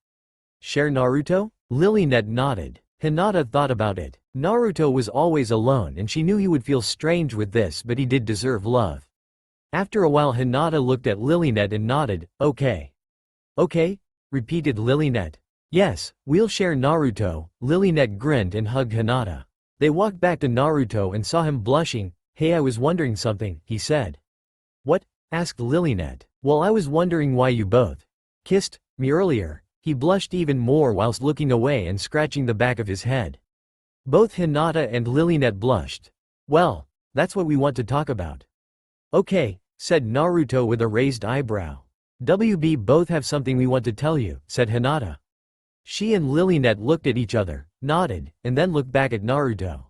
Share Naruto? Lilynet nodded. Hinata thought about it. Naruto was always alone and she knew he would feel strange with this, but he did deserve love. After a while Hinata looked at Lilynet and nodded. Okay. Okay? Repeated Lilynet. Yes, we'll share Naruto. Lilynet grinned and hugged Hinata. They walked back to Naruto and saw him blushing. Hey, I was wondering something, he said. What? Asked Lilynet. Well, I was wondering why you both kissed me earlier. He blushed even more whilst looking away and scratching the back of his head. Both Hinata and Lilynet blushed. Well, that's what we want to talk about. Okay, said Naruto with a raised eyebrow. WB, both have something we want to tell you, said Hinata. She and Lilynet looked at each other, nodded, and then looked back at Naruto.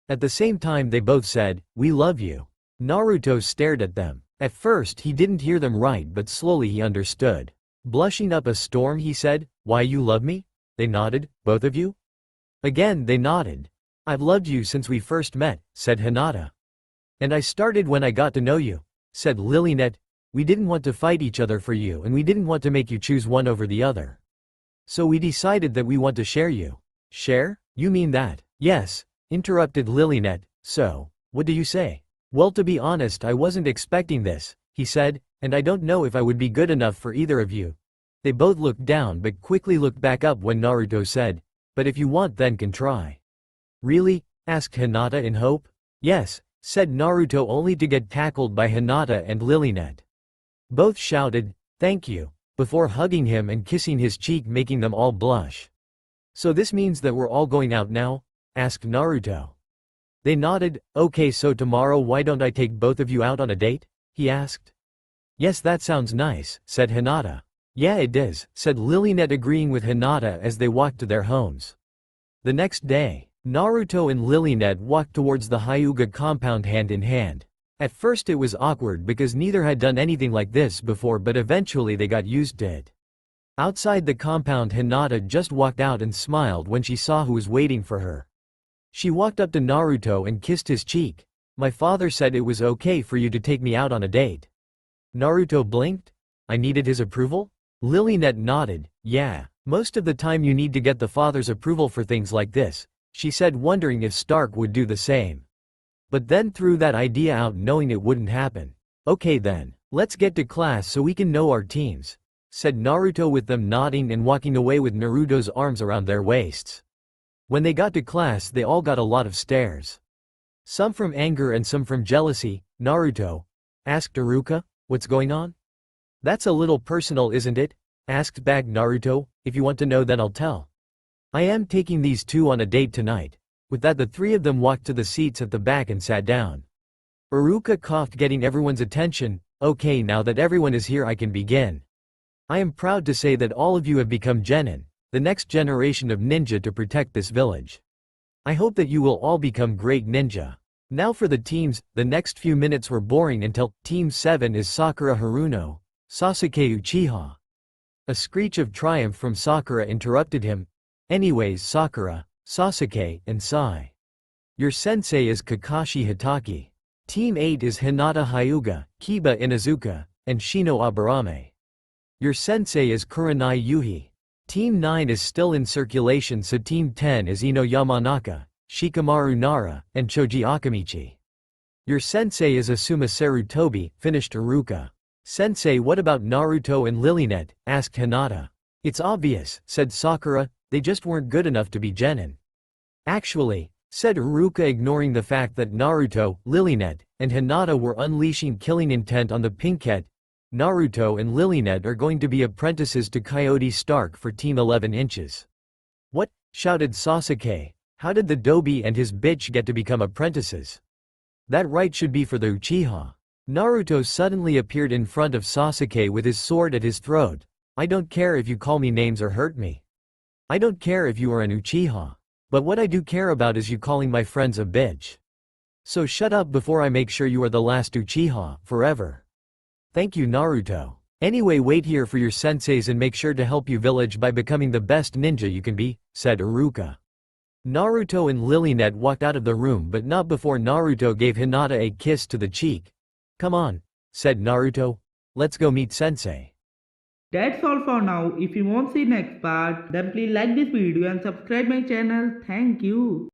At the same time they both said, we love you. Naruto stared at them. At first he didn't hear them right, but slowly he understood. Blushing up a storm, he said, why, you love me? They nodded. Both of you? Again they nodded. I've loved you since we first met, said Hinata. And I started when I got to know you, said Lilynet. We didn't want to fight each other for you and we didn't want to make you choose one over the other. So we decided that we want to share you. Share? You mean that? Yes, interrupted Lilynet. So, what do you say? Well, to be honest, I wasn't expecting this, he said, and I don't know if I would be good enough for either of you. They both looked down but quickly looked back up when Naruto said, but if you want then can try. Really? Asked Hinata in hope. Yes, said Naruto, only to get tackled by Hinata and Lilynet. Both shouted, thank you, before hugging him and kissing his cheek, making them all blush. So this means that we're all going out now? Asked Naruto. They nodded. Okay, so tomorrow why don't I take both of you out on a date? He asked. Yes, that sounds nice, said Hinata. Yeah, it is, said Lilynet, agreeing with Hinata as they walked to their homes. The next day, Naruto and Lilynet walked towards the Hyuga compound hand in hand. At first it was awkward because neither had done anything like this before, but eventually they got used to it. Outside the compound, Hinata just walked out and smiled when she saw who was waiting for her. She walked up to Naruto and kissed his cheek. My father said it was okay for you to take me out on a date. Naruto blinked. I needed his approval? Lilynet nodded. Yeah, most of the time you need to get the father's approval for things like this, she said, wondering if Stark would do the same. But then threw that idea out, knowing it wouldn't happen. Okay then, let's get to class so we can know our teams, said Naruto, with them nodding and walking away with Naruto's arms around their waists. When they got to class they all got a lot of stares. Some from anger and some from jealousy. Naruto? Asked Iruka. What's going on? That's a little personal, isn't it? Asked back Naruto. If you want to know then I'll tell. I am taking these two on a date tonight. With that the three of them walked to the seats at the back and sat down. Iruka coughed, getting everyone's attention. Okay, now that everyone is here I can begin. I am proud to say that all of you have become genin, the next generation of ninja to protect this village. I hope that you will all become great ninja. Now for the teams. The next few minutes were boring until Team 7 is Sakura Haruno, Sasuke Uchiha. A screech of triumph from Sakura interrupted him. Anyways, Sakura, Sasuke, and Sai. Your sensei is Kakashi Hitaki. Team 8 is Hinata Hyuga, Kiba Inuzuka, and Shino Aburame. Your sensei is Kurenai Yuhi. Team 9 is still in circulation, so Team 10 is Ino Yamanaka, Shikamaru Nara, and Choji Akamichi. Your sensei is Asuma Sarutobi, finished Iruka. Sensei, what about Naruto and Lilynet? Asked Hinata. It's obvious, said Sakura, they just weren't good enough to be genin. Actually, said Iruka, ignoring the fact that Naruto, Lilynet, and Hinata were unleashing killing intent on the Pinkette. Naruto and Lilynet are going to be apprentices to Coyote Starrk for Team 11 inches. What? Shouted Sasuke. How did the Dobi and his bitch get to become apprentices? That right should be for the Uchiha. Naruto suddenly appeared in front of Sasuke with his sword at his throat. I don't care if you call me names or hurt me. I don't care if you are an Uchiha. But what I do care about is you calling my friends a bitch. So shut up before I make sure you are the last Uchiha, forever. Thank you, Naruto. Anyway, wait here for your senseis and make sure to help you village by becoming the best ninja you can be, said Iruka. Naruto and Lilynet walked out of the room, but not before Naruto gave Hinata a kiss to the cheek. Come on, said Naruto. Let's go meet sensei. That's all for now. If you want to see next part, then please like this video and subscribe my channel. Thank you.